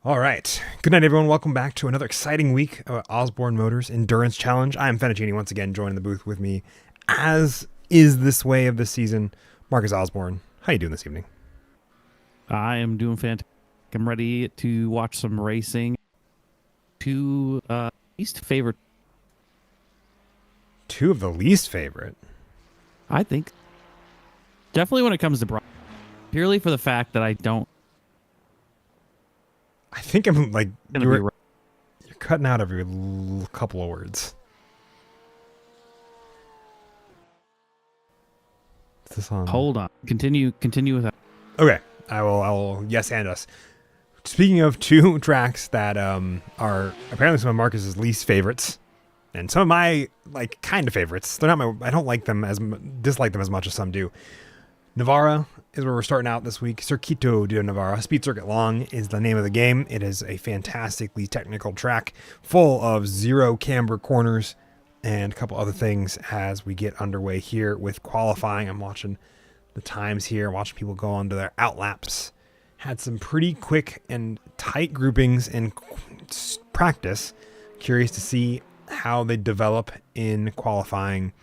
All right. Good night, everyone. Welcome back to another exciting week of Osborne Motors Endurance Challenge. I am Fettuccine once again, joining the booth with me, as is this way of the season, Marcus Osborne. How you doing this evening? I am doing fantastic. I'm ready to watch some racing. Two least favorite, Two of the least favorite. I think. Definitely when it comes to purely for the fact that I don't. I think I'm like Gonna be you're cutting out every couple of words. Is this on? Hold on. Continue with that. Okay. I will yes and us. Speaking of two tracks that are apparently some of Marcus's least favorites, and some of my kind of favorites. They're not my. I don't like them dislike them as much as some do. Navarra is where we're starting out this week. Circuito de Navarra. Speed Circuit Long is the name of the game. It is a fantastically technical track full of zero camber corners and a couple other things as we get underway here with qualifying. I'm watching the times here, watching people go on to their outlaps. Had some pretty quick and tight groupings in practice. Curious to see how they develop in qualifying.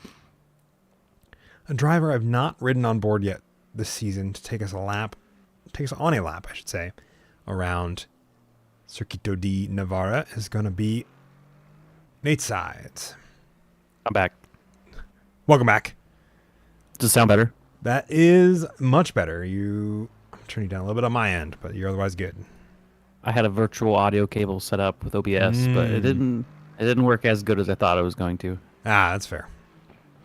A driver I've not ridden on board yet this season to take us on a lap, I should say, around Circuito de Navarra is going to be Nate Sides. I'm back. Welcome back. Does it sound better? That is much better. I'm turning you down a little bit on my end, but you're otherwise good. I had a virtual audio cable set up with OBS, but it didn't work as good as I thought it was going to. Ah, that's fair.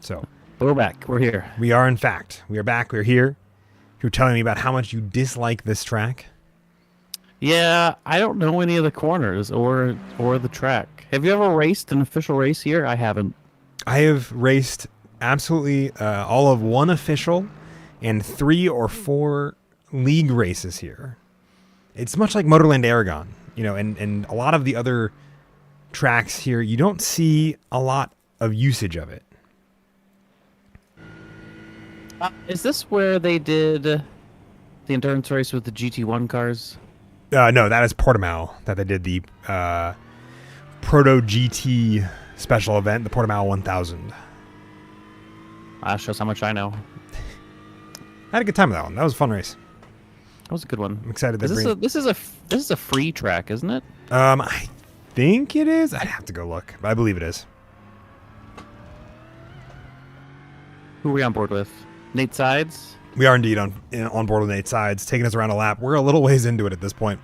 So But we're back. We're here. we are, in fact, we are back. We're here. You're telling me about how much you dislike this track. Yeah, I don't know any of the corners or the track. Have you ever raced an official race here? I haven't. I have raced absolutely all of one official and 3 or 4 league races here. It's much like Motorland Aragon, and a lot of the other tracks here, you don't see a lot of usage of it. Is this where they did the endurance race with the GT1 cars? No, that is Portimao that they did the Proto GT special event, the Portimao 1000. That shows how much I know. I had a good time with that one. That was a fun race. That was a good one. I'm excited to This is a free track, isn't it? I think it is. I'd have to go look, but I believe it is. Who are we on board with? Nate Sides? We are indeed on board with Nate Sides, taking us around a lap. We're a little ways into it at this point.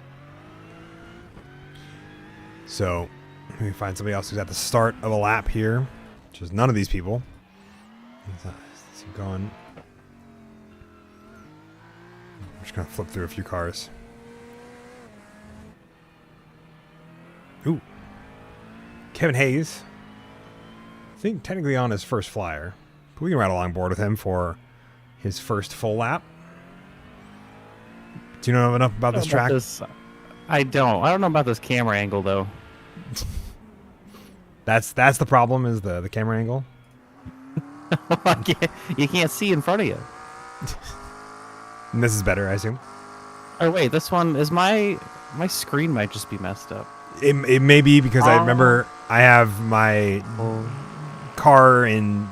So, let me find somebody else who's at the start of a lap here, which is none of these people. Let's keep going. I'm just going to flip through a few cars. Ooh. Kevin Hayes. I think technically on his first flyer. But we can ride along board with him for his first full lap. Do you know enough about this track? I don't know about this camera angle, though. That's the problem, is the camera angle. You can't see in front of you. And this is better, I assume. Oh wait, this one is my screen might just be messed up. It may be because I remember I have my car and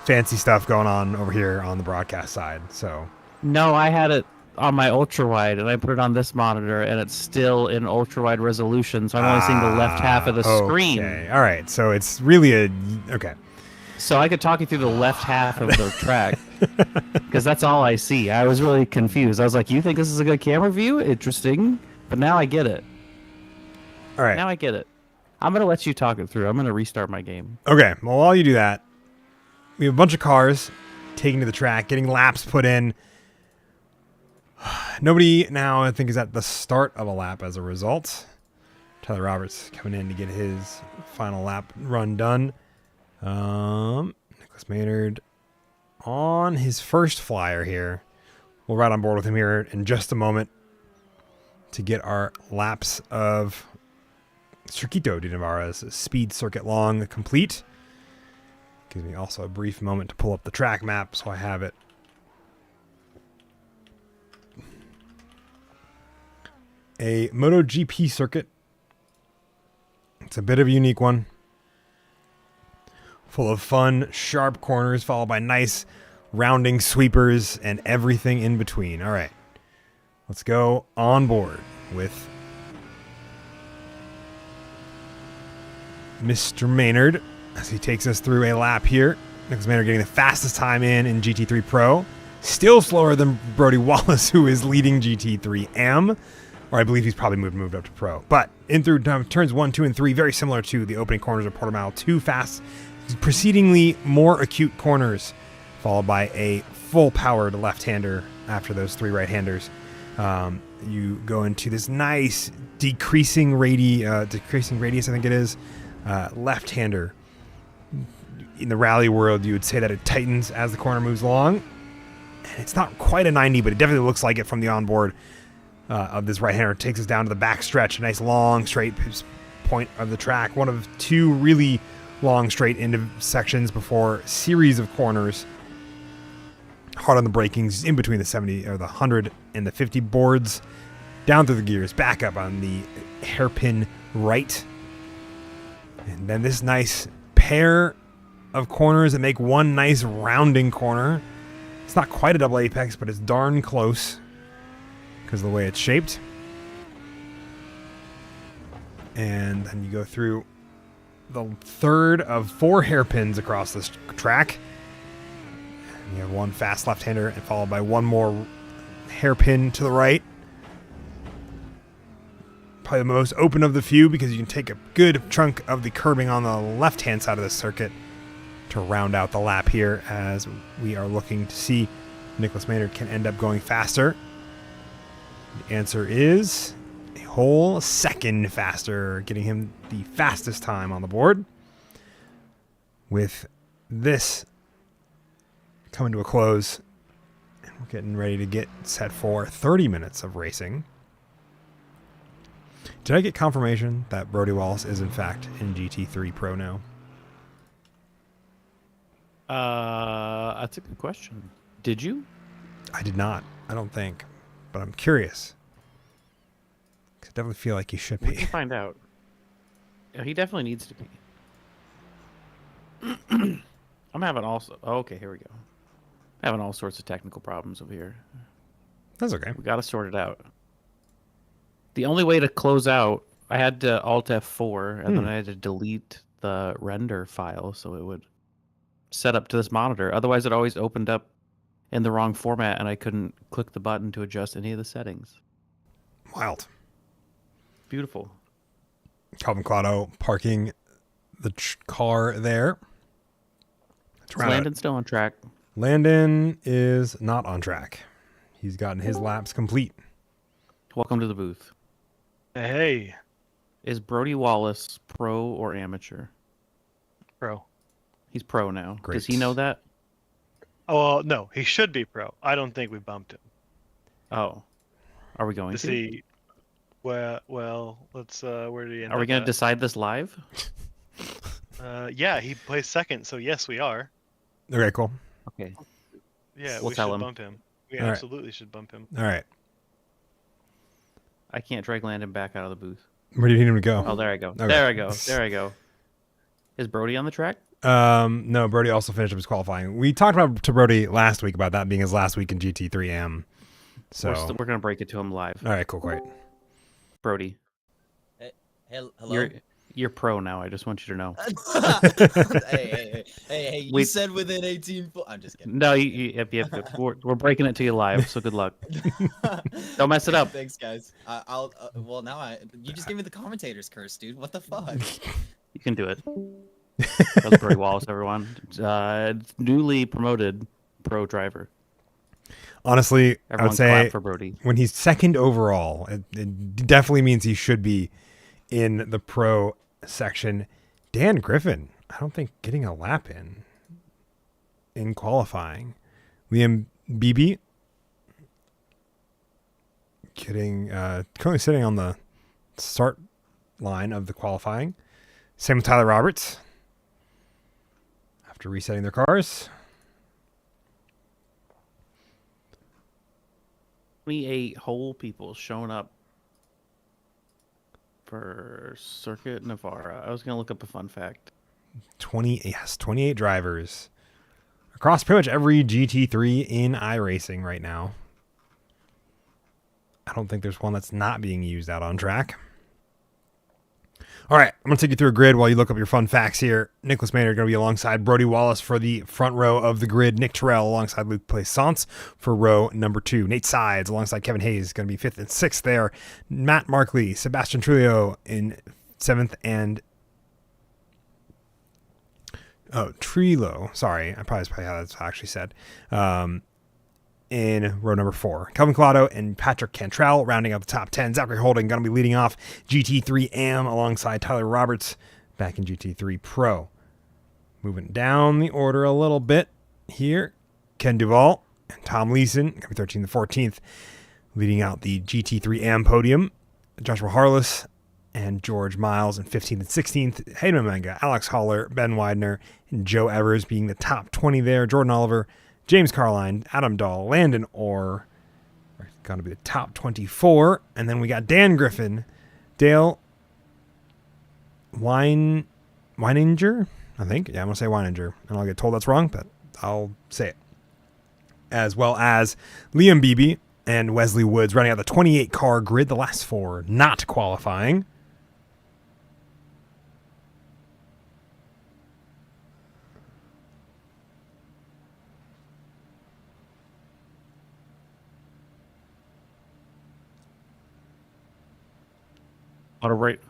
fancy stuff going on over here on the broadcast side. So no, I had it on my ultra wide and I put it on this monitor and it's still in ultra wide resolution, so I'm only seeing the left half of the screen. Okay, all right. So it's really okay. So I could talk you through the left half of the track because that's all I see. I was really confused. I was like, "You think this is a good camera view? Interesting." But now I get it. All right. Now I get it. I'm gonna let you talk it through. I'm gonna restart my game. Okay. Well, while you do that, we have a bunch of cars taking to the track, getting laps put in. Nobody now, I think, is at the start of a lap as a result. Tyler Roberts coming in to get his final lap run done. Nicholas Maynard on his first flyer here. We'll ride on board with him here in just a moment to get our laps of Circuito de Navarra's Speed Circuit Long complete. Gives me also a brief moment to pull up the track map so I have it. a MotoGP circuit. It's a bit of a unique one. Full of fun, sharp corners, followed by nice rounding sweepers and everything in between. All right. Let's go on board with Mr. Maynard as he takes us through a lap here. Nicholas Maynard getting the fastest time in GT3 Pro. Still slower than Brody Wallace, who is leading GT3M. Or I believe he's probably moved up to Pro. But in through turns 1, 2, and 3, very similar to the opening corners of Portimao. 2 fast, precedingly more acute corners, followed by a full-powered left-hander after those 3 right-handers. You go into this nice decreasing radius, I think it is, left-hander. In the rally world, you would say that it tightens as the corner moves along. And it's not quite a 90, but it definitely looks like it from the onboard of this right-hander. It takes us down to the back stretch, a nice long straight point of the track. One of 2 really long straight into sections before a series of corners. Hard on the brakings in between the 70 or the 100 and the 50 boards. Down through the gears, back up on the hairpin right. And then this nice pair of corners that make one nice rounding corner. It's not quite a double apex, but it's darn close because of the way it's shaped. And then you go through the third of 4 hairpins across this track. And you have one fast left-hander and followed by one more hairpin to the right. Probably the most open of the few because you can take a good chunk of the curbing on the left-hand side of the circuit to round out the lap here, as we are looking to see Nicholas Maynard can end up going faster. The answer is a whole second faster, getting him the fastest time on the board. With this coming to a close, and we're getting ready to get set for 30 minutes of racing. Did I get confirmation that Brody Wallace is in fact in GT3 Pro now? That's a good question. Did you? I did not. I don't think, but I'm curious. I definitely feel like he should We be. can find out. Yeah, he definitely needs to be. I'm having okay, here we go. Having all sorts of technical problems over here. That's okay. We got to sort it out. The only way to close out, I had to Alt F4, and then I had to delete the render file so it would set up to this monitor. Otherwise, it always opened up in the wrong format, and I couldn't click the button to adjust any of the settings. Wild. Beautiful. Calvin Claudio parking the car there. Is Landon still on track? Landon is not on track. He's gotten his laps complete. Welcome to the booth. Hey. Is Brody Wallace pro or amateur? Pro. He's pro now. Great. Does he know that? Oh, well, no, he should be pro. I don't think we bumped him. Oh. Are we going To to? see, well, let's, where did he end Are we up going to at? decide this live? Yeah, he plays second, so yes, we are. Okay, cool. Okay. Yeah, We'll we tell should him. bump him. We All right. absolutely should bump him. All right. I can't drag Landon back out of the booth. Where do you need him to go? Oh, there I go. Okay. There I go. There I go. Is Brody on the track? No, Brody also finished up his qualifying. We talked about to Brody last week about that being his last week in GT3M. So We're going to break it to him live. all right, cool, great. Brody, Hello. you're pro now. I just want you to know. hey! You We- said within 18. I'm just kidding. No, yep. We're breaking it to you live, so good luck. Don't mess it up. Thanks, guys. I'll. Well, now you just gave me the commentator's curse, dude. What the fuck? You can do it. That was Brody Wallace, everyone. Newly promoted pro driver. Honestly, I Everyone would clap say for Brody. when he's second overall, it definitely means he should be in the pro section. Dan Griffin, I don't think getting a lap in qualifying. Liam Beebe getting currently sitting on the start line of the qualifying. Same with Tyler Roberts after resetting their cars. 28 whole people showing up for Circuit Navarra. I was gonna look up a fun fact. 28 drivers across pretty much every GT3 in iRacing right now. I don't think there's one that's not being used out on track. All right, I'm going to take you through a grid while you look up your fun facts here. Nicholas Maynard going to be alongside Brody Wallace for the front row of the grid. Nick Terrell alongside Luke Plaisance for row number 2. Nate Sides alongside Kevin Hayes going to be 5th and 6th there. Matt Markley, Sebastian Trulio in 7th and... Oh, Trilo. Sorry, I probably how that's actually said. In row number 4. Kelvin Collado and Patrick Cantrell rounding out the top 10. Zachary Holding going to be leading off GT3 AM alongside Tyler Roberts back in GT3 Pro. Moving down the order a little bit here. Ken Duvall and Tom Leeson going to be 13th and 14th leading out the GT3 AM podium. Joshua Harless and George Miles in 15th and 16th. Hayden Mamenga, Alex Haller, Ben Widener, and Joe Evers being the top 20 there. Jordan Oliver, James Carline, Adam Dahl, Landon Orr are going to be the top 24. And then we got Dan Griffin, Dale Weininger, I think. Yeah, I'm going to say Weininger. And I'll get told that's wrong, but I'll say it. As well as Liam Beebe and Wesley Woods running out the 28-car grid, the last 4 not qualifying. A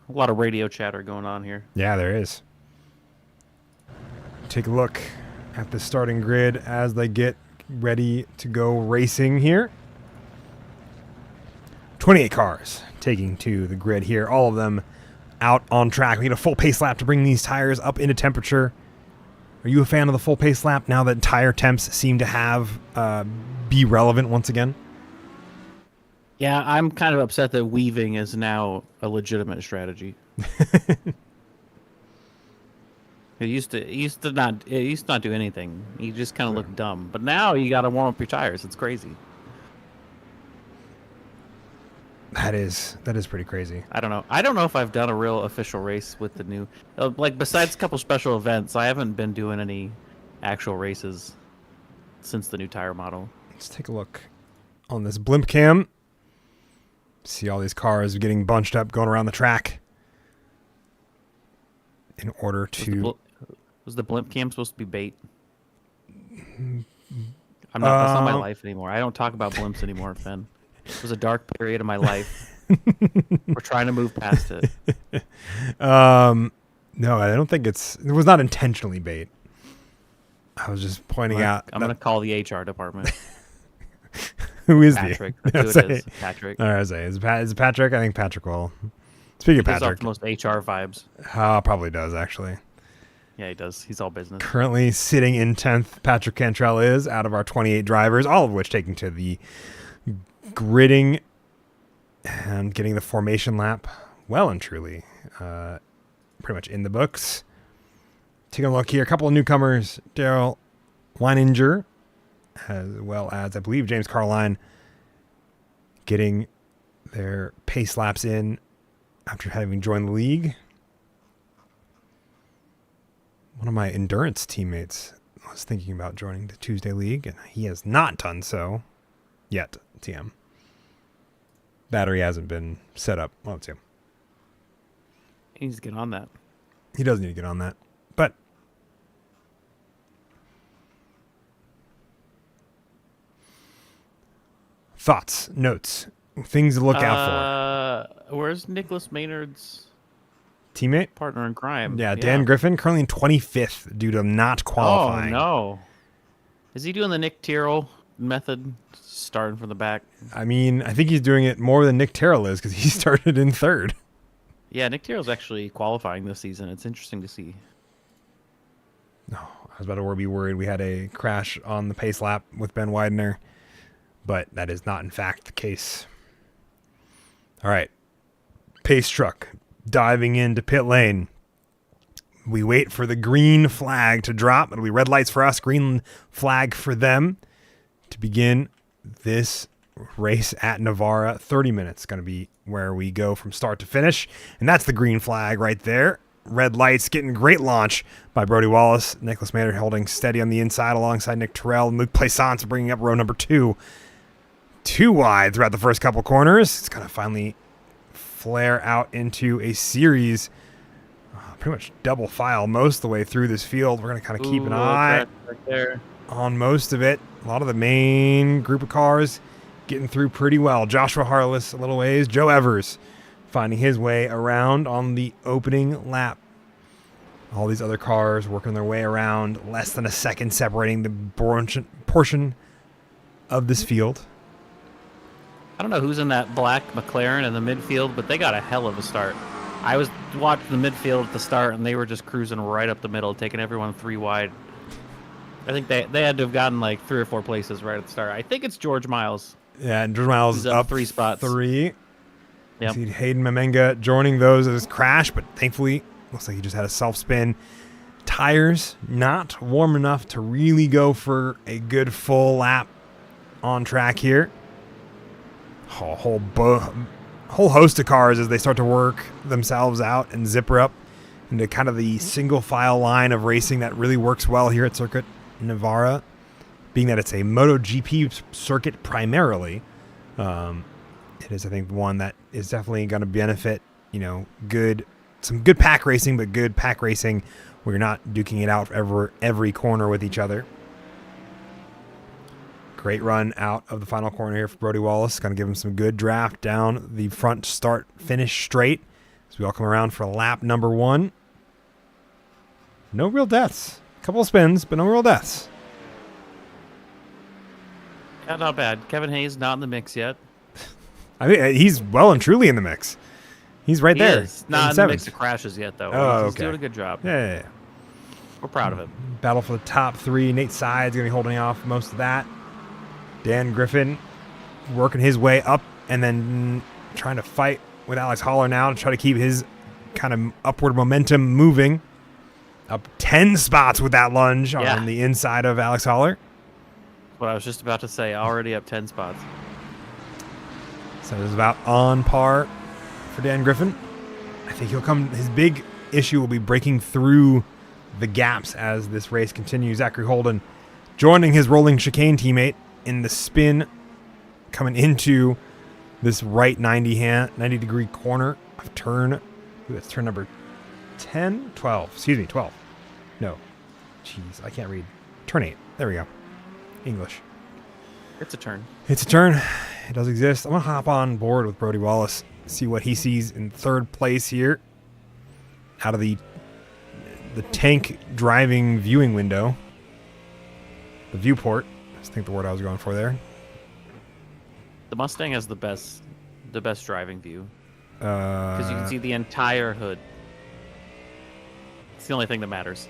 lot of radio chatter going on here. Yeah, there is. Take a look at the starting grid as they get ready to go racing here. 28 cars taking to the grid here. All of them out on track. We need a full pace lap to bring these tires up into temperature. Are you a fan of the full pace lap now that tire temps seem to have be relevant once again? Yeah, I'm kind of upset that weaving is now a legitimate strategy. It used to not do anything. You just kind of look dumb. But now you got to warm up your tires. It's crazy. That is pretty crazy. I don't know if I've done a real official race with the new, like besides a couple special events, I haven't been doing any actual races since the new tire model. Let's take a look on this blimp cam. See all these cars getting bunched up, going around the track in order to... Was the blimp cam supposed to be bait? That's not my life anymore. I don't talk about blimps anymore, Finn. It was a dark period of my life. We're trying to move past it. No, I don't think it was not intentionally bait. I was just pointing out. I'm going to call the HR department. Who is Patrick? That's who it is. Patrick. All right, is it Patrick? I think Patrick will. Speaking of He gives Patrick, off the most HR vibes. Probably does actually. Yeah, he does. He's all business. Currently sitting in 10th, Patrick Cantrell is out of our 28 drivers, all of which taking to the gridding and getting the formation lap well and truly pretty much in the books. Taking a look here, a couple of newcomers, Daryl Weininger, as well as I believe James Carline getting their pace laps in after having joined the league. One of my endurance teammates was thinking about joining the Tuesday League, and he has not done so yet. TM. Battery hasn't been set up. Well, it's him. He needs to get on that. He does need to get on that. But thoughts, notes, things to look out for. Where's Nicholas Maynard's teammate? Partner in crime. Yeah, Dan Griffin, currently in 25th due to not qualifying. Oh, no. Is he doing the Nick Tyrrell method, starting from the back? I mean, I think he's doing it more than Nick Terrell is because he started in 3rd. Yeah, Nick Tyrrell's actually qualifying this season. It's interesting to see. No, I was about to be worried we had a crash on the pace lap with Ben Widener, but that is not in fact the case. All right, pace truck diving into pit lane. We wait for the green flag to drop. It'll be red lights for us, green flag for them to begin this race at Navarra. 30 minutes going to be where we go from start to finish. And that's the green flag right there. Red lights, getting great launch by Brody Wallace. Nicholas Maynard holding steady on the inside alongside Nick Terrell. And Luke Plaisance bringing up row number 2. Too wide throughout the first couple corners. It's going to finally flare out into a series. Pretty much double file most of the way through this field. We're going to kind of keep an eye right there on most of it. A lot of the main group of cars getting through pretty well. Joshua Harless a little ways. Joe Evers finding his way around on the opening lap. All these other cars working their way around. Less than a second separating the portion of this field. I don't know who's in that black McLaren in the midfield, but they got a hell of a start. I was watching the midfield at the start, and they were just cruising right up the middle, taking everyone 3 wide. I think they had to have gotten like 3 or 4 places right at the start. I think it's George Miles. Yeah, and George Miles He's up 3 spots. 3. Yep. See Hayden Mamenga joining those as crash, but thankfully looks like he just had a self-spin. Tires not warm enough to really go for a good full lap on track here. A whole host of cars as they start to work themselves out and zipper up into kind of the single file line of racing that really works well here at Circuit Navarra, being that it's a MotoGP circuit primarily. It is, I think, one that is definitely going to benefit, some good pack racing, but good pack racing where you're not duking it out for every corner with each other. Great run out of the final corner here for Brody Wallace. Going to give him some good draft down the front start finish straight as we all come around for lap number 1. No real deaths. A couple of spins, but no real deaths. Yeah, not bad. Kevin Hayes not in the mix yet. I mean, he's well and truly in the mix. He's right He there. is. Not in the mix of crashes yet, though. Oh, He's okay. doing a good job. Yeah. We're proud of him. Battle for the top 3. Nate Side's going to be holding off most of that. Dan Griffin working his way up and then trying to fight with Alex Holler now to try to keep his kind of upward momentum moving. Up 10 spots with that lunge on the inside of Alex Holler. What I was just about to say, already up 10 spots. So it was about on par for Dan Griffin. I think his big issue will be breaking through the gaps as this race continues. Zachary Holden joining his rolling chicane teammate in the spin coming into this right 90 degree corner of turn. That's turn number 10, 12. Excuse me, 12. No. Jeez, I can't read. Turn 8. There we go. English. It's a turn. It's a turn. It does exist. I'm going to hop on board with Brody Wallace, see what he sees in third place here out of the tank driving viewing window. The viewport. I think the word I was going for there. The Mustang has the best driving view because you can see the entire hood. It's the only thing that matters.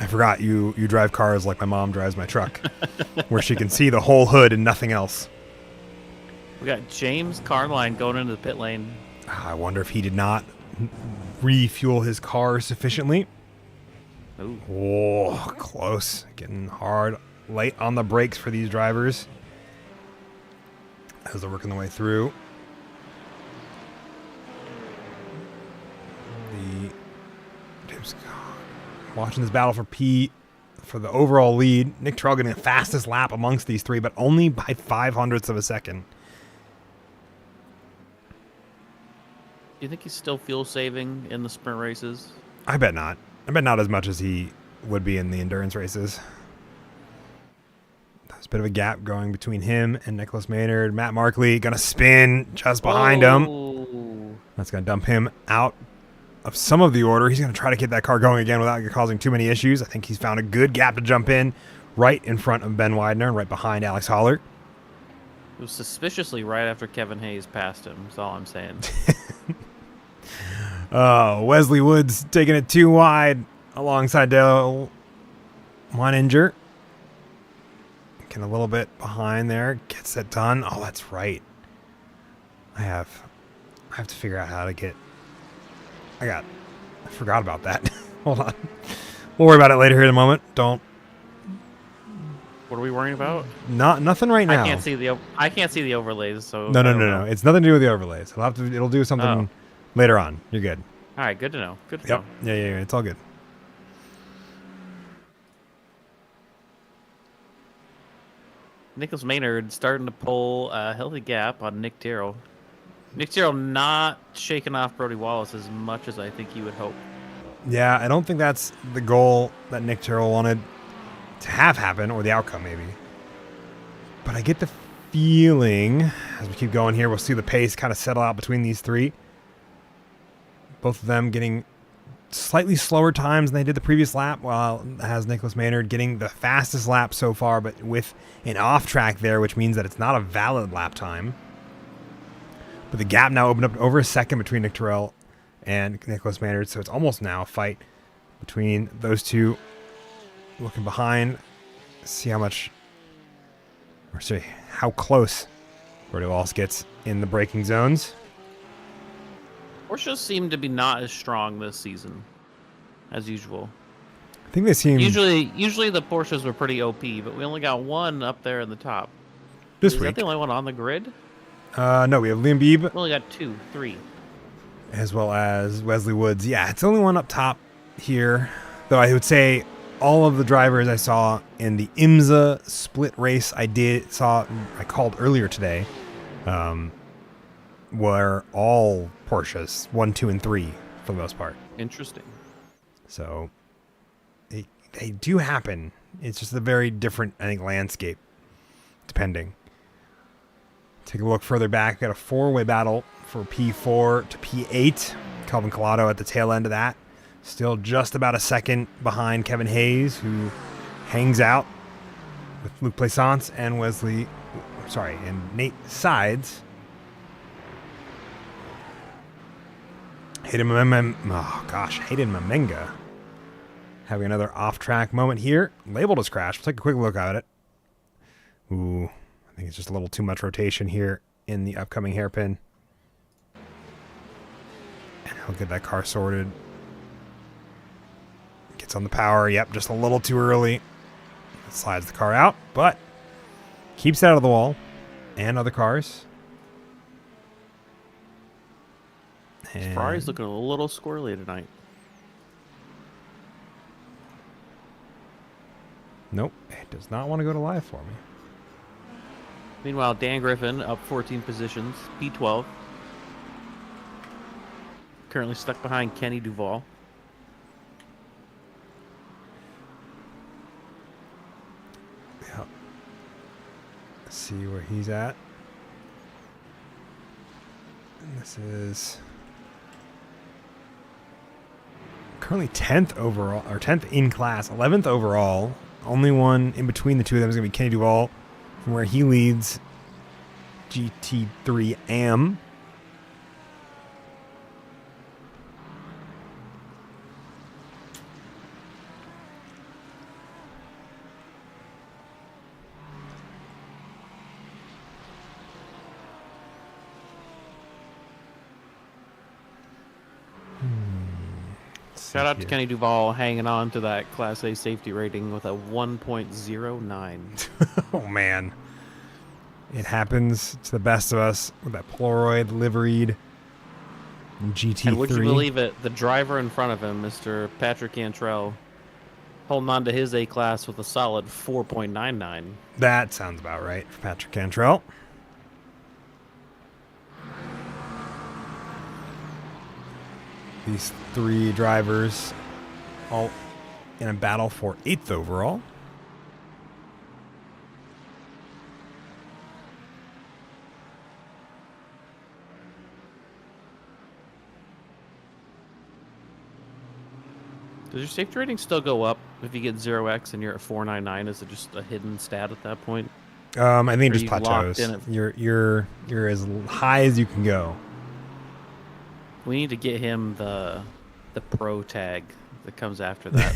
I forgot you drive cars like my mom drives my truck, where she can see the whole hood and nothing else. We got James Carline going into the pit lane. I wonder if he did not refuel his car sufficiently. Ooh. Oh, close. Getting hard. Late on the brakes for these drivers as they're working their way through. Watching this battle for the overall lead. Nick Terrell getting the fastest lap amongst these 3, but only by 0.05 of a second. Do you think he's still fuel saving in the sprint races? I bet not. I bet not as much as he would be in the endurance races. There's a bit of a gap going between him and Nicholas Maynard. Matt Markley going to spin just behind him. That's going to dump him out of some of the order. He's going to try to get that car going again without causing too many issues. I think he's found a good gap to jump in right in front of Ben Widener and right behind Alex Holler. It was suspiciously right after Kevin Hayes passed him. That's all I'm saying. Wesley Woods taking it 2 wide alongside Dale Weininger. Getting a little bit behind there. Gets that done. Oh, that's right. I have to figure out how to get... I forgot about that. Hold on. We'll worry about it later here in a moment. Don't What are we worrying about? Nothing right now. I can't see the overlays. So No, I no, don't no, know. no. It's nothing to do with the overlays. It'll do something Oh. later on. You're good. All right, good to know. Good to Yep. know. Yeah. It's all good. Nicholas Maynard starting to pull a healthy gap on Nick Tyrrell. Nick Tyrrell not shaking off Brody Wallace as much as I think he would hope. Yeah, I don't think that's the goal that Nick Tyrrell wanted to have happen, or the outcome maybe. But I get the feeling, as we keep going here, we'll see the pace kind of settle out between these three. Both of them getting slightly slower times than they did the previous lap, while has Nicholas Maynard getting the fastest lap so far, but with an off track there, which means that it's not a valid lap time. But the gap now opened up over a second between Nick Tyrrell and Nicholas Maynard, so it's almost now a fight between those two. Looking behind, see how close Brody Wallace gets in the braking zones. Porsches seem to be not as strong this season as usual. I think they seem Usually the Porsches were pretty OP, but we only got one up there in the top. this Is week. that the only one on the grid? No, we have Liam Beebe We only got 2, 3. as well as Wesley Woods. Yeah, it's the only one up top here. Though I would say all of the drivers I saw in the IMSA split race I called earlier today were all Porsches, 1, 2, and 3 for the most part. Interesting. So they do happen. It's just a very different, I think, landscape, depending. Take a look further back. Got a 4-way battle for P4 to P8. Calvin Collado at the tail end of that. Still just about a second behind Kevin Hayes, who hangs out with Luke Plaisance and and Nate Sides. Hayden Mamenga having another off-track moment here. Labeled as crash. We'll take a quick look at it. Ooh, I think it's just a little too much rotation here in the upcoming hairpin. And he'll get that car sorted. Gets on the power. Yep, just a little too early. Slides the car out, but keeps it out of the wall and other cars. And Ferrari's looking a little squirrely tonight. nope, it does not want to go to live for me. Meanwhile, Dan Griffin up 14 positions, P12. Currently stuck behind Kenny Duval. Yep. Let's see where he's at. And this is currently 10th overall, or 10th in class, 11th overall. Only one in between the two of them is going to be Kenny Duval, from where he leads GT3 AM. Shout out to Kenny Duval hanging on to that Class A safety rating with a 1.09. Oh, man. It happens to the best of us with that Polaroid liveried GT3. And would you believe it, the driver in front of him, Mr. Patrick Cantrell, holding on to his A-Class with a solid 4.99. That sounds about right for Patrick Cantrell. These three drivers all in a battle for 8th overall. Does your safety rating still go up if you get 0x and you're at 499? Is it just a hidden stat at that point? I think it Or just you locked plateaus. in at- You're as high as you can go. We need to get him the pro tag that comes after that.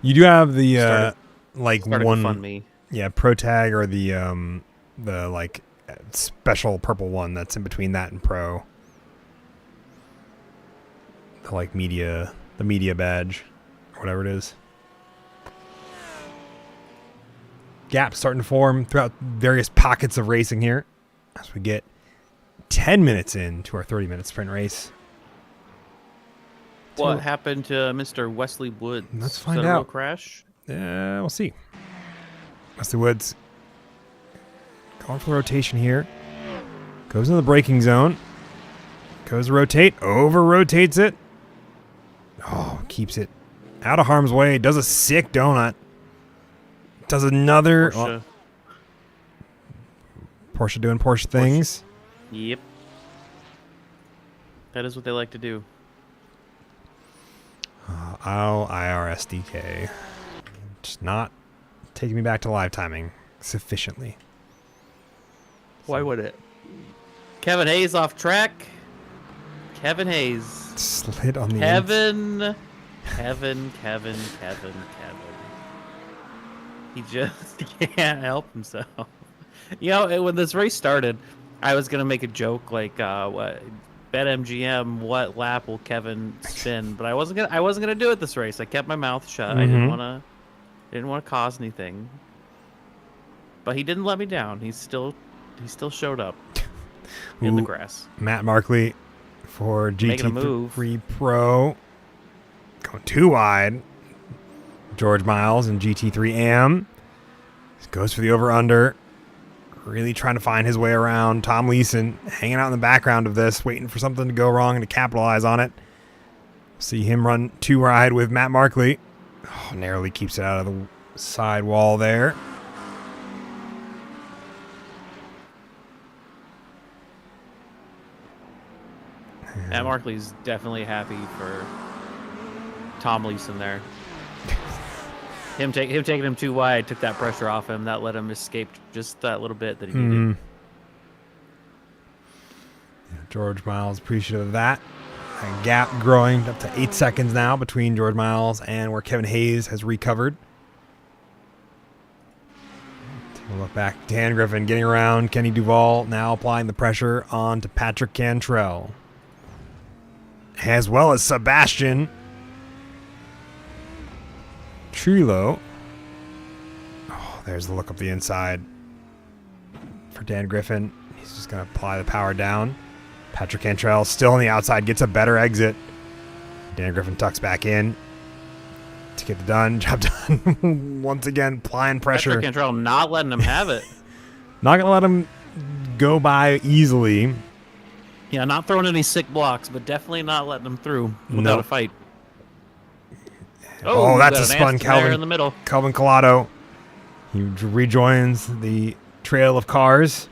You do have the Start a one GoFundMe. yeah, pro tag, or the like special purple one that's in between that and pro. The like media badge or whatever it is. gaps starting to form throughout various pockets of racing here as we get 10 minutes into our 30-minute sprint race. What happened to Mr. Wesley Woods? Let's find Is that a real out. crash? We'll see. Wesley Woods going for the rotation here. Goes into the braking zone. Goes to rotate. Over-rotates it. Oh, keeps it out of harm's way. Does a sick donut. Does another... Porsche. Porsche doing Porsche things. Yep. That is what they like to do. Oh, IRSDK. Just not taking me back to live timing sufficiently. Why would it? Kevin Hayes off track. Kevin Hayes. Slid on the Kevin. He just can't help himself. You know, when this race started, I was gonna make a joke like, "What bet MGM? What lap will Kevin spin?" But I wasn't gonna do it this race. I kept my mouth shut. I didn't wanna cause anything. But he didn't let me down. He still showed up in the grass. Matt Markley for Making a move. GT3 Pro. Going too wide. George Miles and GT3 AM. Goes for the over-under. Really trying to find his way around. Tom Leeson hanging out in the background of this, waiting for something to go wrong and to capitalize on it. See him run too wide with Matt Markley. Oh, narrowly keeps it out of the side wall there. Matt Markley's definitely happy for Tom Leeson there. Him taking him too wide took that pressure off him. That let him escape just that little bit that he needed. George Miles appreciative of that. A gap growing up to 8 seconds now between George Miles and where Kevin Hayes has recovered. Take a look back. Dan Griffin getting around Kenny Duval, now applying the pressure on to Patrick Cantrell. As well as Sebastian Trillo. Oh, there's the look up the inside for Dan Griffin. He's just going to apply the power down. Patrick Cantrell still on the outside, gets a better exit. Dan Griffin tucks back in to get the job done. Once again, applying pressure. Patrick Cantrell not letting him have it. Not going to let him go by easily. Yeah, not throwing any sick blocks, but definitely not letting him through without a fight. Oh, that's a got an spun, Aston there Calvin. in the middle. Calvin Collado. He rejoins the trail of cars.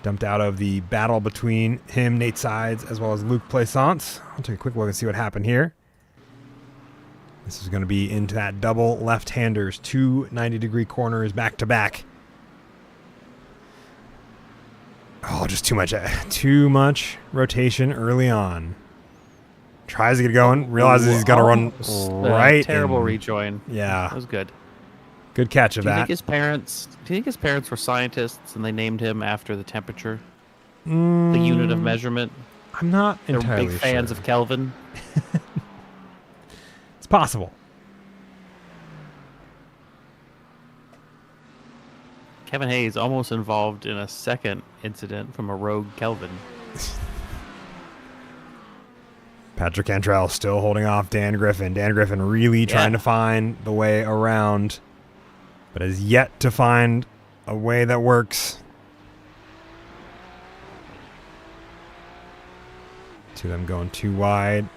Dumped out of the battle between him, Nate Sides, as well as Luke Plaisance. I'll take a quick look and see what happened here. This is going to be into that double left-handers. 2 90-degree corners back-to-back. Oh, just too much rotation early on. Tries to get going, realizes he's got to run right. Terrible rejoin. Yeah. That was good. Good catch of Do you that. think his parents were scientists and they named him after the temperature? The unit of measurement? I'm not They're entirely big fans sure. of Kelvin. It's possible. Kevin Hayes almost involved in a second incident from a rogue Kelvin. Patrick Cantrell still holding off Dan Griffin. Dan Griffin really trying to find the way around, but has yet to find a way that works. Two of them going too wide.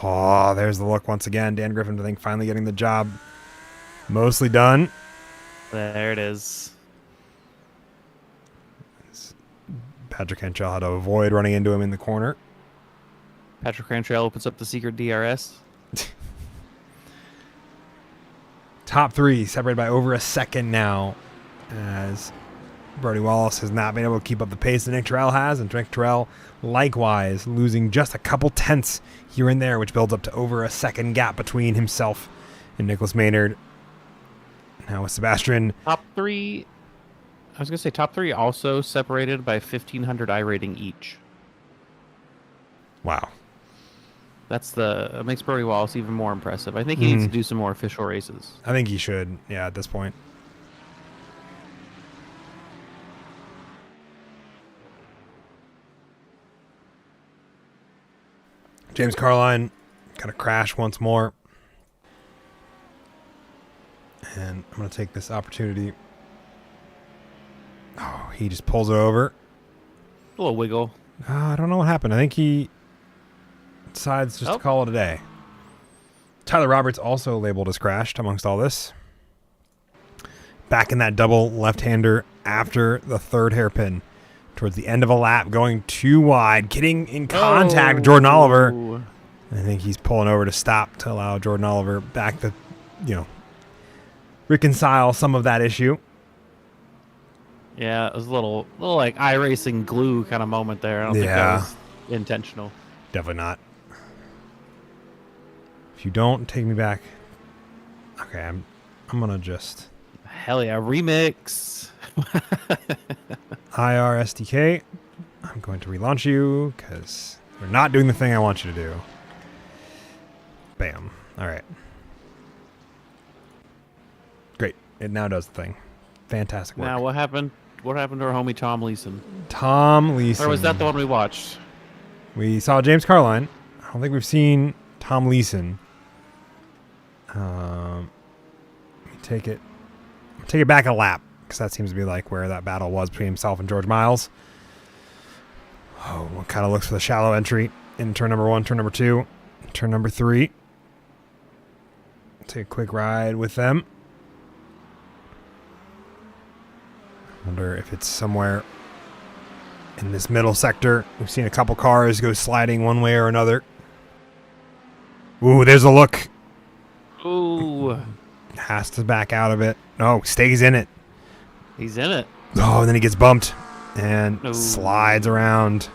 Oh, there's the look once again. Dan Griffin, I think, finally getting the job mostly done. There it is. Patrick Cantrell had to avoid running into him in the corner. Patrick Cantrell opens up the secret DRS. Top three separated by over a second now, as Brody Wallace has not been able to keep up the pace that Nick Terrell has, and Nick Terrell likewise losing just a couple tenths here and there, which builds up to over a second gap between himself and Nicholas Maynard. Now with Sebastian. Top three. I was going to say top three also separated by 1,500 I rating each. Wow. That makes Brody Wallace even more impressive. I think he needs to do some more official races. I think he should, yeah, at this point. James Carline going to crash once more. And I'm going to take this opportunity. Oh, he just pulls it over. A little wiggle. I don't know what happened. I think he decides just to call it a day. Tyler Roberts also labeled as crashed amongst all this. Back in that double left-hander after the third hairpin. Towards the end of a lap, going too wide, getting in contact with Jordan Oliver. I think he's pulling over to stop to allow Jordan Oliver back to, reconcile some of that issue. Yeah, it was a little like iRacing glue kind of moment there. I don't think that was intentional. Definitely not. If you don't take me back, okay, I'm gonna just Hell yeah, remix. IRSDK. I'm going to relaunch you because we're not doing the thing I want you to do. Bam. All right. Great. It now does the thing. Fantastic work. Now what happened? What happened to our homie Tom Leeson? Tom Leeson. Or was that the one we watched? We saw James Carline. I don't think we've seen Tom Leeson. Let me take it back a lap because that seems to be like where that battle was between himself and George Miles. Oh, what kind of looks for the shallow entry in turn number 1, turn number 2, turn number 3. Take a quick ride with them. Wonder if it's somewhere in this middle sector. We've seen a couple cars go sliding one way or another. Ooh, there's a look. Ooh. Has to back out of it. No, stays in it. He's in it. Oh, and then he gets bumped and slides around.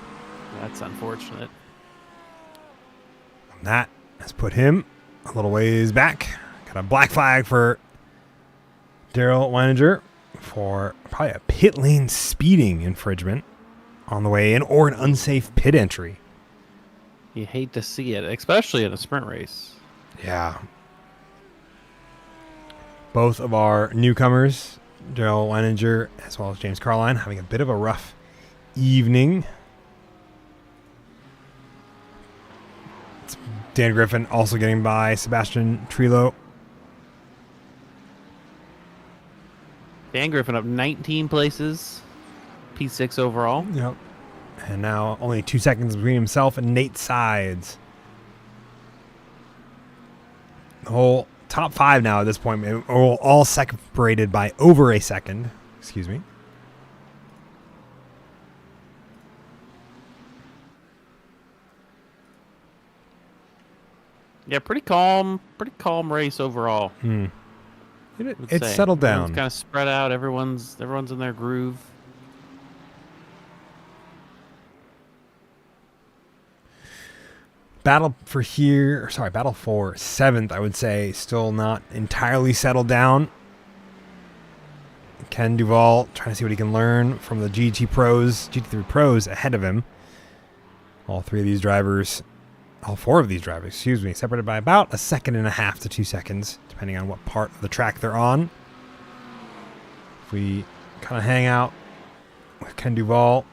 That's unfortunate. And that has put him a little ways back. Got a black flag for Daryl Weininger for probably a pit lane speeding infringement on the way in or an unsafe pit entry. You hate to see it, especially in a sprint race. Yeah. Both of our newcomers, Daryl Weininger as well as James Carline, having a bit of a rough evening. It's Dan Griffin also getting by Sebastian Trillo. Dan Griffin up 19 places, P6 overall. Yep. And now only 2 seconds between himself and Nate Sides. The whole top 5 now at this point are all separated by over a second. Excuse me. Yeah, pretty calm race overall. It's settled down. Everyone's kind of spread out. Everyone's in their groove. Battle for 7th, I would say, still not entirely settled down. Ken Duvall trying to see what he can learn from the GT3 Pros ahead of him. All 4 of these drivers, separated by about 1.5 seconds to 2 seconds, depending on what part of the track they're on. If we kind of hang out with Ken Duvall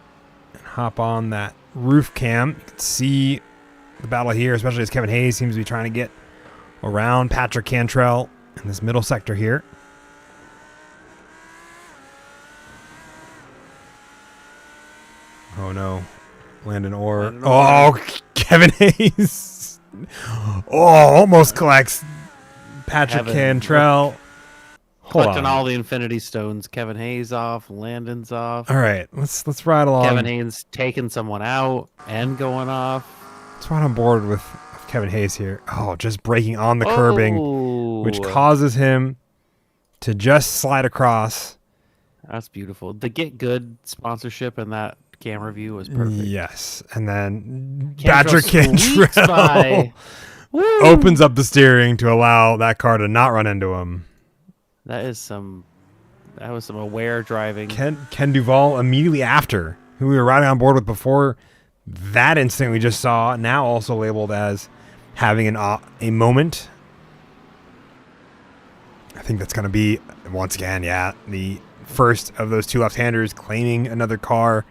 and hop on that roof cam, you can see the battle here, especially as Kevin Hayes seems to be trying to get around Patrick Cantrell in this middle sector here. Oh no. Landon Orr. Oh, Kevin Hayes. Oh, almost collects Patrick Cantrell. Collecting all the Infinity Stones. Kevin Hayes off. Landon's off. All right, let's ride along. Kevin Hayes taking someone out and going off. Let's ride on board with Kevin Hayes here. Oh, just breaking on the curbing, which causes him to just slide across. That's beautiful. The Get Good sponsorship and that camera view was perfect. Yes, and then Cantrell Patrick Cantrell opens up the steering to allow that car to not run into him. That was some aware driving. Ken Duvall immediately after, who we were riding on board with before that incident we just saw, now also labeled as having a moment. I think that's going to be, once again, the first of those 2 left-handers claiming another car.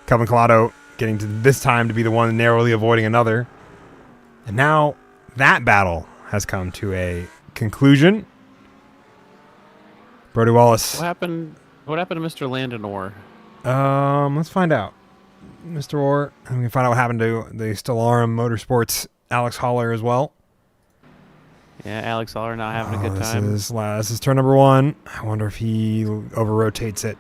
Kelvin Collado getting to this time to be the one narrowly avoiding another. And now that battle has come to a conclusion. Brody Wallace. What happened? What happened to Mr. Landon Orr? Let's find out. Mr. Orr, and we can find out what happened to the Stellarum Motorsports Alex Holler as well. Yeah, Alex Holler not having a good time. This is turn number 1. I wonder if he over-rotates it.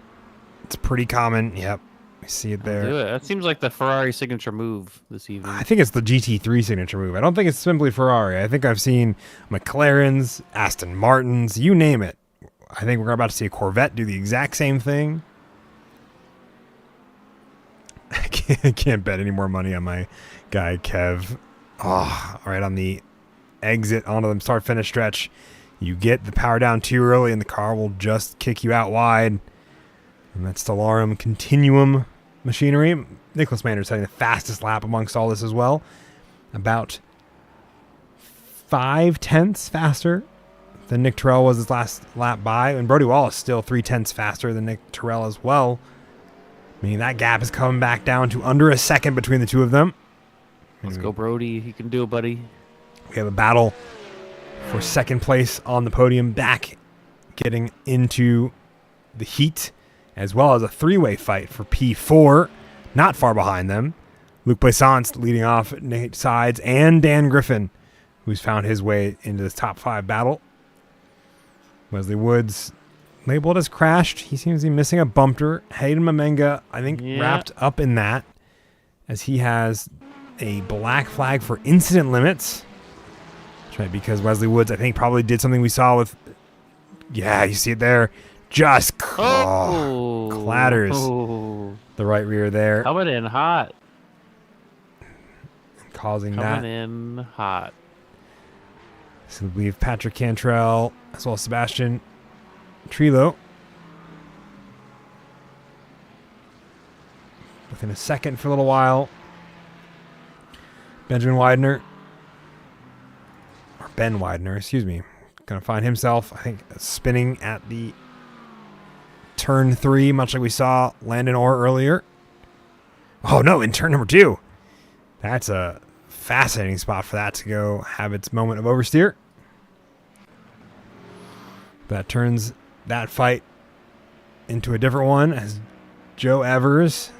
It's pretty common. Yep. We see it there. Do it. That seems like the Ferrari signature move this evening. I think it's the GT3 signature move. I don't think it's simply Ferrari. I think I've seen McLarens, Aston Martins, you name it. I think we're about to see a Corvette do the exact same thing. I can't bet any more money on my guy, Kev. Oh, right on the exit onto the start-finish stretch. You get the power down too early, and the car will just kick you out wide. And that's Stellarum Continuum machinery. Nicholas Mander's having the fastest lap amongst all this as well. About 5/10 faster than Nick Terrell was his last lap by. And Brody Wallace still 3/10 faster than Nick Terrell as well. Meaning that gap is coming back down to under a second between the two of them. Let's go, Brody. You can do it, buddy. We have a battle for second place on the podium, back getting into the heat, as well as a three-way fight for P4, not far behind them. Luc Plaisance leading off Nate Sides and Dan Griffin, who's found his way into the top 5 battle. Wesley Woods labeled as crashed. He seems to be missing a bumper. Hayden Mamenga, I think, wrapped up in that, as he has a black flag for incident limits. That's right, because Wesley Woods, I think, probably did something we saw with... Yeah, you see it there. Just clatters the right rear there. Coming in hot. Causing Coming that. in hot. So we have Patrick Cantrell as well as Sebastian Trillo. Within a second for a little while. Benjamin Widener. Or Ben Widener, excuse me. Going to find himself, I think, spinning at the turn 3, much like we saw Landon Orr earlier. Oh, no, in turn number 2. That's a fascinating spot for that to go have its moment of oversteer. That turns that fight into a different one as Joe Evers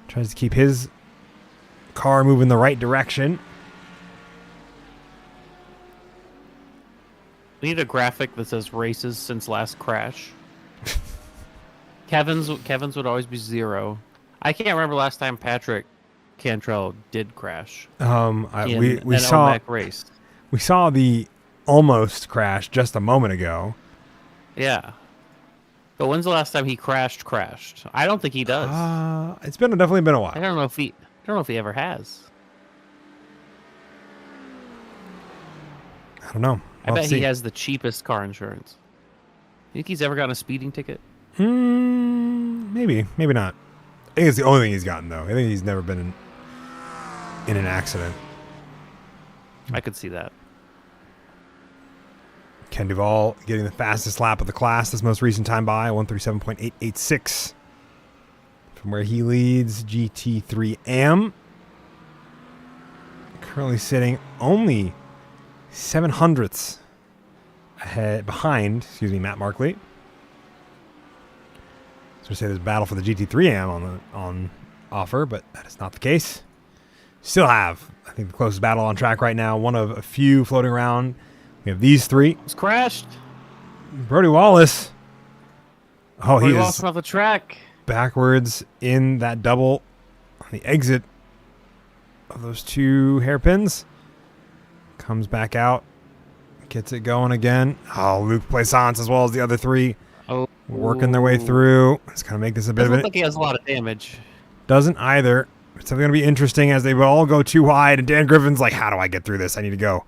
tries to keep his car moving the right direction. We need a graphic that says races since last crash. Kevin's would always be 0. I can't remember last time Patrick Cantrell did crash. We in saw OMEC race. We saw the almost crash just a moment ago. Yeah. But when's the last time he crashed? I don't think he does. It's definitely been a while. I don't know if he ever has. I don't know. I bet he has the cheapest car insurance. You think he's ever gotten a speeding ticket? Maybe not. I think it's the only thing he's gotten, though. I think he's never been in an accident. I could see that. Ken Duvall getting the fastest lap of the class this most recent time by, 137.886. From where he leads GT3M. Currently sitting only 7/100ths behind Matt Markley. So we say there's a battle for the GT3M on offer, but that is not the case. Still have, I think, the closest battle on track right now. One of a few floating around. We have these 3. It's crashed. Brody Wallace. Oh, he is off the track. Backwards in that double on the exit of those 2 hairpins. Comes back out. Gets it going again. Oh, Luc Plaisance as well as the other 3. Working their way through. It's going to make this a bit of it. Doesn't look like he has a lot of damage. Doesn't either. It's going to be interesting as they all go too wide. And Dan Griffin's like, how do I get through this? I need to go.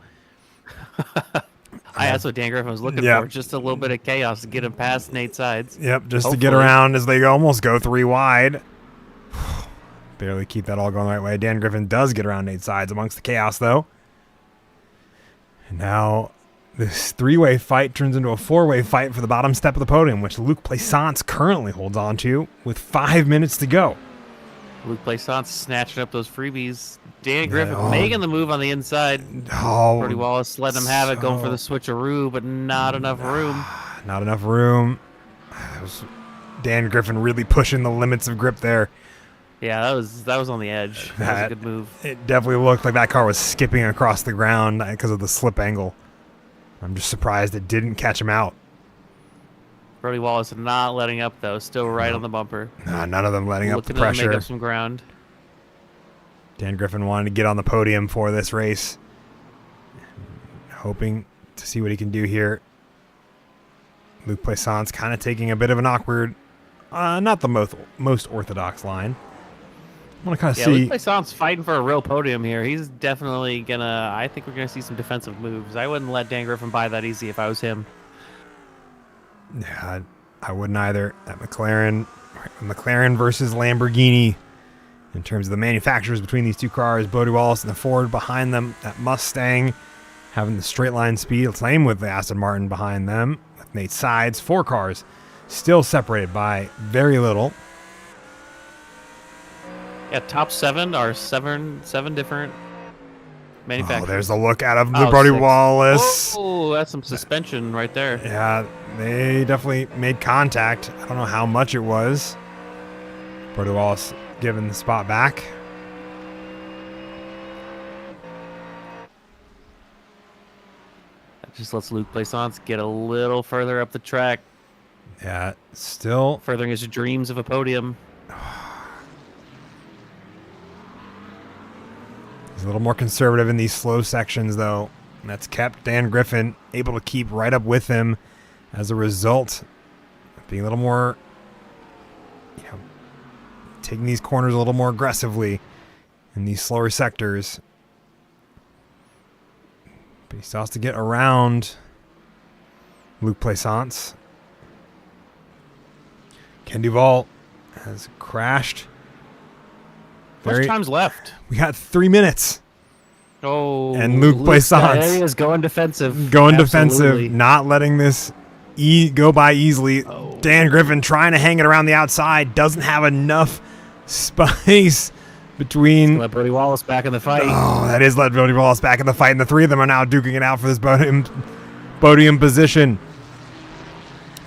That's what Dan Griffin was looking for. Just a little bit of chaos to get him past Nate Sides. Yep, just to get around as they almost go 3 wide. Barely keep that all going the right way. Dan Griffin does get around Nate Sides amongst the chaos, though. And now this 3-way fight turns into a 4-way fight for the bottom step of the podium, which Luc Plaisance currently holds on to with 5 minutes to go. Luke Plaisance snatching up those freebies. Dan Griffin oh. making the move on the inside. Oh, Brody Wallace letting him have it, going for the switcheroo, but not enough room. Not enough room. Dan Griffin really pushing the limits of grip there. Yeah, that was on the edge. That was a good move. It definitely looked like that car was skipping across the ground because of the slip angle. I'm just surprised it didn't catch him out. Brody Wallace not letting up, though. Still right on the bumper. None of them letting up the Looking to pressure. make up some ground. Dan Griffin wanted to get on the podium for this race. Hoping to see what he can do here. Luke Plaisance kind of taking a bit of an awkward, not the most orthodox line. I want to kind of see. Luke Plaisance fighting for a real podium here. He's definitely gonna. I think we're gonna see some defensive moves. I wouldn't let Dan Griffin buy that easy if I was him. Yeah, I wouldn't either. That McLaren versus Lamborghini. In terms of the manufacturers between these two cars, Bodie Wallace and the Ford behind them. That Mustang having the straight line speed. Same with the Aston Martin behind them. With Nate Sides, 4 cars still separated by very little. Yeah, top 7 are seven different manufacturers. Oh, there's a look out of Oh, Brody 6. Wallace. Oh, that's some suspension right there. Yeah, they definitely made contact. I don't know how much it was. Brody Wallace giving the spot back. That just lets Luke Plaisance get a little further up the track, Yeah, still. furthering his dreams of a podium. He's a little more conservative in these slow sections, though. And that's kept Dan Griffin able to keep right up with him as a result. Being a little more, taking these corners a little more aggressively in these slower sectors. But he still has to get around Luke Plaisance. Ken Duvall has crashed. How much time's left? We got 3 minutes. Oh, And Luke Plaisance is going defensive. going Absolutely. defensive, not letting this go by easily. Oh. Dan Griffin trying to hang it around the outside, doesn't have enough space between. Let Brody Wallace back in the fight. Oh, that is let Brody Wallace back in the fight, and the 3 of them are now duking it out for this podium position.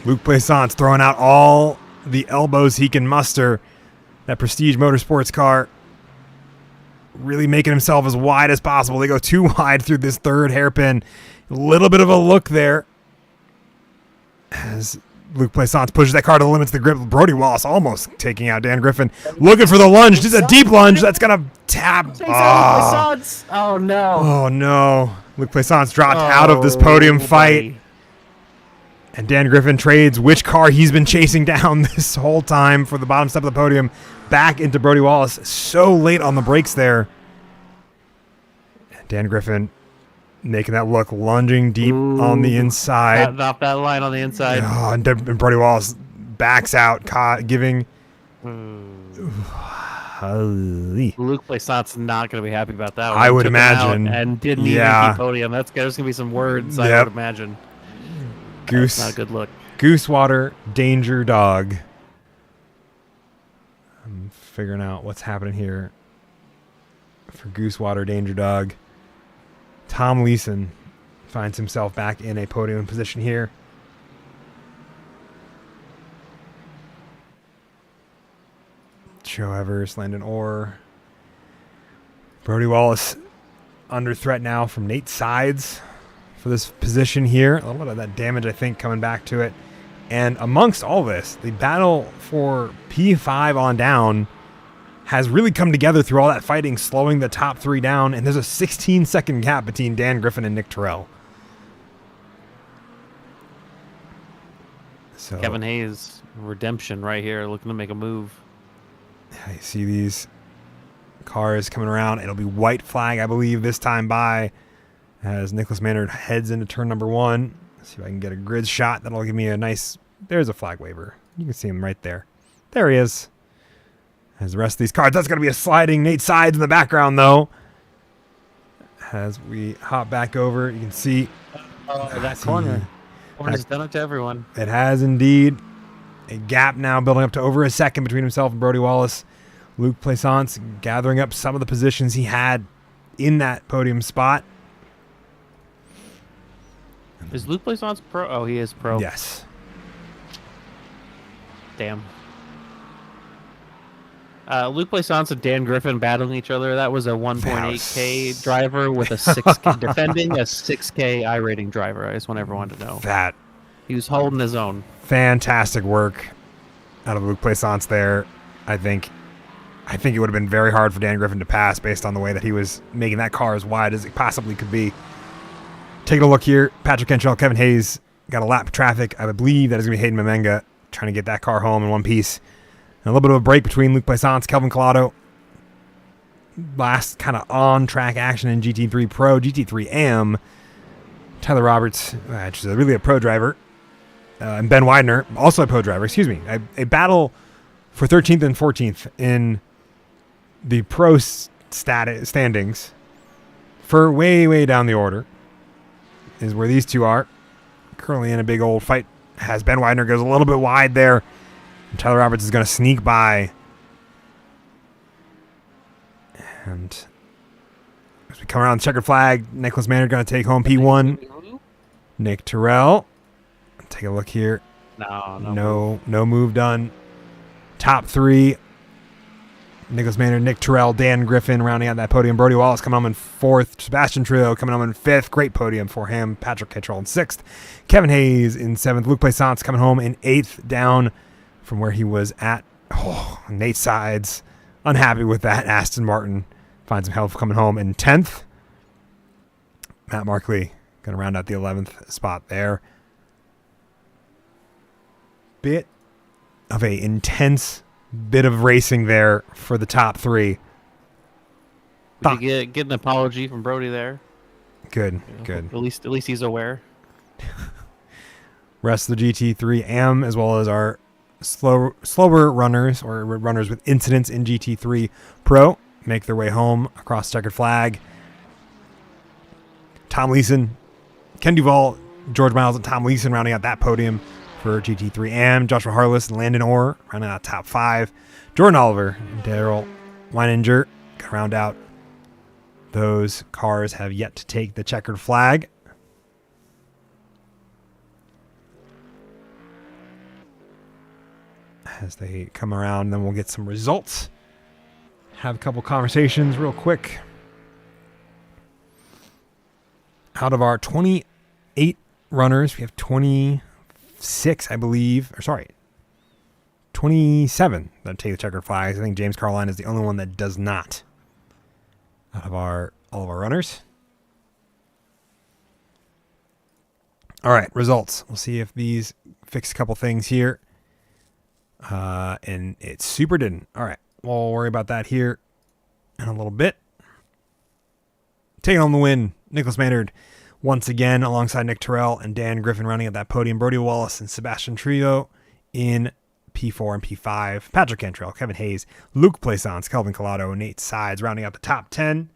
Luke Plaisance throwing out all the elbows he can muster. That Prestige Motorsports car really making himself as wide as possible. They go too wide through this 3rd hairpin. A little bit of a look there as Luke Plaisance pushes that car to the limits of the grip. Brody Wallace almost taking out Dan Griffin. Looking for the lunge. Just a deep lunge. That's going to tap. Oh, no. Oh, no. Luke Plaisance dropped out of this podium fight. buddy. And Dan Griffin trades which car he's been chasing down this whole time for the bottom step of the podium back into Brody Wallace. So late on the brakes there. Dan Griffin making that look, lunging deep on the inside. Off that line on the inside. Oh, and Brody Wallace backs out, giving. Luke Plaisance not going to be happy about that one. I He would took him out imagine. and didn't Yeah. even keep podium. There's going to be some words, I Yep. would imagine. Goose. Not a good look. Goosewater, danger dog. I'm figuring out what's happening here for Goosewater, danger dog. Tom Leeson finds himself back in a podium position here. Joe Evers, Landon Orr. Brody Wallace under threat now from Nate Sides for this position here. A little bit of that damage, I think, coming back to it. And amongst all this, the battle for P5 on down has really come together through all that fighting, slowing the top 3 down. And there's a 16-second gap between Dan Griffin and Nick Terrell. So Kevin Hayes, redemption right here, looking to make a move. I see these cars coming around. It'll be white flag, I believe, this time by as Nicholas Maynard heads into turn number 1. Let's see if I can get a grid shot. That'll give me a nice... There's a flag waiver. You can see him right there. There he is. As the rest of these cars. That's going to be a sliding Nate Sides in the background, though. As we hop back over, you can see... that corner. Corner's done it to everyone. It has indeed. A gap now building up to over a second between himself and Brody Wallace. Luke Plaisance gathering up some of the positions he had in that podium spot. Is Luke Plaisance pro? Oh, he is pro. Yes. Damn. Luke Plaisance and Dan Griffin battling each other. That was a 1.8K driver with a 6K defending a 6K I rating driver. I just want everyone to know That he was holding his own. fantastic work out of Luke Plaisance there. I think it would have been very hard for Dan Griffin to pass based on the way that he was making that car as wide as it possibly could be. Taking a look here, Patrick Kentrell, Kevin Hayes got a lap of traffic. I believe that is going to be Hayden Mamenga trying to get that car home in one piece. And a little bit of a break between Luke Plaisance, Kelvin Collado. Last kind of on-track action in GT3 Pro, GT3 AM. Tyler Roberts, which is really a pro driver. And Ben Widener, also a pro driver, excuse me. A battle for 13th and 14th in the pro standings for way, way down the order is where these two are. Currently in a big old fight as Ben Widener goes a little bit wide there. And Tyler Roberts is going to sneak by. And as we come around the checkered flag, Nicholas Maynard going to take home P1. Nick Terrell. Take a look here. No move done. Top three. Nicholas Maynard, Nick Terrell, Dan Griffin rounding out that podium. Brody Wallace coming home in fourth. Sebastian Trillo coming home in fifth. Great podium for him. Patrick Kentrell in sixth. Kevin Hayes in seventh. Luke Plaisance coming home in eighth, down from where he was at. Oh, Nate Sides unhappy with that. Aston Martin finds some help coming home in 10th. Matt Markley going to round out the 11th spot there. Bit of a intense bit of racing there for the top three. We could get an apology from Brody there. Good, good. At least he's aware. Rest of the GT3 AM, as well as our slower runners or runners with incidents in GT3 Pro, make their way home across checkered flag. Tom Leeson, Ken Duvall, George Miles, and Tom Leeson rounding out that podium for GT3 AM. Joshua Harless and Landon Orr rounding out top five. Jordan Oliver and Daryl Weininger round out. Those cars have yet to take the checkered flag. As they come around, then we'll get some results. Have a couple conversations real quick. Out of our 28 runners, we have 26, I believe, 27 that take the checkered flags. I think James Carline is the only one that does not. Out of all of our runners. All right, results. We'll see if these fix a couple things here. And it super didn't. All right, we'll worry about that here in a little bit. Taking home the win, Nicholas Maynard once again alongside Nick Terrell and Dan Griffin rounding out that podium. Brody Wallace and Sebastian Trillo in P4 and P5. Patrick Kentrell, Kevin Hayes, Luke Plaisance, Kelvin Collado, and Nate Sides rounding out the top 10.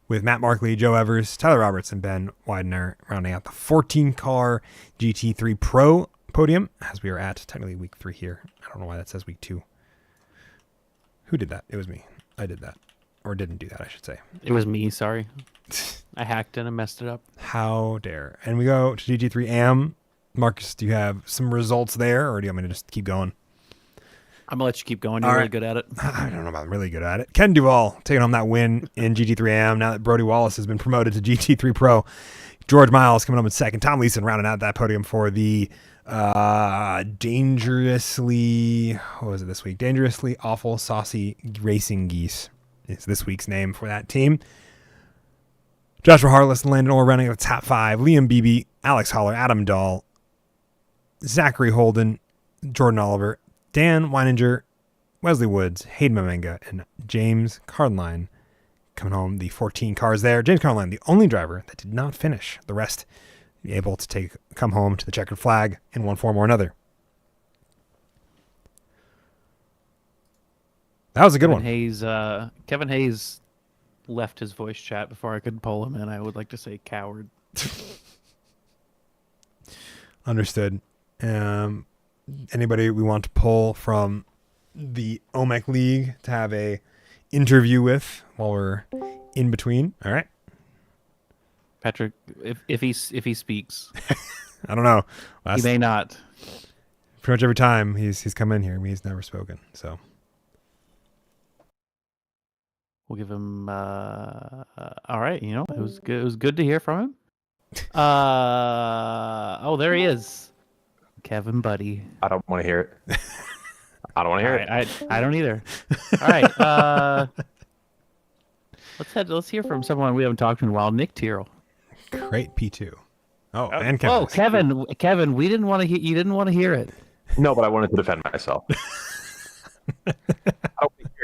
With Matt Markley, Joe Evers, Tyler Roberts, and Ben Widener rounding out the 14-car GT3 Pro podium, as we are at technically week 3 here. I don't know why that says week 2. Who did that? It was me. I did that. Or didn't do that, I should say. It was me, sorry. I hacked it and messed it up. How dare. And we go to GT3 AM. Marcus, do you have some results there, or do you want me to just keep going? I'm going to let you keep going. You're really good at it. I don't know about I'm really good at it. Ken Duvall taking home that win in GT3 AM now that Brody Wallace has been promoted to GT3 Pro. George Miles coming up in second. Tom Leeson rounding out that podium for the dangerously awful saucy racing geese is this week's name for that team. Joshua Harless and Landon Orr rounding out the top 5. Liam Beebe, Alex Holler, Adam Dahl, Zachary Holden, Jordan Oliver, Dan Weininger, Wesley Woods, Hayden Mamenga, and James Carline coming home the 14 cars there. James Carline, the only driver that did not finish. The rest be able to come home to the checkered flag in one form or another. That was a good one. Kevin Hayes left his voice chat before I could pull him in. I would like to say coward. Understood. Anybody we want to pull from the OMEC League to have a interview with while we're in between. All right. Patrick, if he speaks, I don't know. he may not. Pretty much every time he's come in here, he's never spoken. So We'll give him. All right, it was good. It was good to hear from him. Oh, there he is, Kevin, buddy. I don't want to hear it. I don't want to hear it. I don't either. All right. Let's hear from someone we haven't talked to in a while. Nick Tyrrell. great P2. Oh, and Kevin. Oh, Kevin, we didn't want to hear. You didn't want to hear it. No, but I wanted to defend myself.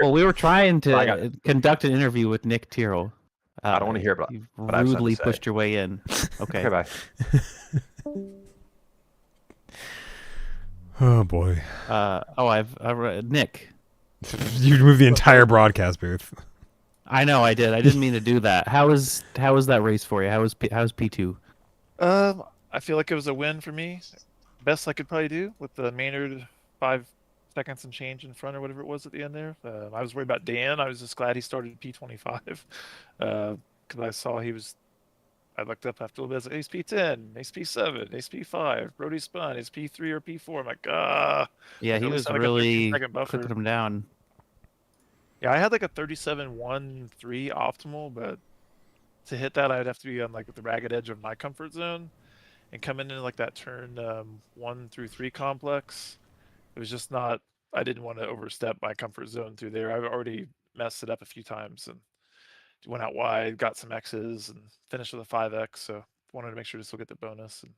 Well, we were trying to conduct an interview with Nick Tyrrell. I don't want to hear about. You but I have something rudely to say. pushed your way in. Okay. Okay, bye. Oh boy. I've Nick. You moved the entire broadcast booth. I know I did. I didn't mean to do that. How was that race for you? How's P2? I feel like it was a win for me. Best I could probably do with the Maynard 5 seconds and change in front or whatever it was at the end there. I was worried about Dan. I was just glad he started P25 because I saw I looked up after a little bit. Ace P10, Ace P7, Ace P5, Brody spun, Ace P3 or P4. I'm like, Yeah, he at was least I got a really 13-second buffer. cooking him down. Yeah, I had like a 37.13 optimal, but to hit that, I'd have to be on like the ragged edge of my comfort zone, and coming into like that turn 1 through 3 complex, it was just not. I didn't want to overstep my comfort zone through there. I've already messed it up a few times and went out wide, got some X's, and finished with a 5X. So wanted to make sure to still get the bonus, and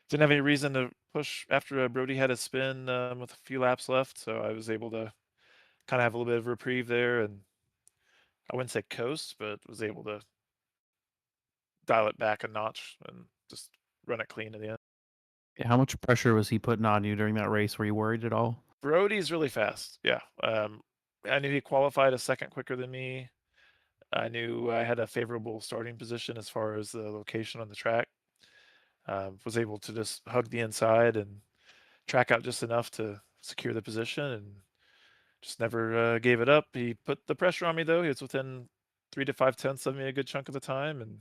didn't have any reason to push after Brody had a spin with a few laps left. So I was able to kind of have a little bit of reprieve there, and I wouldn't say coast, but was able to dial it back a notch and just run it clean to the end. Yeah, how much pressure was he putting on you during that race? Were you worried at all? Brody's really fast. Yeah. I knew he qualified a second quicker than me. I knew I had a favorable starting position as far as the location on the track. Was able to just hug the inside and track out just enough to secure the position, and just never gave it up. He put the pressure on me though. He was within 3 to 5 tenths of me a good chunk of the time, and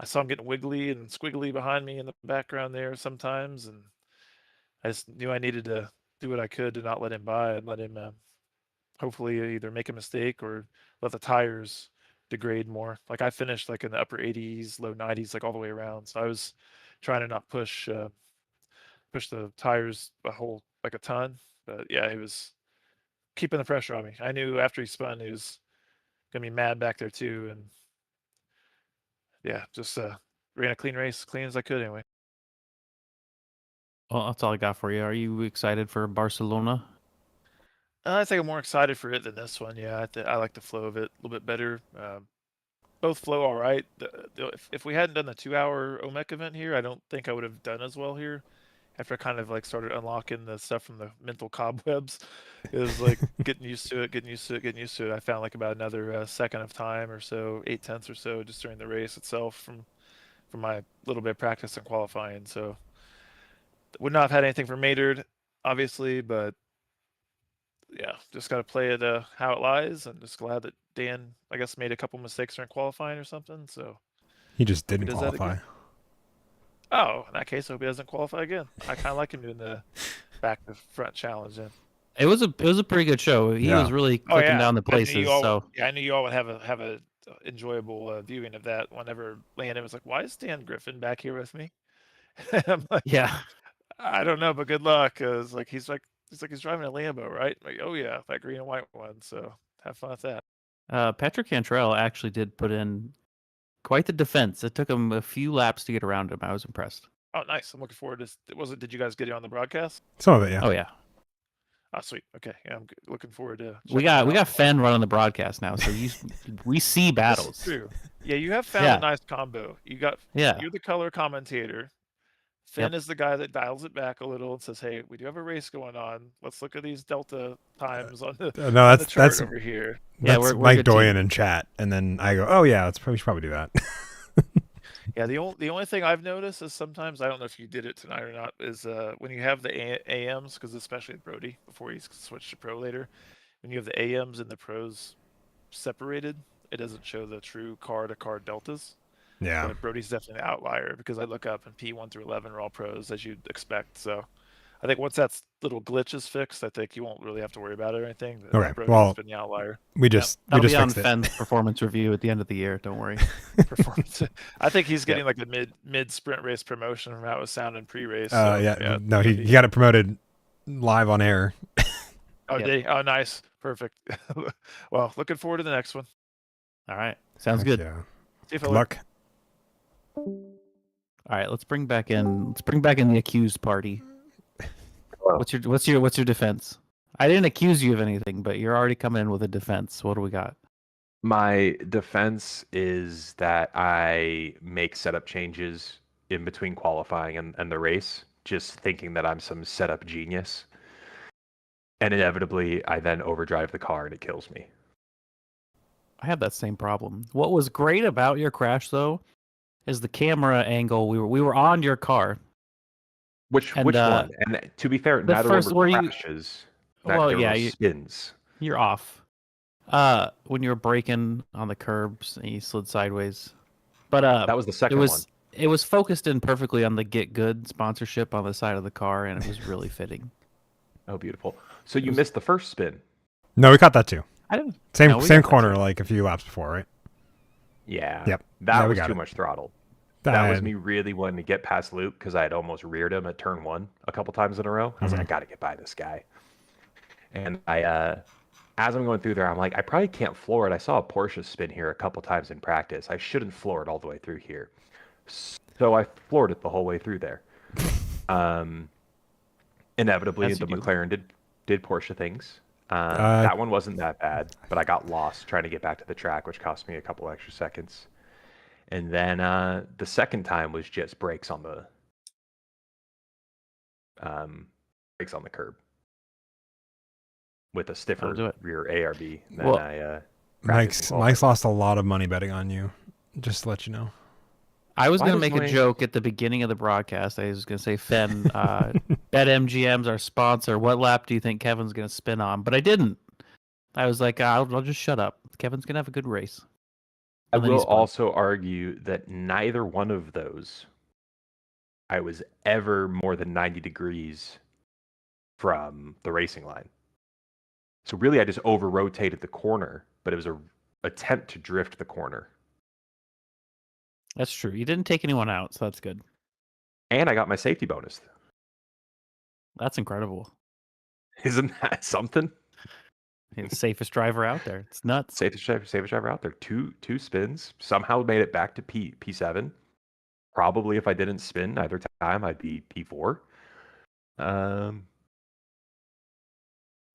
I saw him getting wiggly and squiggly behind me in the background there sometimes, and I just knew I needed to do what I could to not let him by and let him hopefully either make a mistake or let the tires degrade more. Like I finished like in the upper 80s, low 90s, like all the way around. So I was trying to not push the tires a ton. But yeah, he was keeping the pressure on me. I knew after he spun, he was gonna be mad back there too, and yeah, just ran a clean race, clean as I could anyway. Well, that's all I got for you. Are you excited for Barcelona? I think I'm more excited for it than this one. Yeah, I like the flow of it a little bit better. Both flow all right. If we hadn't done the 2-hour OMEC event here, I don't think I would have done as well here. After I kind of like started unlocking the stuff from the mental cobwebs, it was like getting used to it. I found like about another second of time or so, 8 tenths or so, just during the race itself from my little bit of practice and qualifying. So would not have had anything for Maynard, obviously, but yeah, just got to play it how it lies. I'm just glad that Dan, I guess, made a couple mistakes during qualifying or something. So He just didn't does that qualify. again. Oh, in that case, I hope he doesn't qualify again. I kind of like him doing the back to front challenge. Then. It was a pretty good show. He Yeah. was really clicking down the I knew places. you all, So yeah, I knew you all would have a enjoyable viewing of that. Whenever Landon was like, "Why is Dan Griffin back here with me?" I'm like, yeah, I don't know, but good luck. Cause he's driving a Lambo, right? Like, oh yeah, that green and white one. So have fun with that. Patrick Cantrell actually did put in quite the defense. It took him a few laps to get around him. I was impressed. Oh, nice. I'm looking forward to. Did you guys get it on the broadcast? Some of it, yeah. Oh yeah, Oh, sweet. Okay, yeah, looking forward to. we checking it got out. Fenn running the broadcast now, so we see This battles. is true. Yeah, you have found Yeah. a nice combo. You're the color commentator. Finn Yep. is the guy that dials it back a little and says, "Hey, we do have a race going on. Let's look at these delta times on the, No, on the that's chart over here." Yeah, that's we're Mike good team. Doyen in chat, and then I go, "Oh yeah, we should probably do that." Yeah, the only thing I've noticed is sometimes, I don't know if you did it tonight or not, is when you have the AMs, because especially with Brody, before he switched to pro later, when you have the AMs and the pros separated, it doesn't show the true car to car deltas. Yeah. But Brody's definitely an outlier because I look up and P1 through 11 are all pros, as you'd expect. So I think once that little glitch is fixed, I think you won't really have to worry about it or anything. Okay, Brody's well, been the outlier. We just That'll be on fixed it. Fenn's performance review at the end of the year. Don't worry. Performance. I think he's getting like a mid sprint race promotion from how it was sounding pre-race. So, yeah. No, he got it promoted live on air. Oh, Yep. did he? Oh, nice. Perfect. Well, looking forward to the next one. All right. Sounds Heck good. Yeah. See you, Good fella. luck. All right. Let's bring back in the accused party. Hello. What's your defense? I didn't accuse you of anything, but you're already coming in with a defense. What do we got? My defense is that I make setup changes in between qualifying and the race, just thinking that I'm some setup genius. And inevitably, I then overdrive the car and it kills me. I have that same problem. What was great about your crash, though, is the camera angle. We were on your car. Which And, one? And to be fair, the neither first one were where you- crashes. Well, There yeah, were you- spins. You're off. When you were braking on the curbs and you slid sideways. But That was the second one. it was focused in perfectly on the Get Good sponsorship on the side of the car, and it was really fitting. Oh, beautiful. So you missed the first spin. No, we caught that too. I didn't. Same No, we same got that corner too. like a few laps before, right? Yeah. Yep. That Yeah, we was got too it. much throttle. That was me really wanting to get past Luke because I had almost reared him at turn 1 a couple times in a row. I was like, I got to get by this guy. And as I'm going through there, I'm like, I probably can't floor it. I saw a Porsche spin here a couple times in practice. I shouldn't floor it all the way through here. So I floored it the whole way through there. Inevitably, As the you do. McLaren did Porsche things. That one wasn't that bad, but I got lost trying to get back to the track, which cost me a couple extra seconds. And then the second time was just brakes on the curb with a That'll do stiffer it. rear ARB. And then Well, I Mike's lost a lot of money betting on you. Just to let you know. I was Why going to does make a Wayne- joke at the beginning of the broadcast. I was going to say, Fenn, BetMGM's our sponsor. What lap do you think Kevin's going to spin on? But I didn't. I was like, I'll just shut up. Kevin's going to have a good race. I And then he will spun. also argue that neither one of those I was ever more than 90 degrees from the racing line. So really, I just over-rotated the corner, but it was an attempt to drift the corner. That's true. You didn't take anyone out, so that's good. And I got my safety bonus. That's incredible. Isn't that something? He's the safest driver out there. It's nuts. Safest driver out there. Two spins. Somehow made it back to P7. Probably if I didn't spin either time, I'd be P4.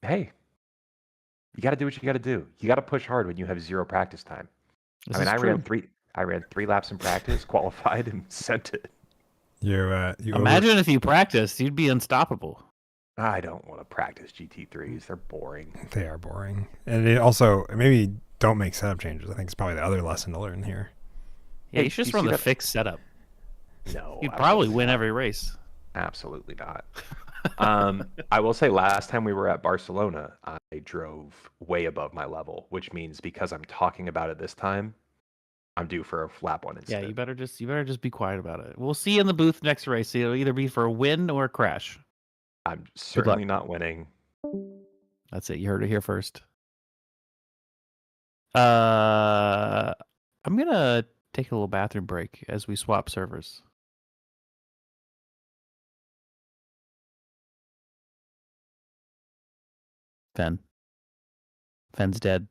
Hey, you got to do what you got to do. You got to push hard when you have 0 practice time. This I mean, is I true. ran 3 laps in practice, qualified, and sent it. You Imagine if you practiced, you'd be unstoppable. I don't want to practice GT3s. They're boring. They are boring, and it also maybe don't make setup changes. I think it's probably the other lesson to learn here. Yeah, Hey, you should just you run see the that- fixed setup. No, You'd probably absolutely win not. every race. Absolutely not. I will say last time we were at Barcelona, I drove way above my level, which means because I'm talking about it this time, I'm due for a lap 1 instead. Yeah, you better just be quiet about it. We'll see you in the booth next race. It'll either be for a win or a crash. I'm certainly not winning. That's it. You heard it here first. I'm gonna take a little bathroom break as we swap servers. Fenn's dead.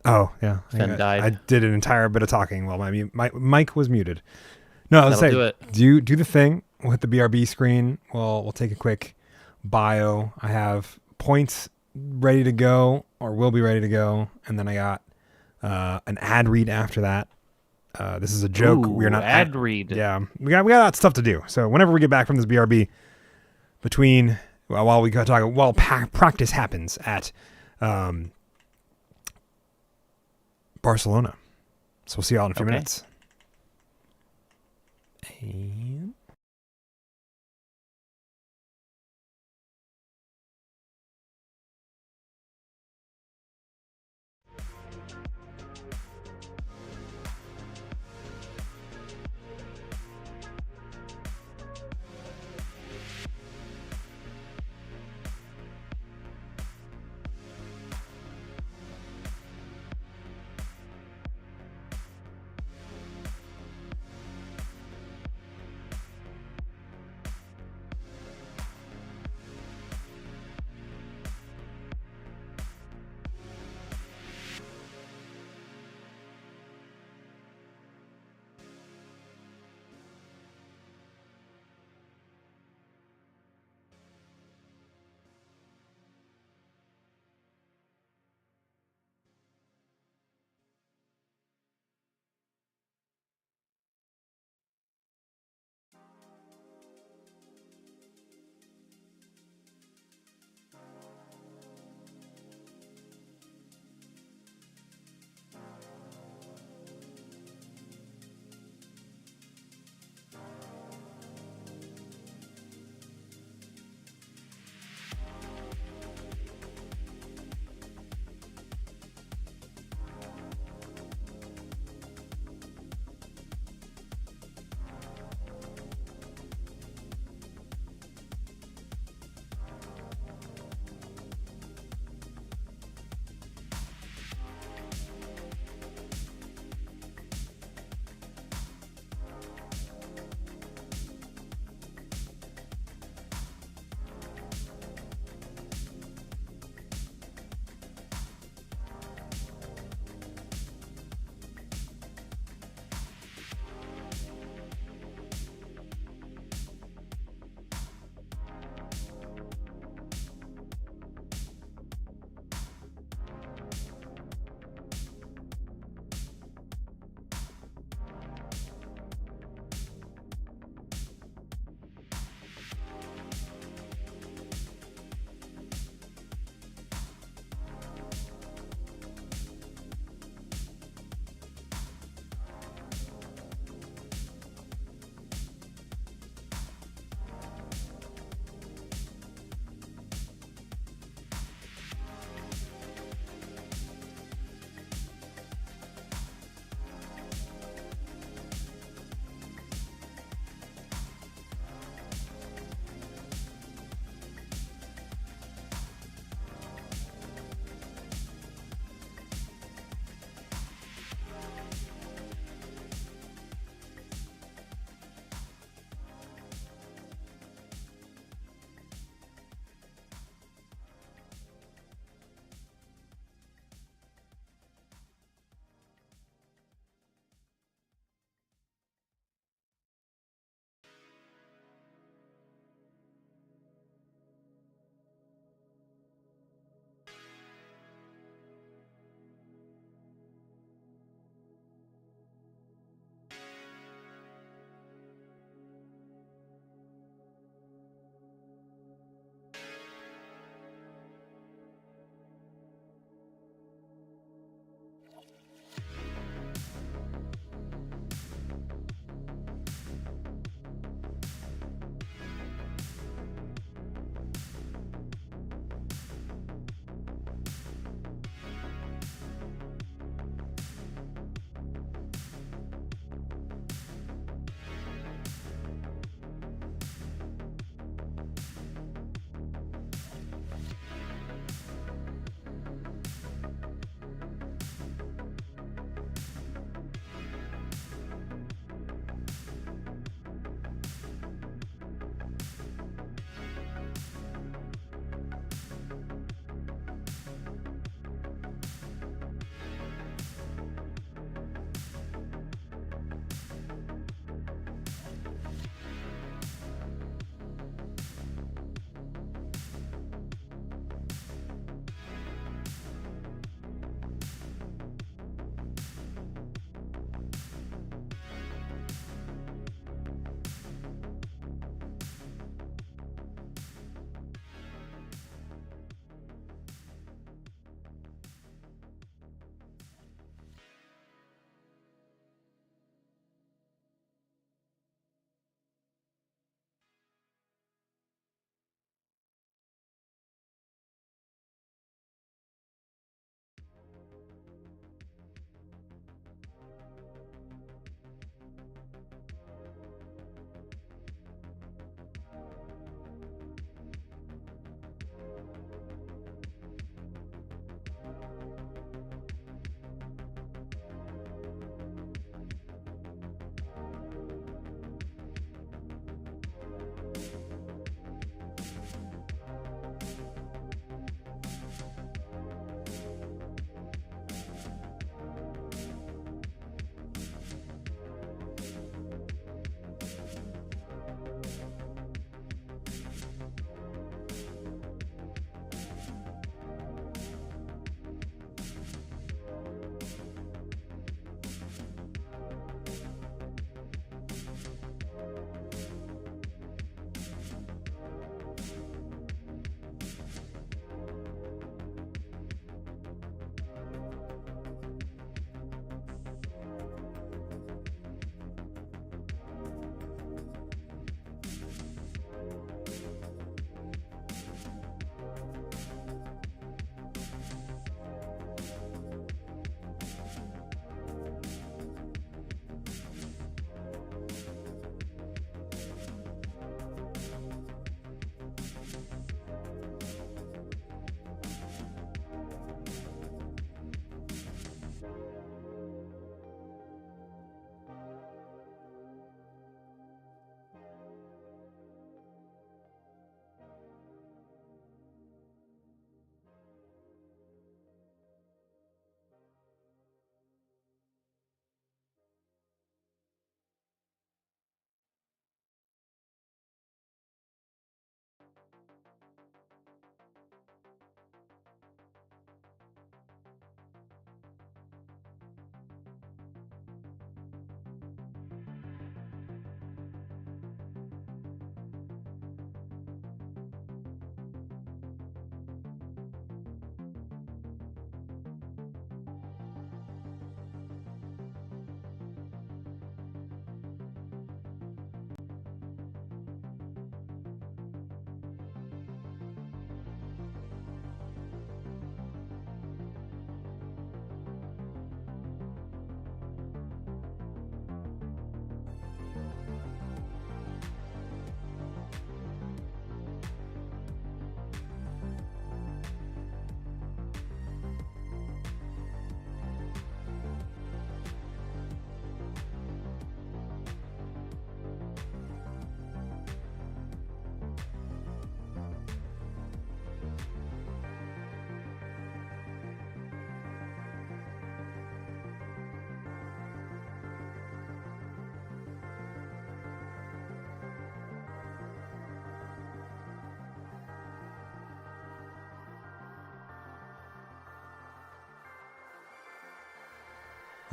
Oh yeah, Fenn died. I did an entire bit of talking while my mic was muted. No, let's That'll say do it. do the thing with the BRB screen. We'll take a quick bio. I have points ready to go or will be ready to go, and then I got an ad read after that. This is a joke. We're Ooh, not ad read. Yeah, we got stuff to do. So whenever we get back from this BRB, while practice happens at Barcelona. So we'll see y'all in a few Okay. minutes. And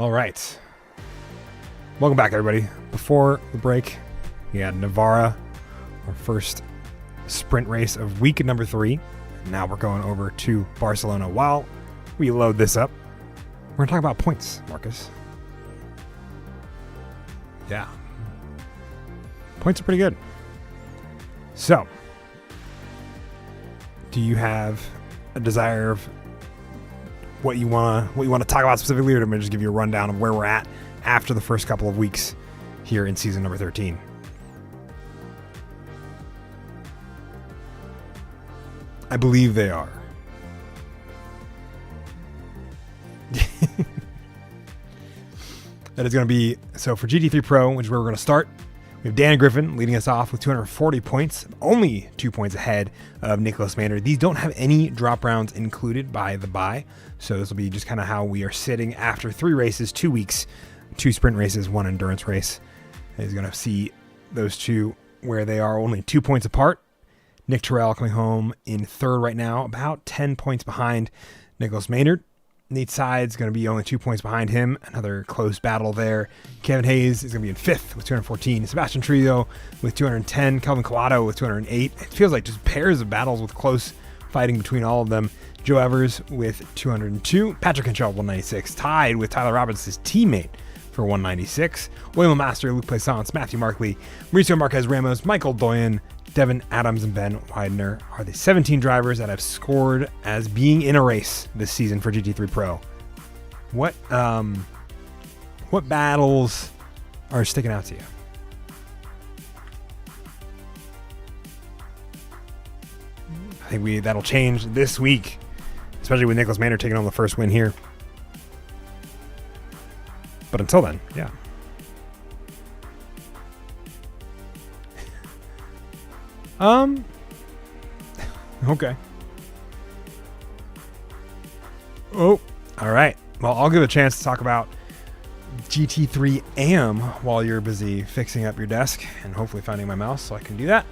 All right. Welcome back, everybody. Before the break, we had Navarra, our first sprint race of week number 3. Now we're going over to Barcelona. While we load this up, we're going to talk about points, Marcus. Yeah. Points are pretty good. So, do you have a desire of what you want to talk about specifically, or do I just give you a rundown of where we're at after the first couple of weeks here in season number 13? I believe they are. That is going to be, so for GT3 Pro, which is where we're going to start, we have Dan Griffin leading us off with 240 points, only 2 points ahead of Nicholas Maynard. These don't have any drop rounds included by the bye, so this will be just kind of how we are sitting after 3 races, 2 weeks, 2 sprint races, 1 endurance race. He's going to see those two where they are only 2 points apart. Nick Terrell coming home in 3rd right now, about 10 points behind Nicholas Maynard. Nate Side's going to be only 2 points behind him. Another close battle there. Kevin Hayes is going to be in 5th with 214. Sebastian Trillo with 210. Kelvin Collado with 208. It feels like just pairs of battles with close fighting between all of them. Joe Evers with 202. Patrick Kinchell, 196. Tied with Tyler Roberts, his teammate, for 196. William Master, Luke Plaisance, Matthew Markley, Mauricio Marquez Ramos, Michael Doyen, Devin Adams, and Ben Widener are the 17 drivers that have scored as being in a race this season for GT3 Pro. What battles are sticking out to you? I think that'll change this week, especially with Nicholas Maynard taking on the first win here. But until then, yeah. Okay. Oh, all right. Well, I'll give a chance to talk about GT3 AM while you're busy fixing up your desk and hopefully finding my mouse so I can do that.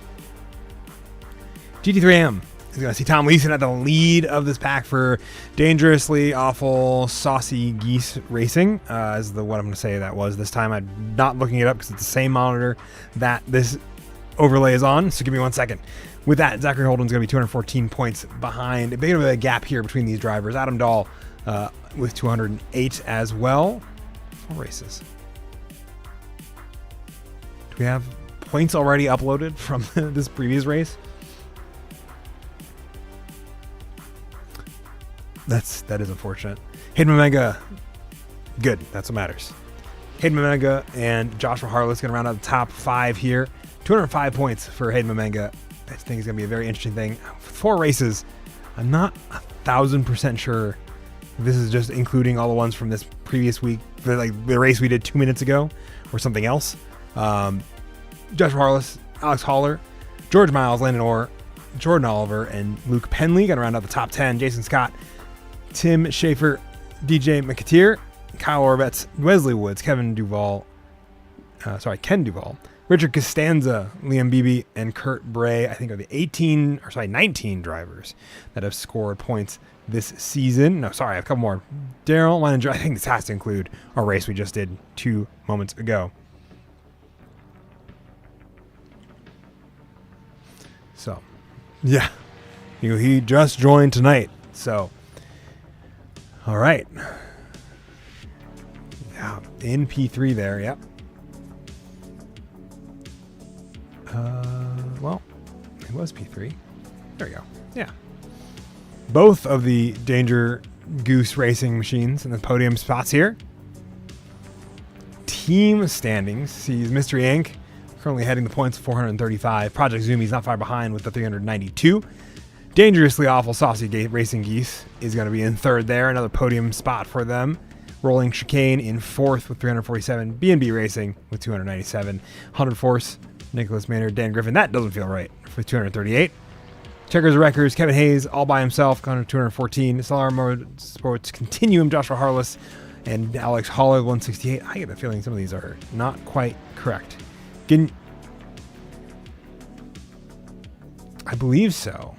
GT3 AM is going to see Tom Leeson at the lead of this pack for Dangerously Awful Saucy Geese Racing, is what I'm going to say that was this time. I'm not looking it up because it's the same monitor that this overlay is on, so give me 1 second. With that, Zachary Holden's going to be 214 points behind. A bit of a gap here between these drivers. Adam Dahl with 208 as well. 4 races. Do we have points already uploaded from this previous race? That is unfortunate. Hayden Omega, good. That's what matters. Hayden Omega and Joshua Harless going to round out the top 5 here. 205 points for Hayden Momenga. I think it's going to be a very interesting thing. 4 races. I'm not 1,000% sure if this is just including all the ones from this previous week, like the race we did 2 minutes ago, or something else. Joshua Harless, Alex Haller, George Miles, Landon Orr, Jordan Oliver, and Luke Penley going to round out the top 10. Jason Scott, Tim Schaefer, DJ McAteer, Kyle Orbetz, Wesley Woods, Ken Duval, Richard Costanza, Liam Beebe, and Kurt Bray, I think are the 19 drivers that have scored points this season. No, sorry, I have a couple more. Daryl, I think this has to include our race we just did 2 moments ago. So, yeah, he just joined tonight. So, all right. Yeah, in P3 there, yep. Well, it was P3. There we go. Yeah. Both of the Danger Goose Racing machines in the podium spots here. Team standings sees Mystery Inc. currently heading the points, 435. Project Zoomies not far behind with the 392. Dangerously Awful Saucy Racing Geese is going to be in 3rd there. Another podium spot for them. Rolling Chicane in 4th with 347. B&B Racing with 297. 100 Force, Nicholas Maynard, Dan Griffin. That doesn't feel right for 238. Checkers Wreckers, Kevin Hayes all by himself, 214. Solar Motorsports Continuum, Joshua Harless, and Alex Haller, 168. I get the feeling some of these are not quite correct. I believe so.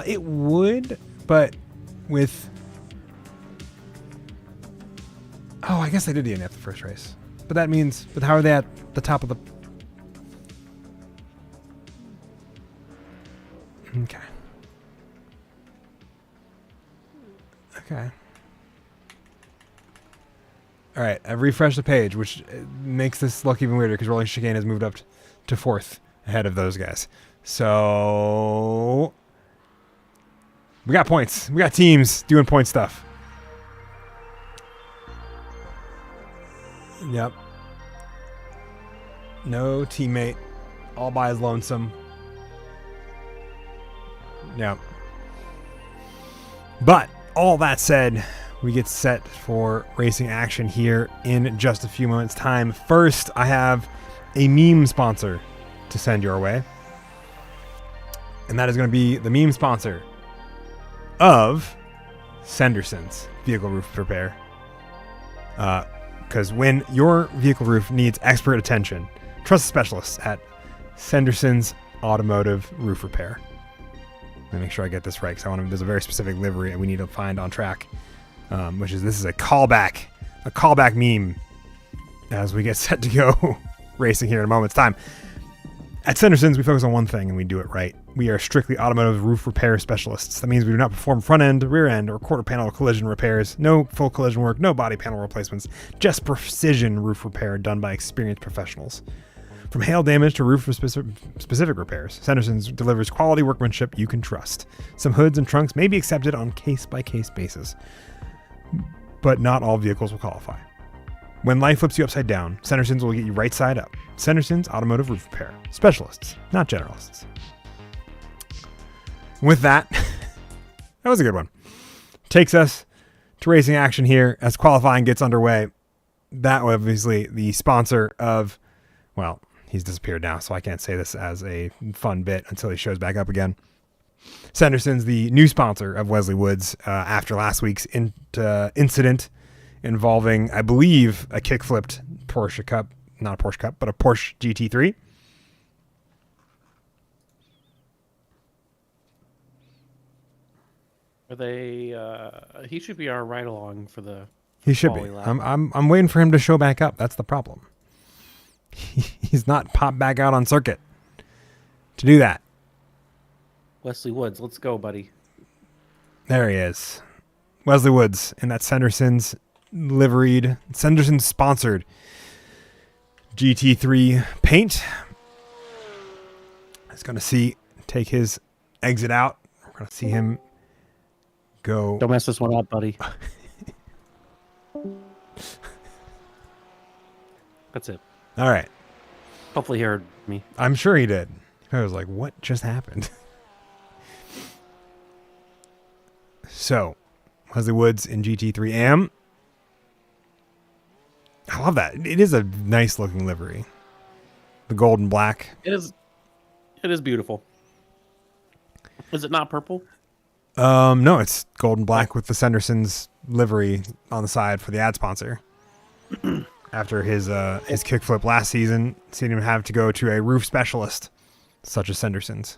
It would, but with Oh, I guess they did DNF the first race. But that means, but how are they at the top of the... Okay. Okay. All right, I've refreshed the page, which makes this look even weirder because Rolling Chicane has moved up to 4th ahead of those guys. So we got points. We got teams doing point stuff. Yep. No teammate. All by his lonesome. Yep. But all that said, we get set for racing action here in just a few moments' time. First, I have a meme sponsor to send your way. And that is going to be the meme sponsor of Sanderson's Vehicle Roof Repair. Because when your vehicle roof needs expert attention, trust the specialists at Sanderson's Automotive Roof Repair. Let me make sure I get this right because there's a very specific livery and we need to find on track. This is a callback meme as we get set to go racing here in a moment's time. At Sanderson's, we focus on one thing and we do it right. We are strictly automotive roof repair specialists. That means we do not perform front end, rear end, or quarter panel collision repairs. No full collision work, no body panel replacements, just precision roof repair done by experienced professionals. From hail damage to roof specific repairs, Sanderson's delivers quality workmanship you can trust. Some hoods and trunks may be accepted on case-by-case basis, but not all vehicles will qualify. When life flips you upside down, Sanderson's will get you right side up. Sanderson's Automotive Roof Repair. Specialists, not generalists. With that, that was a good one. Takes us to racing action here as qualifying gets underway. That was obviously the sponsor of, well, he's disappeared now, so I can't say this as a fun bit until he shows back up again. Sanderson's the new sponsor of Wesley Woods after last week's incident involving, I believe, a kick-flipped Porsche Cup. Not a Porsche Cup, but a Porsche GT3. Are they? He should be our ride along for the. He should be. I'm waiting for him to show back up. That's the problem. He's not popped back out on circuit to do that. Wesley Woods, let's go, buddy. There he is. Wesley Woods in that Sanderson's liveried, Sanderson's sponsored GT3 paint. He's going to take his exit out. We're going to see him go. Don't mess this one up, buddy. That's it. All right. Hopefully he heard me. I'm sure he did. I was like, what just happened? So, Wesley Woods in GT3 AM. I love that. It is a nice looking livery. The gold and black. It is beautiful. Is it not purple? No, it's gold and black with the Sanderson's livery on the side for the ad sponsor. After his kickflip last season, seeing him have to go to a roof specialist such as Sanderson's.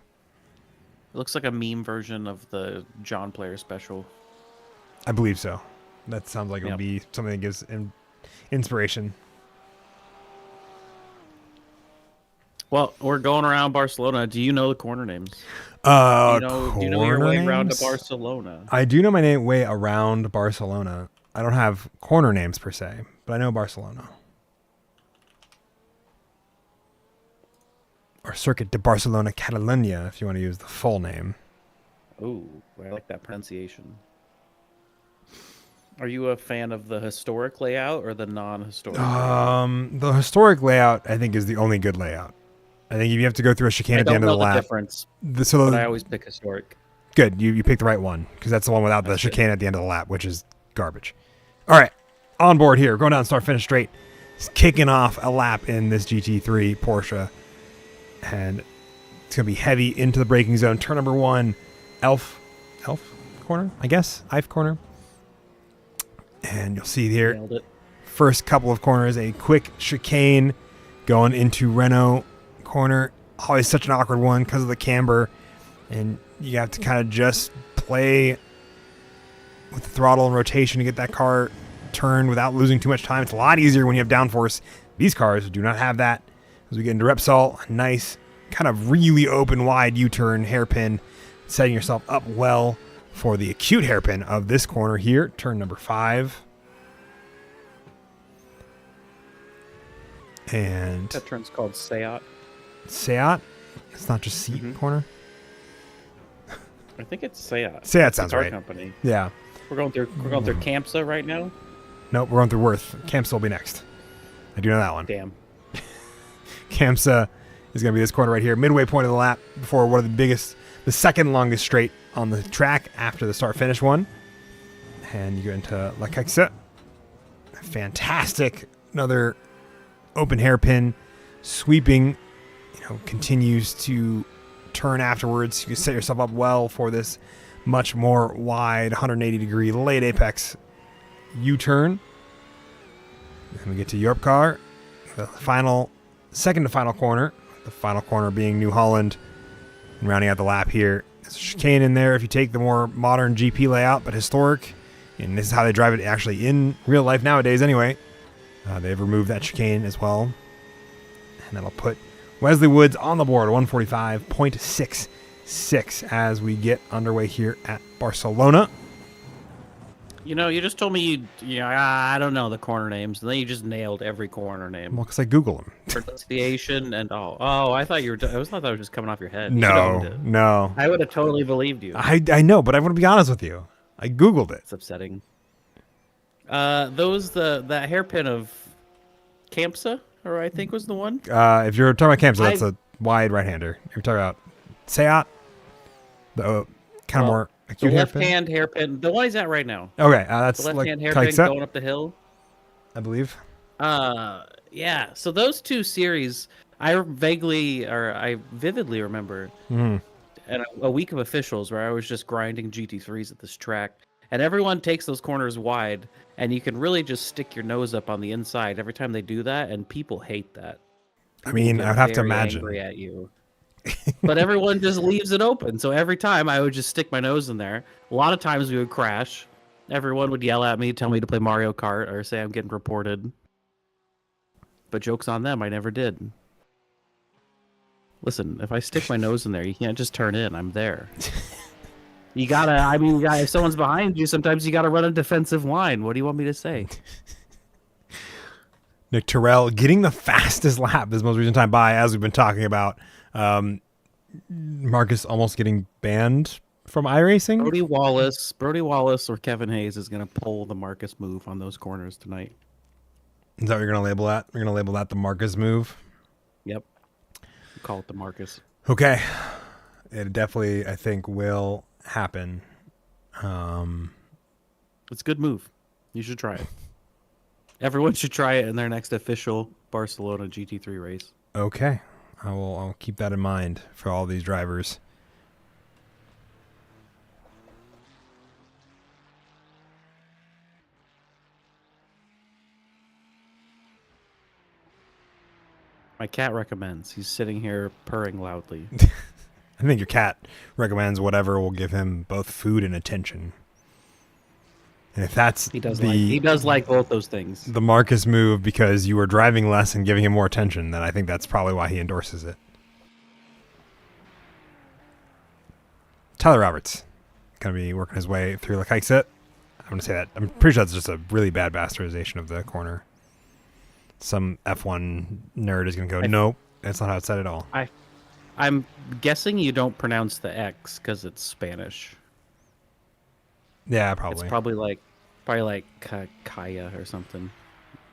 It looks like a meme version of the John Player special. I believe so. That sounds like it would be something that gives inspiration. Well, we're going around Barcelona. Do you know the corner names? Do you know your way around to Barcelona? I do know my way around Barcelona. I don't have corner names per se, but I know Barcelona. Or Circuit de Barcelona Catalunya, if you want to use the full name. Oh, I like that pronunciation. Are you a fan of the historic layout or the non-historic layout? The historic layout, I think, is the only good layout. I think if you have to go through a chicane at the end of the lap. Difference, but I always pick historic. Good, you picked the right one, because that's the one without the chicane at the end of the lap, which is garbage. All right, on board here, going down start, finish straight. He's kicking off a lap in this GT3 Porsche. And it's going to be heavy into the braking zone. Turn number 1, Elf corner, I guess. Eiff corner. And you'll see here, first couple of corners, a quick chicane going into Renault corner. Always such an awkward one because of the camber. And you have to kind of just play with the throttle and rotation to get that car turn without losing too much time. It's a lot easier when you have downforce. These cars do not have that. As we get into Repsol, nice kind of really open wide U-turn hairpin, setting yourself up well for the acute hairpin of this corner here, turn number 5. And That turn's called Seat. Seat? It's not just seat corner? I think it's Seat. Seat sounds car right. company. Yeah. We're going through Campsa right now. Nope, we're going through Worth. Campsa will be next. I do know that one. Damn. Campsa is going to be this corner right here, midway point of the lap before one of the second longest straight on the track after the start-finish one. And you go into La Caixa. Fantastic. Another open hairpin, sweeping, continues to turn afterwards. You can set yourself up well for this much more wide 180-degree late apex U-turn. And we get to Europe car, the second to final corner. The final corner being New Holland. And rounding out the lap here, there's a chicane in there if you take the more modern GP layout, but historic. And this is how they drive it actually in real life nowadays anyway. They've removed that chicane as well. And that'll put Wesley Woods on the board, 145.66 as we get underway here at Barcelona. You just told me I don't know the corner names, and then you just nailed every corner name. Well, because I Google them. Pronunciation and I thought you were. I thought that was just coming off your head. No. I would have totally believed you. I know, but I want to be honest with you. I Googled it. It's upsetting. That hairpin of Campsa, or I think was the one. If you're talking about Campsa, that's a wide right-hander. If you're talking about Seat, the kind of more acute the hairpin. left-hand hairpin, the one he's at right now. Okay, that's The left-hand like hairpin Caixa, going up the hill. I believe. Yeah. So those two series, I vividly remember. Mm. And a week of officials where I was just grinding GT3s at this track. And everyone takes those corners wide, and you can really just stick your nose up on the inside every time they do that, and people hate that. I mean, Get I would have to very imagine. angry at you. But everyone just leaves it open, so every time I would just stick my nose in there. A lot of times we would crash. Everyone would yell at me, tell me to play Mario Kart, or say I'm getting reported. But joke's on them, I never did. Listen, if I stick my nose in there, you can't just turn in. I'm there. You gotta, if someone's behind you, sometimes you gotta run a defensive line. What do you want me to say? Nick Terrell getting the fastest lap this most recent time by, as we've been talking about. Marcus almost getting banned from iRacing. Brody Wallace or Kevin Hayes is gonna pull the Marcus move on those corners tonight. Is that what you're gonna label that? You're gonna label that the Marcus move? Yep. Call it the Marcus. Okay. It definitely, I think, will happen. It's a good move. You should try it. Everyone should try it in their next official Barcelona GT3 race. Okay. I'll keep that in mind for all these drivers. My cat recommends. He's sitting here purring loudly. I think your cat recommends whatever will give him both food and attention. And if that's He does like both those things. the Marcus move because you were driving less and giving him more attention, then I think that's probably why he endorses it. Tyler Roberts going to be working his way through La Caixa. I'm going to say that. I'm pretty sure that's just a really bad bastardization of the corner. Some F1 nerd is going to go, nope, that's not how it's said at all. I'm guessing you don't pronounce the X because it's Spanish. Yeah, probably. It's probably like Kaya or something.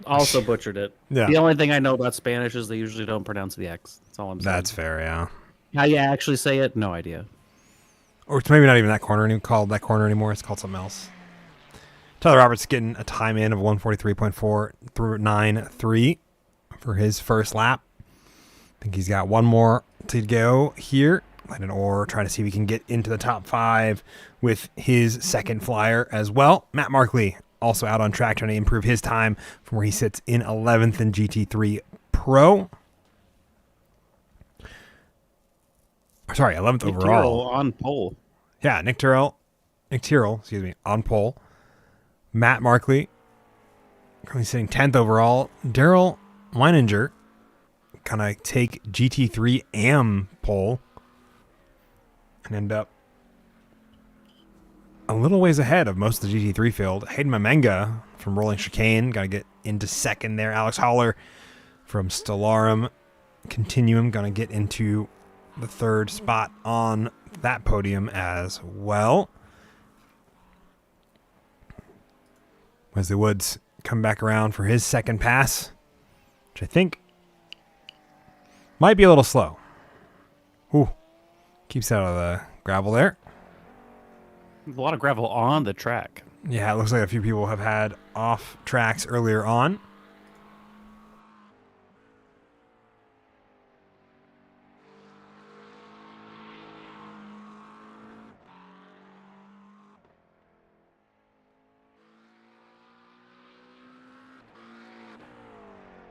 Also butchered it. Yeah. The only thing I know about Spanish is they usually don't pronounce the X. That's all I'm saying. That's fair, yeah. How you actually say it? No idea. Or it's maybe not even that corner called that corner anymore. It's called something else. Tyler Roberts getting a time in of 143.493 for his first lap. I think he's got one more to go here. Landon Orr trying to see if he can get into the top 5 with his second flyer as well. Matt Markley also out on track trying to improve his time from where he sits in 11th in GT3 Pro. Sorry, 11th Nick overall. Tyrrell on pole. Yeah, Nick Tyrrell, on pole. Matt Markley currently sitting 10th overall. Daryl Weininger gonna take GT3 AM pole and end up a little ways ahead of most of the GT3 field. Hayden Mamenga from Rolling Chicane got to get into second there. Alex Holler from Stellarum Continuum going to get into the third spot on that podium as well. Wesley Woods come back around for his second pass, which I think might be a little slow. Ooh, keeps out of the gravel there. A lot of gravel on the track. Yeah, it looks like a few people have had off tracks earlier on.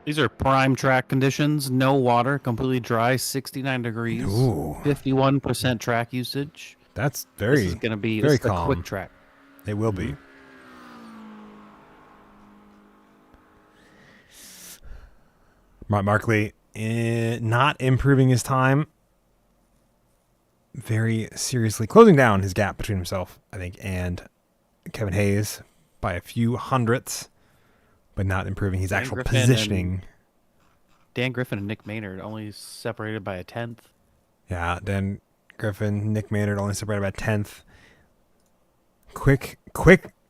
These are prime track conditions. No water, completely dry, 69 degrees, Ooh. 51% track usage. That's very, This is going to be very this is a calm. quick track. It will be. Mark Markley not improving his time. Very seriously closing down his gap between himself, I think, and Kevin Hayes by a few hundredths, but not improving his actual positioning. Dan Griffin and Nick Maynard only separated by a tenth. Yeah, Dan Griffin, Nick Maynard only separated by a tenth. Quick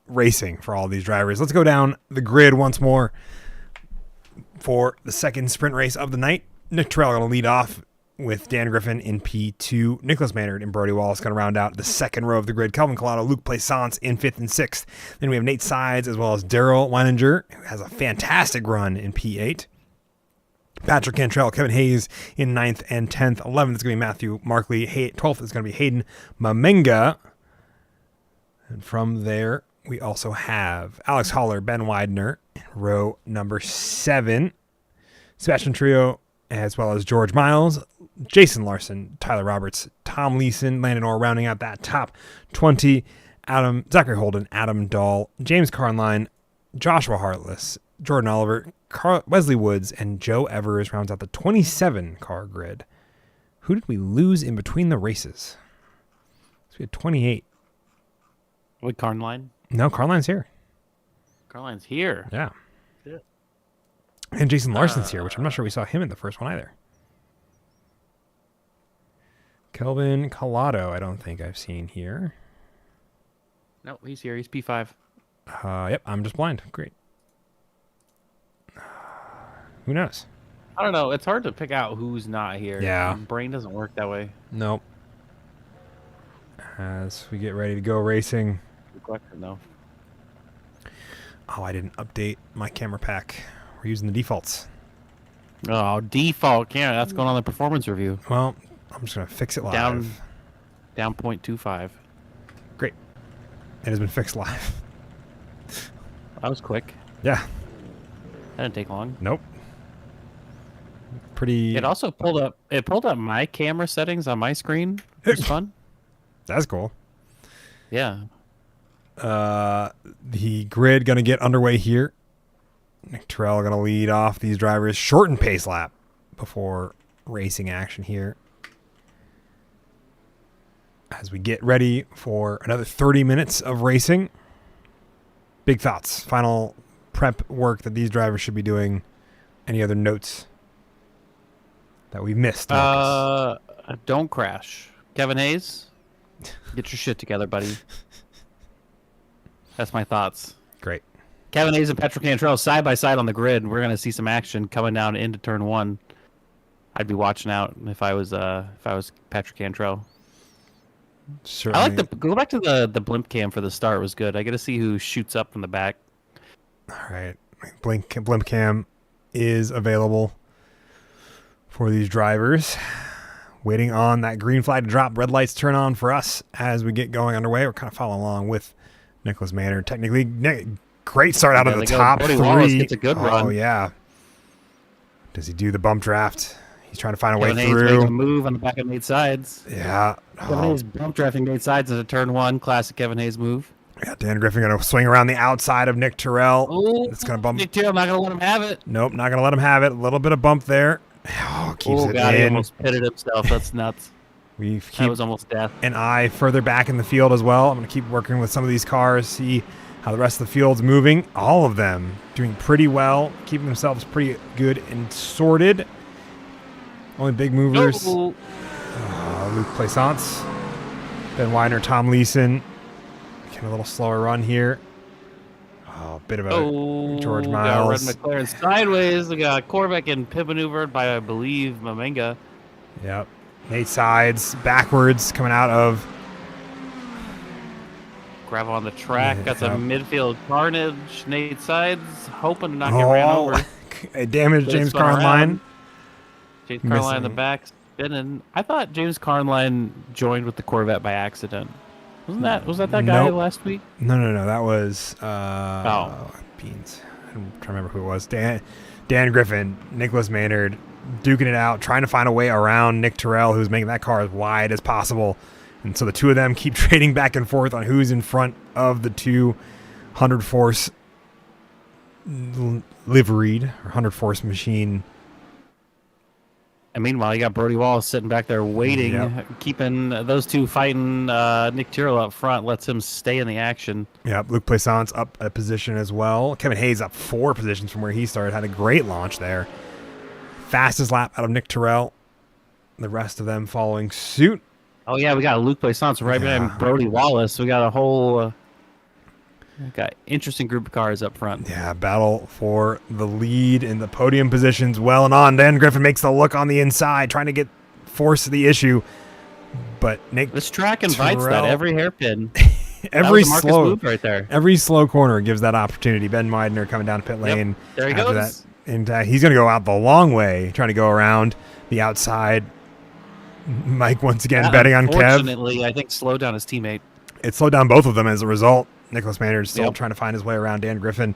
racing for all these drivers. Let's go down the grid once more for the second sprint race of the night. Nick Terrell going to lead off with Dan Griffin in P2. Nicholas Maynard and Brody Wallace going to round out the second row of the grid. Kelvin Collado, Luke Plaisance in 5th and 6th. Then we have Nate Sides as well as Daryl Weininger, who has a fantastic run in P8. Patrick Cantrell, Kevin Hayes in 9th and 10th. 11th is going to be Matthew Markley. 12th is going to be Hayden Mamenga. And from there, we also have Alex Holler, Ben Widener in row number 7. Sebastian Trio, as well as George Miles, Jason Larson, Tyler Roberts, Tom Leeson, Landon Orr rounding out that top 20. Zachary Holden, Adam Dahl, James Carnline, Joshua Hartless, Jordan Oliver, Wesley Woods, and Joe Evers rounds out the 27-car grid. Who did we lose in between the races? So we had 28. With Carnline? No, Carline's here. Carline's here. Yeah. Yeah. And Jason Larson's here, which I'm not sure we saw him in the first one either. Kelvin Collado, I don't think I've seen here. No, he's here. He's P5. Yep, I'm just blind. Great. Who knows? I don't know. It's hard to pick out who's not here. Yeah. My brain doesn't work that way. Nope. As we get ready to go racing. Good question, though. Oh, I didn't update my camera pack. We're using the defaults. Oh, default camera. That's going on the performance review. Well, I'm just going to fix it live. Down 0.25. Great. It has been fixed live. That was quick. Yeah. That didn't take long. Nope. Pretty. It also pulled up. It pulled up my camera settings on my screen. It was fun. That's cool. Yeah. The grid going to get underway here. Nick Terrell going to lead off these drivers. Shortened pace lap before racing action here. As we get ready for another 30 minutes of racing. Big thoughts. Final prep work that these drivers should be doing. Any other notes that we've missed? Marcus? Don't crash. Kevin Hayes, get your shit together, buddy. That's my thoughts. Great. Kevin Hayes and Patrick Cantrell side by side on the grid. We're gonna see some action coming down into turn 1. I'd be watching out if I was Patrick Cantrell. Certainly. I like go back to the blimp cam for the start was good. I get to see who shoots up from the back. All right. Blimp cam is available for these drivers. Waiting on that green flag to drop. Red lights turn on for us as we get going underway. We're kind of following along with Nicholas Maynard. Technically, great start out of the top Brody 3. Wallace gets a good run. Oh, yeah. Does he do the bump draft? He's trying to find a way Kevin Hayes through. makes a move on the back of Nate Sides. Yeah. Kevin Hayes bump drafting Nate Sides into turn 1. Classic Kevin Hayes move. Yeah, Dan Griffin going to swing around the outside of Nick Terrell. Oh, It's going to bump. Nick Terrell not going to let him have it. Nope, not going to let him have it. A little bit of bump there. Oh, keeps Oh, it God, he in. almost pitted himself. That's nuts. We That keep was almost death. an eye further back in the field as well. I'm going to keep working with some of these cars, see how the rest of the field's moving. All of them doing pretty well, keeping themselves pretty good and sorted. Only big movers. Oh, Luke Plaisance, Ben Widener, Tom Leeson. Getting a little slower run here. Oh, bit of a George got Miles. Red McLaren sideways. We got Corvette getting pit maneuvered by, I believe, Mamenga. Yep. Nate Sides backwards coming out of. Gravel on the track. Got some Yep. midfield carnage. Nate Sides hoping to not get ran over. A damaged But it James spun around. Carline. James Carline in the Missing. back spinning. I thought James Carline joined with the Corvette by accident. Was that guy Nope. last week? No. That was Beans. I'm trying to remember who it was. Dan Griffin, Nicholas Maynard, duking it out, trying to find a way around Nick Terrell, who's making that car as wide as possible. And so the two of them keep trading back and forth on who's in front of the 200 Force liveried or 100 Force machine. And meanwhile, you got Brody Wallace sitting back there waiting, Yep. keeping those two fighting. Nick Terrell up front lets him stay in the action. Yep, Luke Plaisance up a position as well. Kevin Hayes up 4 positions from where he started. Had a great launch there. Fastest lap out of Nick Terrell. The rest of them following suit. Oh yeah, we got Luke Plaisance right Yeah. behind Brody Wallace. We got a whole got interesting group of cars up front. Yeah, battle for the lead in the podium positions. Well and on. Dan Griffin makes the look on the inside, trying to force the issue. But Nick, This track invites Terrell- that every hairpin. every that was a Marcus slow, move right there. every slow corner gives that opportunity. Ben Widener coming down pit lane. There he after goes. that. And he's going to go out the long way, trying to go around the outside. Mike once again That, betting on Kev. Unfortunately, I think slowed down his teammate. It slowed down both of them as a result. Nicholas Maynard still Yep. trying to find his way around Dan Griffin,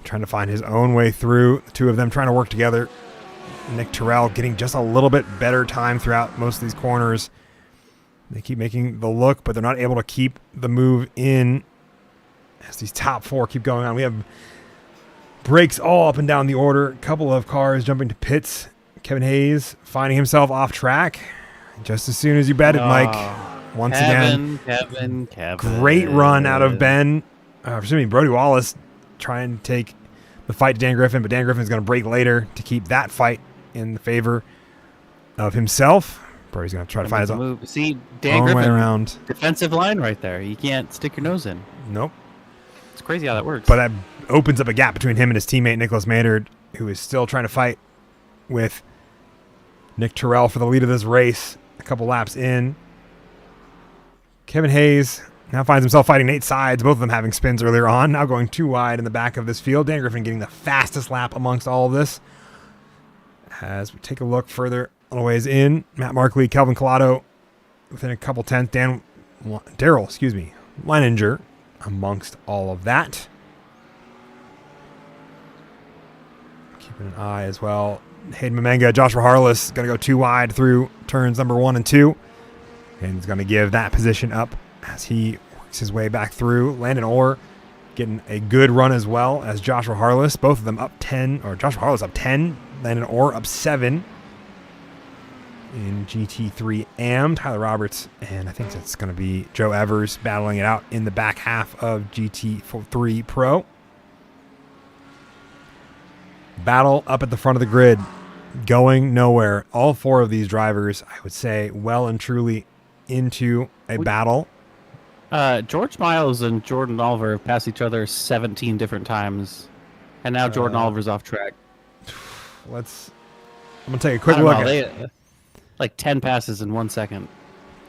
trying to find his own way through. The two of them trying to work together. Nick Terrell getting just a little bit better time throughout most of these corners. They keep making the look, but they're not able to keep the move in as these top 4 keep going on. We have breaks all up and down the order. A couple of cars jumping to pits. Kevin Hayes finding himself off track just as soon as you bet it, Mike. Once again. Kevin. Great run out of Ben. Brody Wallace trying to take the fight to Dan Griffin, but Dan Griffin's going to break later to keep that fight in the favor of himself. Brody's going to try to find his own move. See, Dan way Griffin, around. defensive line right there. You can't stick your nose in. Nope. It's crazy how that works. But that opens up a gap between him and his teammate, Nicholas Maynard, who is still trying to fight with Nick Terrell for the lead of this race. A couple laps in. Kevin Hayes now finds himself fighting Nate Sides, both of them having spins earlier on, now going too wide in the back of this field. Dan Griffin getting the fastest lap amongst all of this. As we take a look further a little ways in, Matt Markley, Kelvin Collado within a couple tenths. Daryl Leininger amongst all of that. Keeping an eye as well. Hayden Mamenga, Joshua Harless going to go too wide through turns number 1 and 2. And he's going to give that position up as he works his way back through. Landon Orr getting a good run as well as Joshua Harless. Both of them up 10, or Joshua Harless up 10. Landon Orr up 7 in GT3 AM. Tyler Roberts, and I think that's going to be Joe Evers battling it out in the back half of GT3 Pro. Battle up at the front of the grid, going nowhere. All 4 of these drivers, I would say, well and truly into a battle. George Miles and Jordan Oliver have passed each other 17 different times, and now Jordan Oliver's off track. I'm gonna take a quick I don't look know, at they, like 10 passes in 1 second.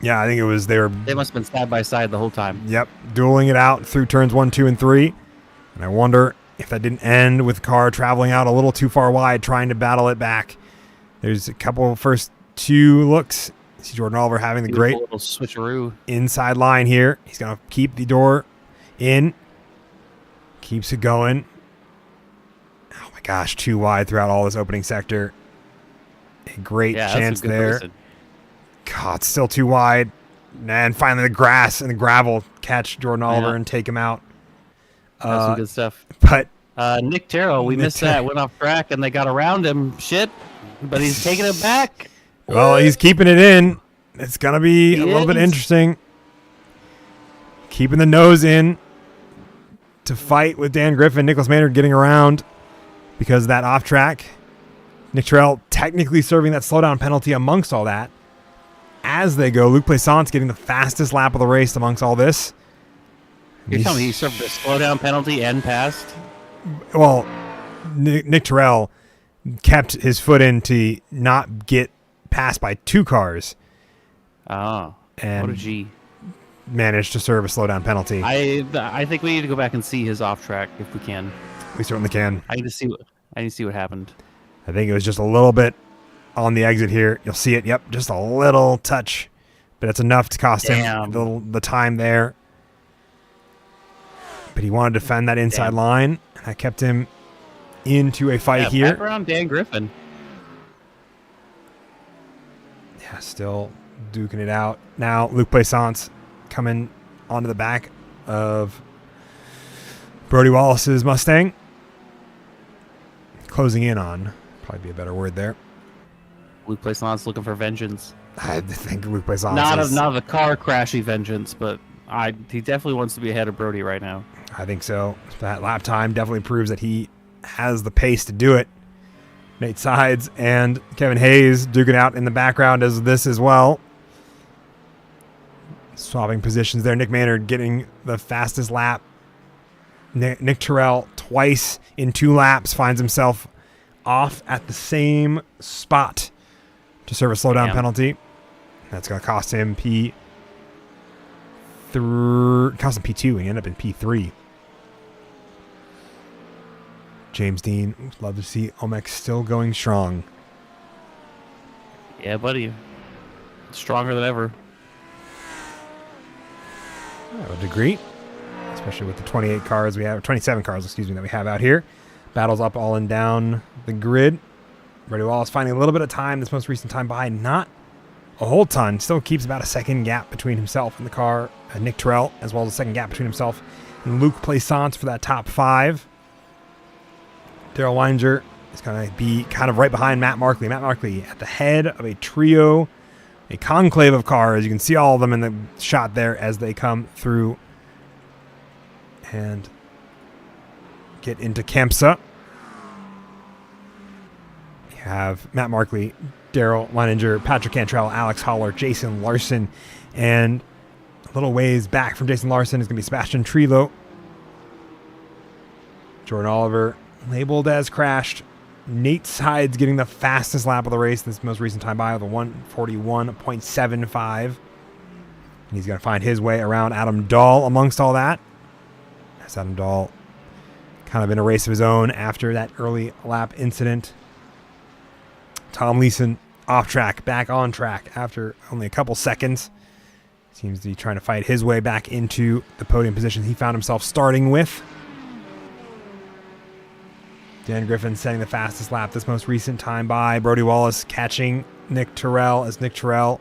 Yeah, I think it was they must have been side by side the whole time. Yep, dueling it out through turns 1, 2, and 3. And I wonder if that didn't end with the car traveling out a little too far wide, trying to battle it back. There's a couple first 2 looks. You see Jordan Oliver having the great little switcheroo inside line here. He's going to keep the door in. Keeps it going. Oh my gosh, too wide throughout all this opening sector. A great chance that's a good there. reason. God, it's still too wide. And finally the grass and the gravel catch Jordan Oliver and take him out. That's some good stuff. But Nick Terrell, we missed that. Went off track and they got around him. Shit. But he's taking it back. Well, he's keeping it in. It's going to be a little bit interesting. Keeping the nose in to fight with Dan Griffin. Nicholas Maynard getting around because of that off track. Nick Terrell technically serving that slowdown penalty amongst all that. As they go, Luc Plaisance getting the fastest lap of the race amongst all this. You're telling me he served a slowdown penalty and passed? Well, Nick Terrell kept his foot in to not get passed by 2 cars. Oh, and what a G. Managed to serve a slowdown penalty. I think we need to go back and see his off track if we can. We certainly can. I need to see what happened. I think it was just a little bit on the exit here. You'll see it. Yep, just a little touch, but it's enough to cost him the time there. But he wanted to defend that inside line, and I kept him into a fight here. Back around Dan Griffin. Yeah, still duking it out. Now Luc Plaisance coming onto the back of Brody Wallace's Mustang. Closing in on, probably be a better word there. Luc Plaisance looking for vengeance. I think Luc Plaisance not of the car crashy vengeance, but he definitely wants to be ahead of Brody right now. I think so. That lap time definitely proves that he has the pace to do it. Nate Sides and Kevin Hayes duking out in the background as this as well. Swapping positions there. Nick Maynard getting the fastest lap. Nick Terrell twice in 2 laps finds himself off at the same spot to serve a slowdown penalty. That's going to cost him P2. He ended up in P3. James Dean, love to see OMEC still going strong. Yeah, buddy. Stronger than ever. To a degree, especially with the 27 cars, that we have out here. Battles up all and down the grid. Brody Wallace finding a little bit of time. This most recent time behind, not a whole ton. Still keeps about a second gap between himself and the car. Nick Terrell, as well as a second gap between himself and Luc Plaisance for that top 5. Daryl Weininger is going to be kind of right behind Matt Markley. Matt Markley at the head of a trio, a conclave of cars. You can see all of them in the shot there as they come through and get into Kempsa. You have Matt Markley, Daryl Weininger, Patrick Cantrell, Alex Holler, Jason Larson, and a little ways back from Jason Larson is going to be Sebastian Trillo. Jordan Oliver labeled as crashed. Nate Sides getting the fastest lap of the race this most recent time by with a 1:41.75. And he's going to find his way around Adam Dahl amongst all that. As Adam Dahl kind of in a race of his own after that early lap incident. Tom Leeson off track, back on track after only a couple seconds. Seems to be trying to fight his way back into the podium position he found himself starting with. Dan Griffin setting the fastest lap this most recent time by. Brody Wallace catching Nick Terrell as Nick Terrell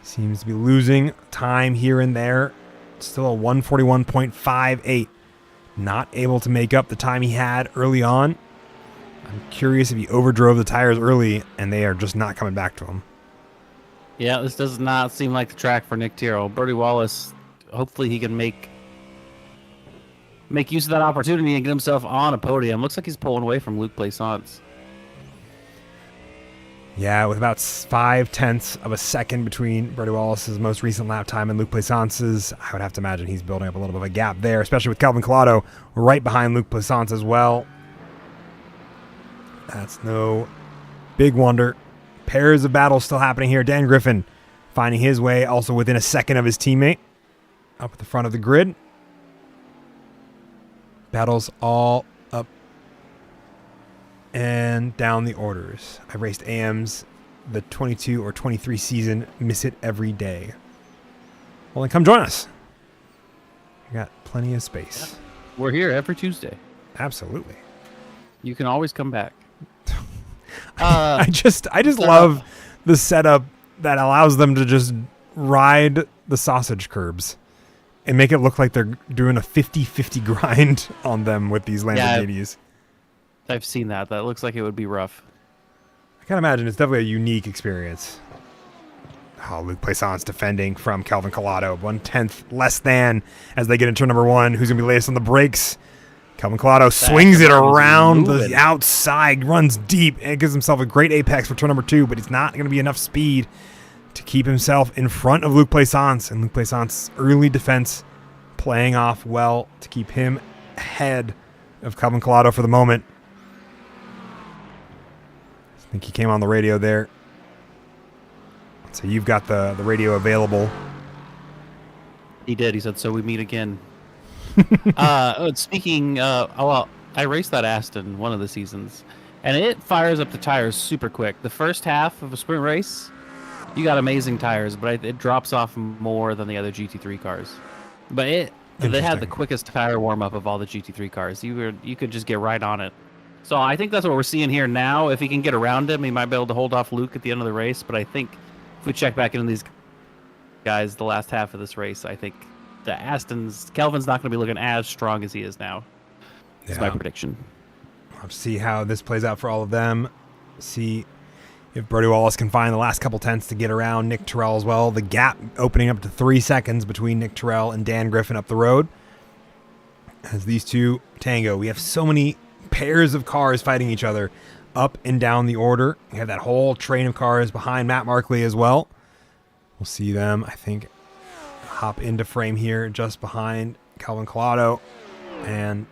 seems to be losing time here and there. Still a 1:41.58. Not able to make up the time he had early on. I'm curious if he overdrove the tires early and they are just not coming back to him. Yeah, this does not seem like the track for Nick Terrell. Brody Wallace, hopefully he can make use of that opportunity and get himself on a podium. Looks like he's pulling away from Luc Plaisance. Yeah, with about 0.5 of a second between Brody Wallace's most recent lap time and Luc Plaisance's, I would have to imagine he's building up a little bit of a gap there, especially with Kelvin Collado right behind Luc Plaisance as well. That's no big wonder. Pairs of battles still happening here. Dan Griffin finding his way also within a second of his teammate up at the front of the grid. Battles all up and down the orders. I raced AMs the 22 or 23 season. Miss it every day. Well, then come join us. We got plenty of space. We're here every Tuesday. Absolutely. You can always come back. I just love the setup that allows them to just ride the sausage curbs and make it look like they're doing a 50-50 grind on them with these Lamborghinis. Yeah, I've seen that. That looks like it would be rough. I can't imagine. It's definitely a unique experience. Oh, Luke Plaisance defending from Kelvin Collado. 1/10 less than as they get into turn number 1. Who's going to be latest on the brakes? Kelvin Collado swings it around the outside, runs deep, and gives himself a great apex for turn number 2, but it's not going to be enough speed to keep himself in front of Luke Plaisance. And Luke Plaisance's early defense playing off well to keep him ahead of Kelvin Collado for the moment. I think he came on the radio there. So you've got the radio available. He did. He said, so we meet again. Speaking, I raced that Aston one of the seasons, and it fires up the tires super quick. The first half of a sprint race, you got amazing tires, but it drops off more than the other GT3 cars. But they had the quickest tire warm-up of all the GT3 cars. You could just get right on it. So I think that's what we're seeing here now. If he can get around him, he might be able to hold off Luke at the end of the race. But I think if we check back into these guys the last half of this race, I think the Kelvin's not going to be looking as strong as he is now. That's my prediction. I'll have to see how this plays out for all of them. See if Brody Wallace can find the last couple tenths to get around Nick Terrell as well. The gap opening up to 3 seconds between Nick Terrell and Dan Griffin up the road. As these two tango, we have so many pairs of cars fighting each other up and down the order. We have that whole train of cars behind Matt Markley as well. We'll see them, I think, hop into frame here just behind Kelvin Collado and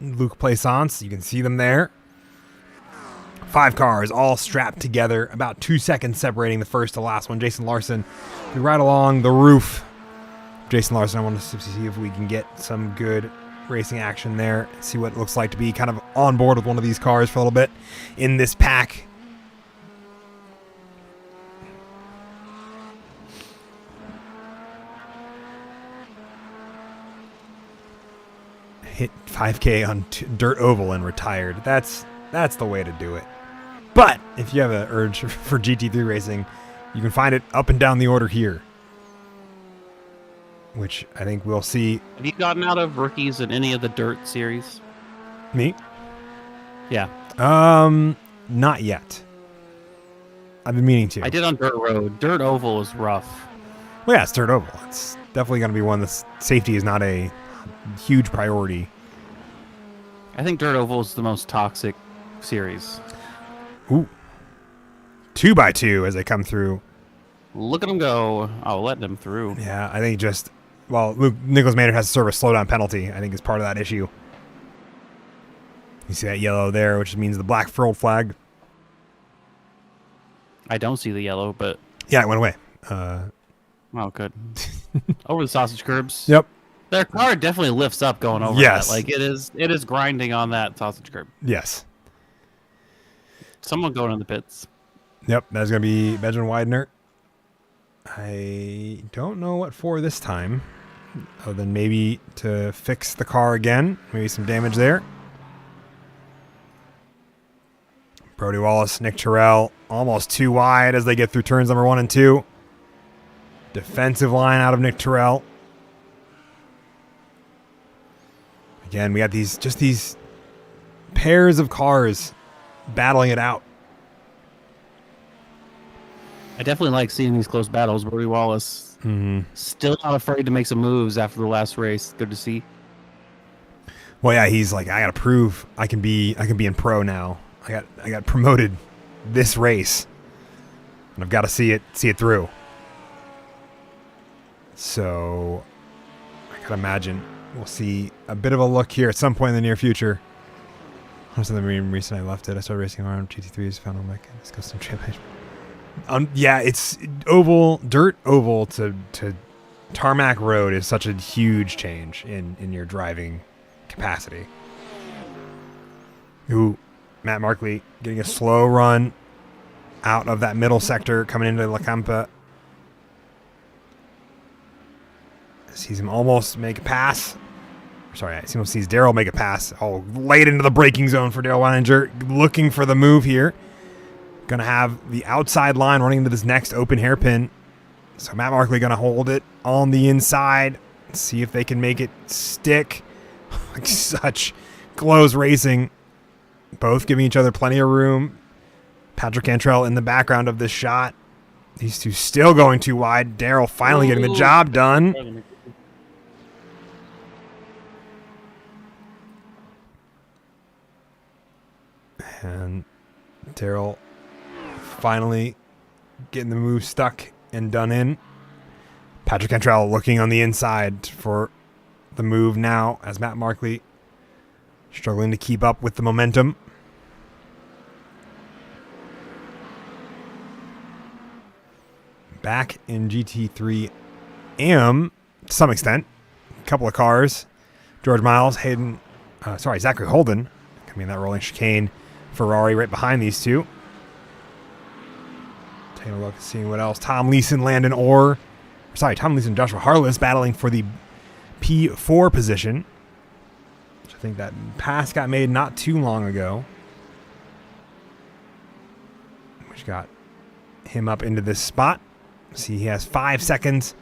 Luke Plaisance. You can see them there. 5 cars all strapped together, about 2 seconds separating the first to last one. Jason Larson, right along the roof. Jason Larson, I want to see if we can get some good racing action there. See what it looks like to be kind of on board with one of these cars for a little bit in this pack. Hit 5K on dirt oval and retired. That's the way to do it. But if you have an urge for GT3 racing, you can find it up and down the order here, which I think we'll see. Have you gotten out of rookies in any of the dirt series? Me? Yeah. Not yet. I've been meaning to. I did on dirt road. Dirt oval is rough. Well, yeah, it's dirt oval. It's definitely going to be one that's safety is not a huge priority. I think dirt oval is the most toxic series. Ooh. 2x2 as they come through. Look at them go. Oh, letting them through. Yeah, I think Nicholas Maynard has to serve a slowdown penalty, I think is part of that issue. You see that yellow there, which means the black furled flag. I don't see the yellow, but... Yeah, it went away. Oh, good. Over the sausage curbs. Yep. Their car definitely lifts up going over Yes. that. Like, it is grinding on that sausage curb. Yes. Someone going in the pits. Yep, that's going to be Benjamin Widener. I don't know what for this time, other than maybe to fix the car again. Maybe some damage there. Brody Wallace, Nick Terrell, almost too wide as they get through turns number 1 and 2. Defensive line out of Nick Terrell. Again, we got these pairs of cars battling it out. I definitely like seeing these close battles. Brody Wallace still not afraid to make some moves after the last race. Good to see. Well, yeah, he's like, I got to prove I can be in pro now. I got promoted this race, and I've got to see it through. So I can imagine we'll see a bit of a look here at some point in the near future. Something recent I left it. I started racing around GT3s, found OMEC, and it's custom championship. Yeah, it's dirt oval to tarmac road is such a huge change in your driving capacity. Ooh, Matt Markley getting a slow run out of that middle sector coming into La Campa. Sees him almost make a pass. Sorry, I sees Darrell make a pass. Oh, late into the braking zone for Darrell Weininger, looking for the move here. Going to have the outside line running into this next open hairpin. So Matt Markley going to hold it on the inside. See if they can make it stick. Such close racing. Both giving each other plenty of room. Patrick Cantrell in the background of this shot. These two still going too wide. Darrell finally getting the job done. And Darrell finally getting the move stuck and done in. Patrick Cantrell looking on the inside for the move now as Matt Markley struggling to keep up with the momentum. Back in GT3 AM to some extent. A couple of cars. George Miles, Zachary Holden coming in that rolling chicane. Ferrari right behind these two. Taking a look and seeing what else. Tom Leeson, Joshua Harless battling for the P4 position. Which I think that pass got made not too long ago. Which got him up into this spot. See, he has 5 seconds.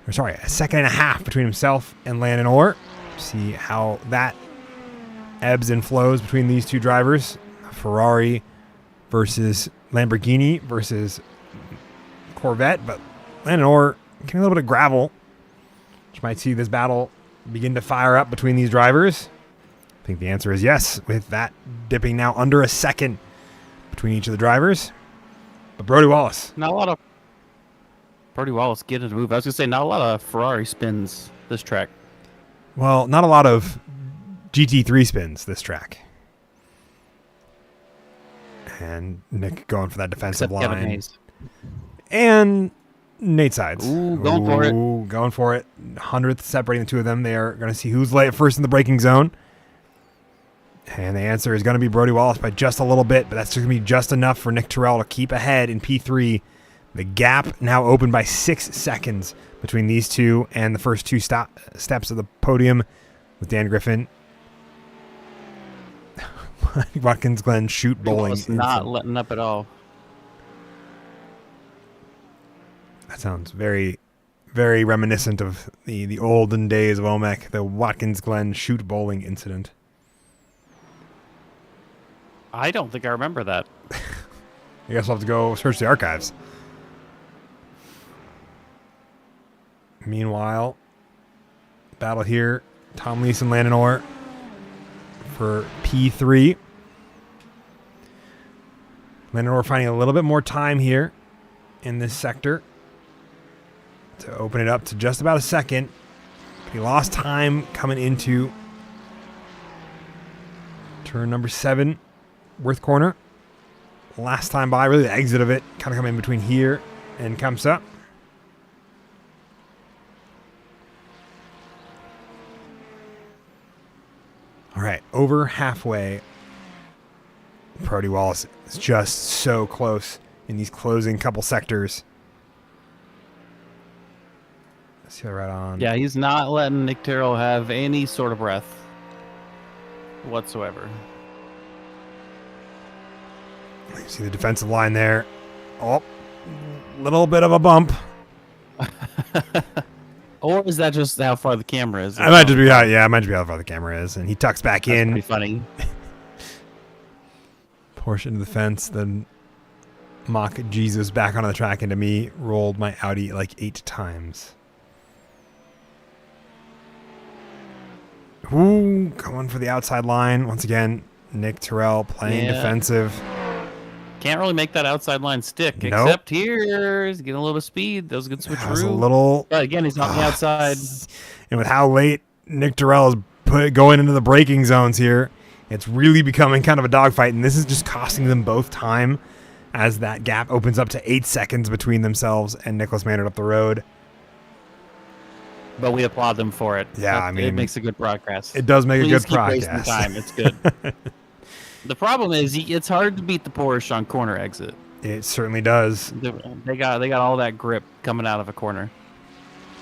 A second and a half between himself and Landon Orr. See how that ebbs and flows between these two drivers. Ferrari versus Lamborghini versus Corvette. But Landon Orr getting a little bit of gravel, which might see this battle begin to fire up between these drivers. I think the answer is yes, with that dipping now under a second between each of the drivers. But Brody Wallace. Not a lot of Brody Wallace getting to move. I was going to say, not a lot of Ferrari spins this track. Well, not a lot of GT3 spins this track. And Nick going for that defensive Except Kevin line. Hayes. And Nate Sides. Ooh, going for it. Going for it. 100th separating the two of them. They are going to see who's late first in the braking zone. And the answer is going to be Brody Wallace by just a little bit, but that's just going to be just enough for Nick Terrell to keep ahead in P3. The gap now open by 6 seconds between these two and the first two steps of the podium with Dan Griffin. Watkins Glen shoot bowling. Not letting up at all. That sounds very, very reminiscent of the olden days of OMEC, the Watkins Glen shoot bowling incident. I don't think I remember that. I guess we'll have to go search the archives. Meanwhile, battle here. Tom Leeson, Landon Orr for P3. Landon Orr finding a little bit more time here in this sector to open it up to just about a second. He lost time coming into turn number 7, Worth Corner. Last time by, really the exit of it, kind of come in between here and Kamsa. All right, over halfway. Brody Wallace is just so close in these closing couple sectors. Let's see right on. Yeah, he's not letting Nick Terrell have any sort of breath whatsoever. You see the defensive line there. Oh, little bit of a bump. Or is that just how far the camera is? I might just be how far the camera is, and he tucks back That's in. pretty funny. Portion of the fence, then mock Jesus back onto the track, and to me rolled my Audi like 8 times. Ooh, going for the outside line once again. Nick Terrell playing defensive. Can't really make that outside line stick, Nope. except here he's getting a little bit of speed. That was a good switcheroo. That's a little. But again, he's on the outside. And with how late Nick Terrell is going into the braking zones here, it's really becoming kind of a dogfight, and this is just costing them both time as that gap opens up to 8 seconds between themselves and Nicholas Maynard up the road. But we applaud them for it. Yeah, it makes a good broadcast. It does make Please a good keep broadcast. wasting time. It's good. The problem is it's hard to beat the Porsche on corner exit. It certainly does. They got all that grip coming out of a corner.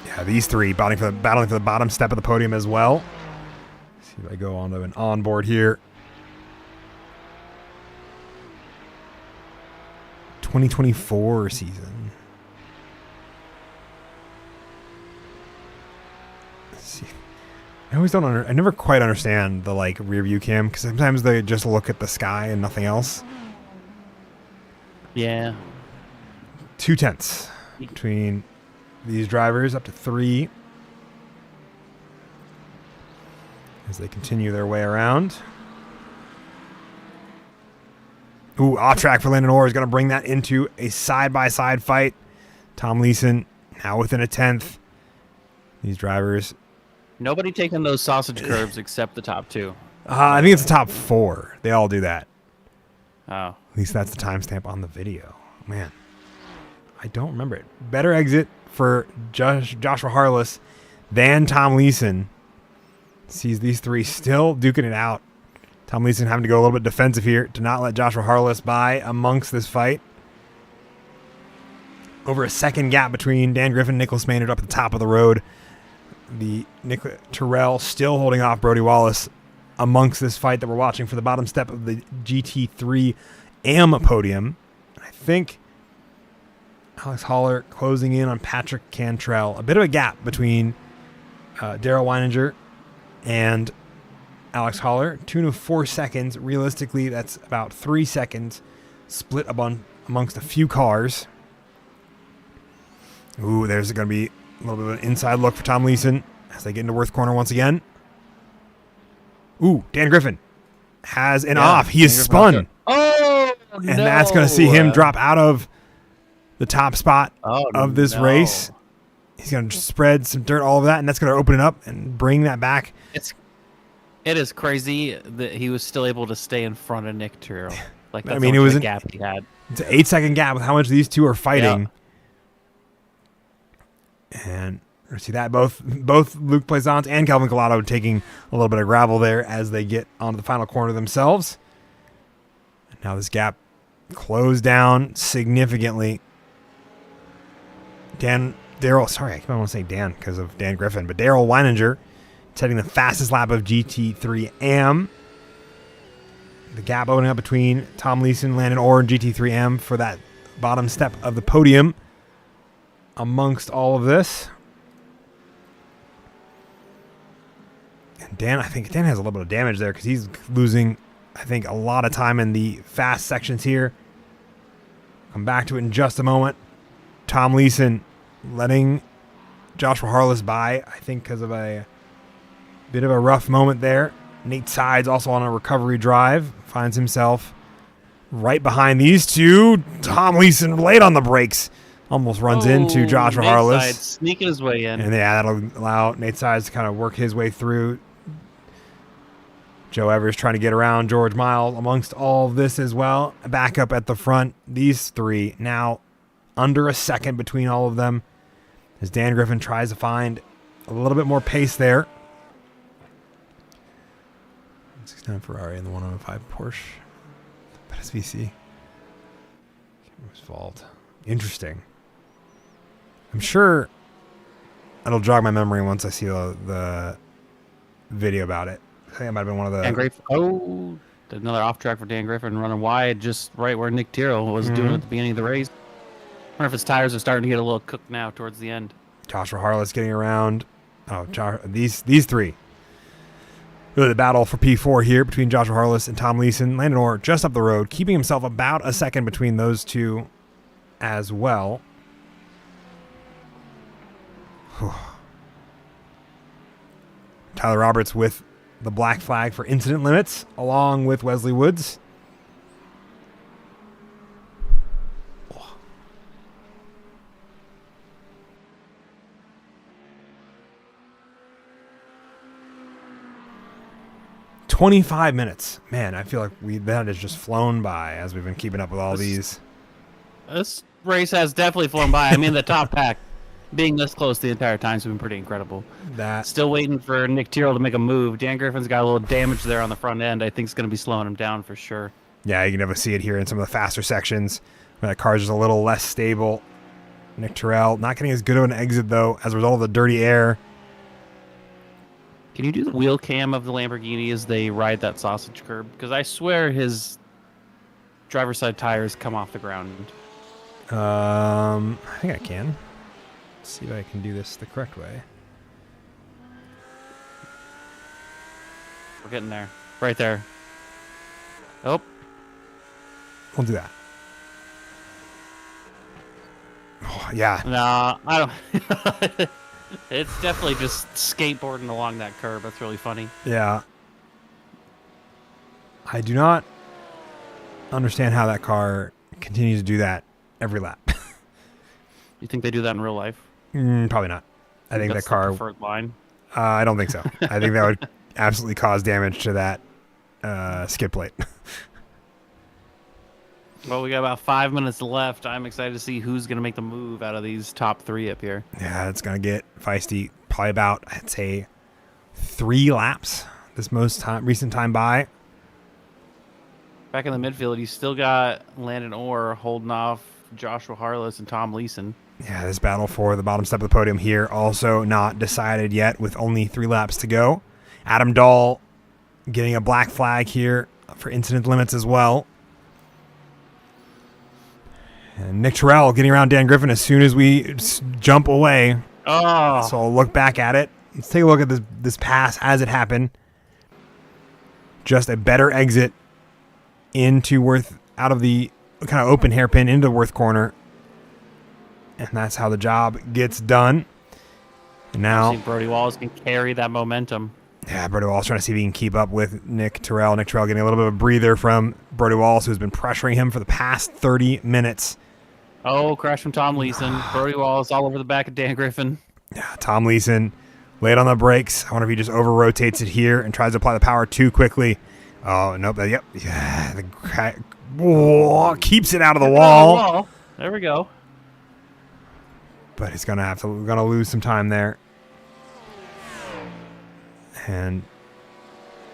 Yeah, these three battling for the bottom step of the podium as well. Let's see if I go onto an onboard here. 2024 season. I always don't. I never quite understand the like rear view cam because sometimes they just look at the sky and nothing else. Yeah. 0.2 between these drivers, up to 3 as they continue their way around. Ooh, off track for Landon Orr is going to bring that into a side-by-side fight. Tom Leeson now within a 10th. These drivers. Nobody taking those sausage curbs except the top 2. I think it's the top 4. They all do that. Oh. At least that's the timestamp on the video. Man, I don't remember it. Better exit for Joshua Harless than Tom Leeson. Sees these 3 still duking it out. Tom Leeson having to go a little bit defensive here to not let Joshua Harless by amongst this fight. Over a second gap between Dan Griffin and Nicholas Maynard up at the top of the road. The Nick Terrell still holding off Brody Wallace amongst this fight that we're watching for the bottom step of the GT3 AM podium. I think Alex Holler closing in on Patrick Cantrell. A bit of a gap between Daryl Weininger and Alex Holler. 2 to 4 seconds. Realistically, that's about 3 seconds split amongst a few cars. Ooh, there's going to be a little bit of an inside look for Tom Leeson as they get into Worth Corner once again. Ooh, Dan Griffin has an off. He is spun. Oh, and that's going to see him drop out of the top spot of this race. He's going to spread some dirt, all of that, and that's going to open it up and bring that back. It is crazy that he was still able to stay in front of Nick Terrell. Like, that's it was a gap he had. It's an 8-second gap with how much these two are fighting. Yeah. And we see that both Luke Plaisance and Calvin Collado taking a little bit of gravel there as they get onto the final corner themselves. And now this gap closed down significantly. Sorry, I keep on wanting to say Dan because of Dan Griffin, but Daryl Weininger setting the fastest lap of GT3 AM. The gap opening up between Tom Leeson, Landon Orr, and GT3 AM for that bottom step of the podium amongst all of this. And I think Dan has a little bit of damage there because he's losing, I think, a lot of time in the fast sections here. Come back to it in just a moment. Tom Leeson letting Joshua Harless by, I think, because of a bit of a rough moment there. Nate Sides also on a recovery drive. Finds himself right behind these two. Tom Leeson late on the brakes. Almost runs into Joshua Nate Harless. Sides sneaking his way in. And that'll allow Nate Sides to kind of work his way through. Joe Evers trying to get around George Miles amongst all of this as well. Back up at the front. These three now under a second between all of them as Dan Griffin tries to find a little bit more pace there. 69 Ferrari and the 105 Porsche. But SVC. Camera's fault. Interesting. I'm sure it'll jog my memory once I see the video about it. I think it might have been one of the... Dan Griffin. Another off track for Dan Griffin running wide just right where Nick Tyrrell was doing at the beginning of the race. I wonder if his tires are starting to get a little cooked now towards the end. Joshua Harless getting around. These three. Really the battle for P4 here between Joshua Harless and Tom Leeson. Landon Orr just up the road, keeping himself about a second between those two as well. Tyler Roberts with the black flag for incident limits, along with Wesley Woods. Oh. 25 minutes. Man, I feel like that has just flown by as we've been keeping up with all these. This race has definitely flown by. I mean, the top pack being this close the entire time has been pretty incredible. Still waiting for Nick Tyrrell to make a move. Dan Griffin's got a little damage there on the front end. I think it's going to be slowing him down for sure. Yeah, you can definitely see it here in some of the faster sections. That car's just a little less stable. Nick Tyrrell not getting as good of an exit, though, as a result of the dirty air. Can you do the wheel cam of the Lamborghini as they ride that sausage curb? Because I swear his driver's side tires come off the ground. I think I can. Let's see if I can do this the correct way. We're getting there. Right there. Oh. We'll do that. Oh, yeah. Nah, I don't. It's definitely just skateboarding along that curb. That's really funny. Yeah. I do not understand how that car continues to do that every lap. You think they do that in real life? Probably not. I think that That's the car. preferred line. I don't think so. I think that would absolutely cause damage to that skid plate. Well, we got about 5 minutes left. I'm excited to see who's going to make the move out of these top 3 up here. Yeah, it's going to get feisty. Probably about, I'd say, 3 laps this recent time by. Back in the midfield, you still got Landon Orr holding off Joshua Harless and Tom Leeson. Yeah, this battle for the bottom step of the podium here also not decided yet with only 3 laps to go. Adam Dahl getting a black flag here for incident limits as well. And Nick Terrell getting around Dan Griffin as soon as we jump away. Oh. So I'll look back at it. Let's take a look at this pass as it happened. Just a better exit into Worth, out of the kind of open hairpin into the Worth corner. And that's how the job gets done. And now Brody Wallace can carry that momentum. Yeah, Brody Wallace trying to see if he can keep up with Nick Terrell. Nick Terrell getting a little bit of a breather from Brody Wallace, who's been pressuring him for the past 30 minutes. Oh, crash from Tom Leeson. Brody Wallace all over the back of Dan Griffin. Yeah, Tom Leeson late on the brakes. I wonder if he just over-rotates it here and tries to apply the power too quickly. Oh, nope. Yep. Yeah, keeps it out of the wall. There we go. But he's gonna lose some time there. And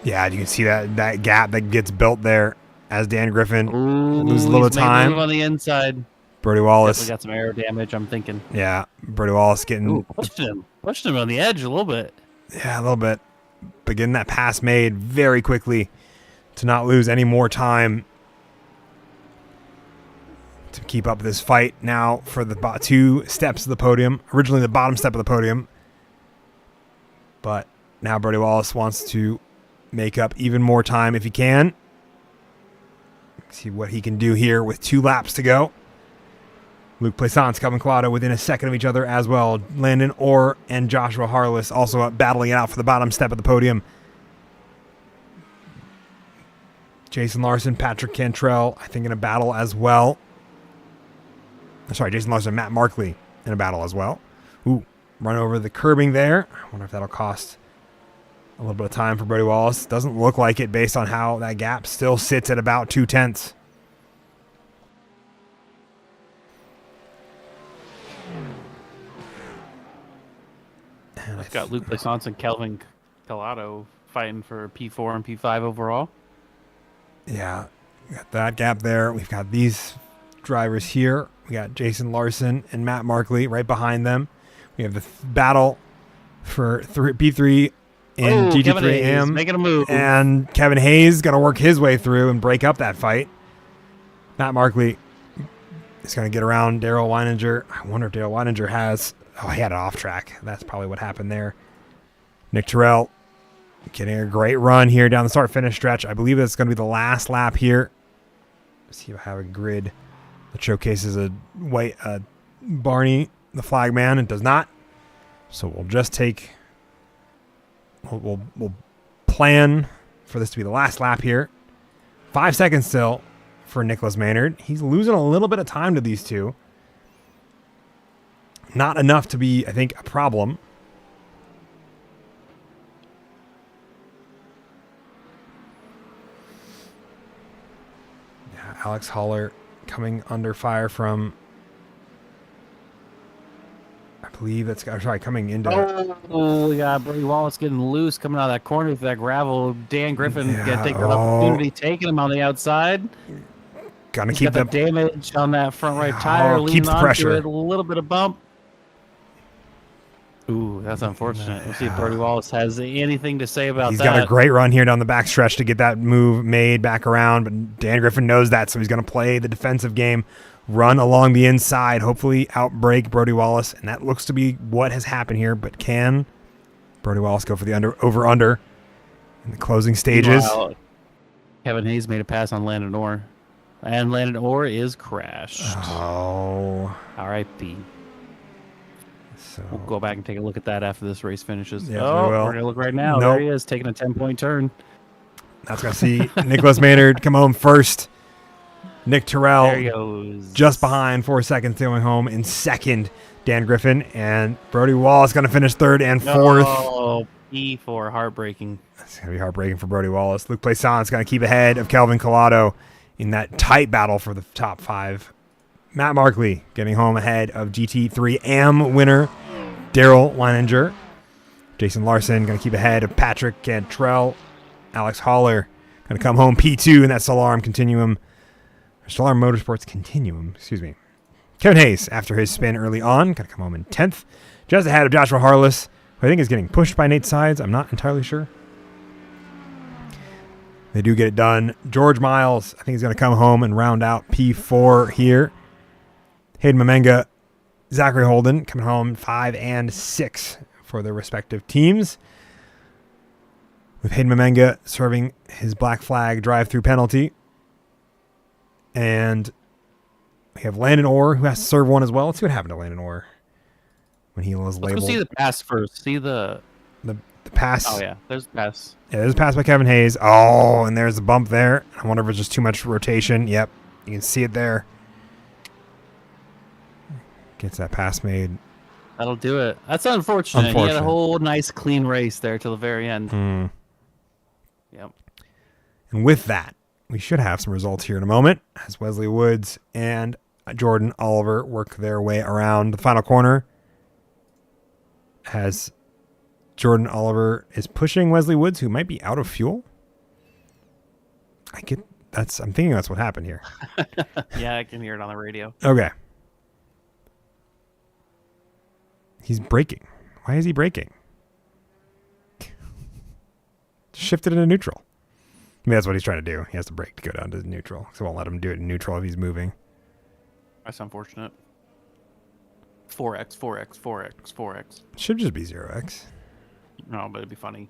yeah, you can see that gap that gets built there as Dan Griffin loses a little time. Move on the inside. Brody Wallace definitely got some aero damage, I'm thinking. Yeah, Brody Wallace getting pushed him on the edge a little bit. Yeah, a little bit. But getting that pass made very quickly to not lose any more time to keep up this fight now for the 2 steps of the podium. Originally the bottom step of the podium. But now Brody Wallace wants to make up even more time if he can. See what he can do here with 2 laps to go. Luke Plaisance, Calvin Collado within a second of each other as well. Landon Orr and Joshua Harless also battling it out for the bottom step of the podium. Jason Larson, Patrick Cantrell, I think in a battle as well. Sorry, Jason Larson and Matt Markley in a battle as well. Ooh, run over the curbing there. I wonder if that'll cost a little bit of time for Brody Wallace. Doesn't look like it based on how that gap still sits at about 2/10. I've got Luke Plaisance and Kelvin Collado fighting for P4 and P5 overall. Yeah, we got that gap there. We've got these drivers here. We got Jason Larson and Matt Markley right behind them. We have the battle for P3 in GT3AM. Making a move. And Kevin Hayes going to work his way through and break up that fight. Matt Markley is going to get around Daryl Weininger. I wonder if Daryl Weininger has... Oh, he had it off track. That's probably what happened there. Nick Terrell getting a great run here down the start-finish stretch. I believe that's going to be the last lap here. Let's see if I have a grid that showcases a white Barney, the flag man. It does not. So we'll just take... We'll plan for this to be the last lap here. 5 seconds still for Nicholas Maynard. He's losing a little bit of time to these two. Not enough to be, I think, a problem. Yeah, Alex Haller coming under fire from... I believe that's... Sorry, coming into... Oh, yeah, Brody Wallace getting loose, coming out of that corner with that gravel. Dan Griffin gonna take that opportunity, taking him on the outside. Gonna keep the damage on that front right tire. Keep the pressure. It, a little bit of bump. Ooh, that's unfortunate. We'll see if Brody Wallace has anything to say about that. He's got a great run here down the backstretch to get that move made back around, but Dan Griffin knows that, so he's going to play the defensive game, run along the inside, hopefully outbreak Brody Wallace, and that looks to be what has happened here, but can Brody Wallace go for the over-under in the closing stages. Meanwhile, Kevin Hayes made a pass on Landon Orr. And Landon Orr is crashed. Oh. R.I.P. So We'll go back and take a look at that after this race finishes. Yeah, we oh, will. we're going to look right now. Nope. There he is, taking a 10-point turn. that's going to see Nicholas Maynard come home first. Nick There he Terrell goes. just behind, 4 seconds going home in second. Dan Griffin and Brody Wallace going to finish third and fourth. Oh, P4, heartbreaking. It's going to be heartbreaking for Brody Wallace. Luke Plaisant's going to keep ahead of Kelvin Collado in that tight battle for the top 5. Matt Markley getting home ahead of GT3 AM winner Daryl Leininger. Jason Larson going to keep ahead of Patrick Cantrell. Alex Haller going to come home P2 in that Solar Motorsports Continuum. Excuse me. Kevin Hayes, after his spin early on, going to come home in 10th. Just ahead of Joshua Harless, who I think is getting pushed by Nate Sides. I'm not entirely sure. They do get it done. George Miles, I think he's going to come home and round out P4 here. Hayden Mamenga, Zachary Holden coming home 5 and 6 for their respective teams. With Hayden Mamenga serving his black flag drive-through penalty. And we have Landon Orr, who has to serve one as well. Let's see what happened to Landon Orr when he was labeled. Let's go see the pass first. See the pass. Oh, yeah. There's the pass. Yeah, there's a pass by Kevin Hayes. Oh, and there's a bump there. I wonder if it's just too much rotation. Yep, you can see it there. Gets that pass made. That'll do it. That's unfortunate. He had Unfortunate. a whole nice, clean race there till the very end. Yep. And with that, we should have some results here in a moment as Wesley Woods and Jordan Oliver work their way around the final corner. As Jordan Oliver is pushing Wesley Woods, who might be out of fuel. I'm thinking that's what happened here. Yeah, I can hear it on the radio. Okay. He's braking. Why is he braking? Shifted into neutral. Maybe that's what he's trying to do. He has to brake to go down to neutral. So it won't let him do it in neutral if he's moving. That's unfortunate. 4x, 4x, 4x, 4x. Should just be 0x. No, but it'd be funny.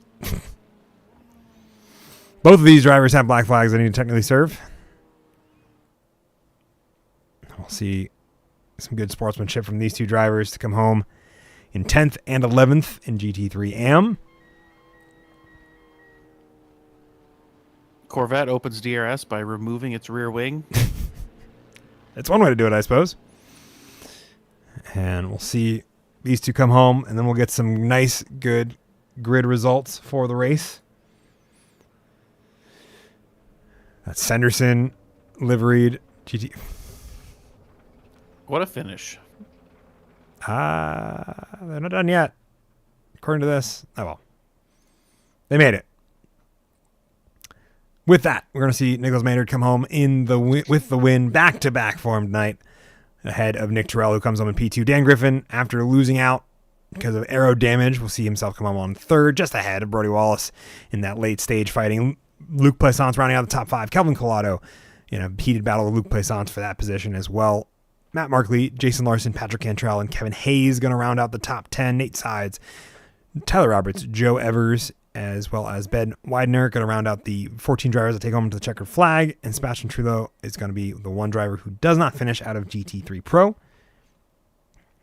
Both of these drivers have black flags they need to technically serve. We'll see some good sportsmanship from these two drivers to come home in 10th and 11th in GT3 AM. Corvette opens DRS by removing its rear wing. That's one way to do it, I suppose. And we'll see these two come home, and then we'll get some nice, good grid results for the race. That's Sanderson, liveried GT. What a finish. They're not done yet. According to this. Oh, well. They made it. With that, we're going to see Nicholas Maynard come home with the win, back-to-back for him tonight, ahead of Nick Terrell, who comes home in P2. Dan Griffin, after losing out because of aero damage, will see himself come home on third, just ahead of Brody Wallace in that late stage fighting. Luke Plaisance rounding out the top 5. Kelvin Collado in a heated battle with Luke Plaisance for that position as well. Matt Markley, Jason Larson, Patrick Cantrell, and Kevin Hayes going to round out the top 10. Nate Sides, Tyler Roberts, Joe Evers, as well as Ben Widener, going to round out the 14 drivers that take home to the checkered flag. And Sebastian Trullo is going to be the one driver who does not finish out of GT3 Pro. Do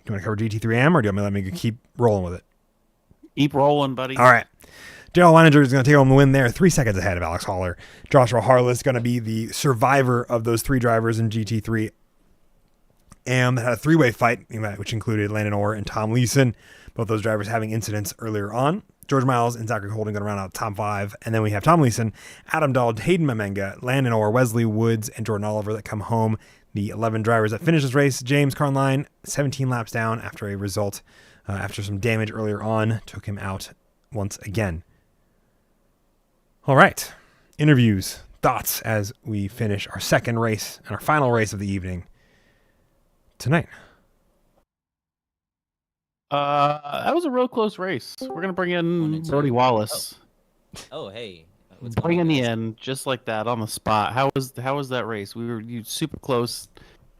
you want to cover GT3 AM, or do you want me to let me keep rolling with it? Keep rolling, buddy. All right. Daryl Leininger is going to take home the win there, 3 seconds ahead of Alex Haller. Joshua Harless is going to be the survivor of those three drivers in GT3 AM that had a three-way fight, which included Landon Orr and Tom Leeson, both those drivers having incidents earlier on. George Miles and Zachary Holden going to round out the top 5. And then we have Tom Leeson, Adam Dahl, Hayden Mamenga, Landon Orr, Wesley Woods, and Jordan Oliver that come home. The 11 drivers that finish this race. James Carnline, 17 laps down after a result, after some damage earlier on, took him out once again. All right. Interviews, thoughts as we finish our second race and our final race of the evening tonight. That was a real close raase. We're gonna bring in Brody Wallace. Oh, hey. What's Bring in going the on? end, just like that, on the spot. How was that race? We were super close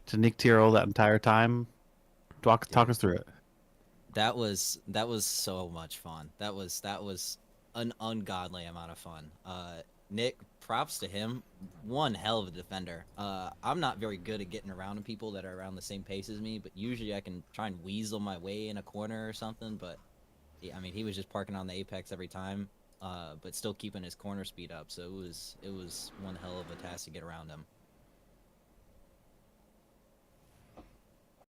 to Nick Tyrrell that entire time. Talk us through it. That was so much fun. That was an ungodly amount of fun. Nick, props to him. One hell of a defender. I'm not very good at getting around people that are around the same pace as me, but usually I can try and weasel my way in a corner or something. But yeah, I mean, he was just parking on the apex every time, but still keeping his corner speed up. So it was one hell of a task to get around him.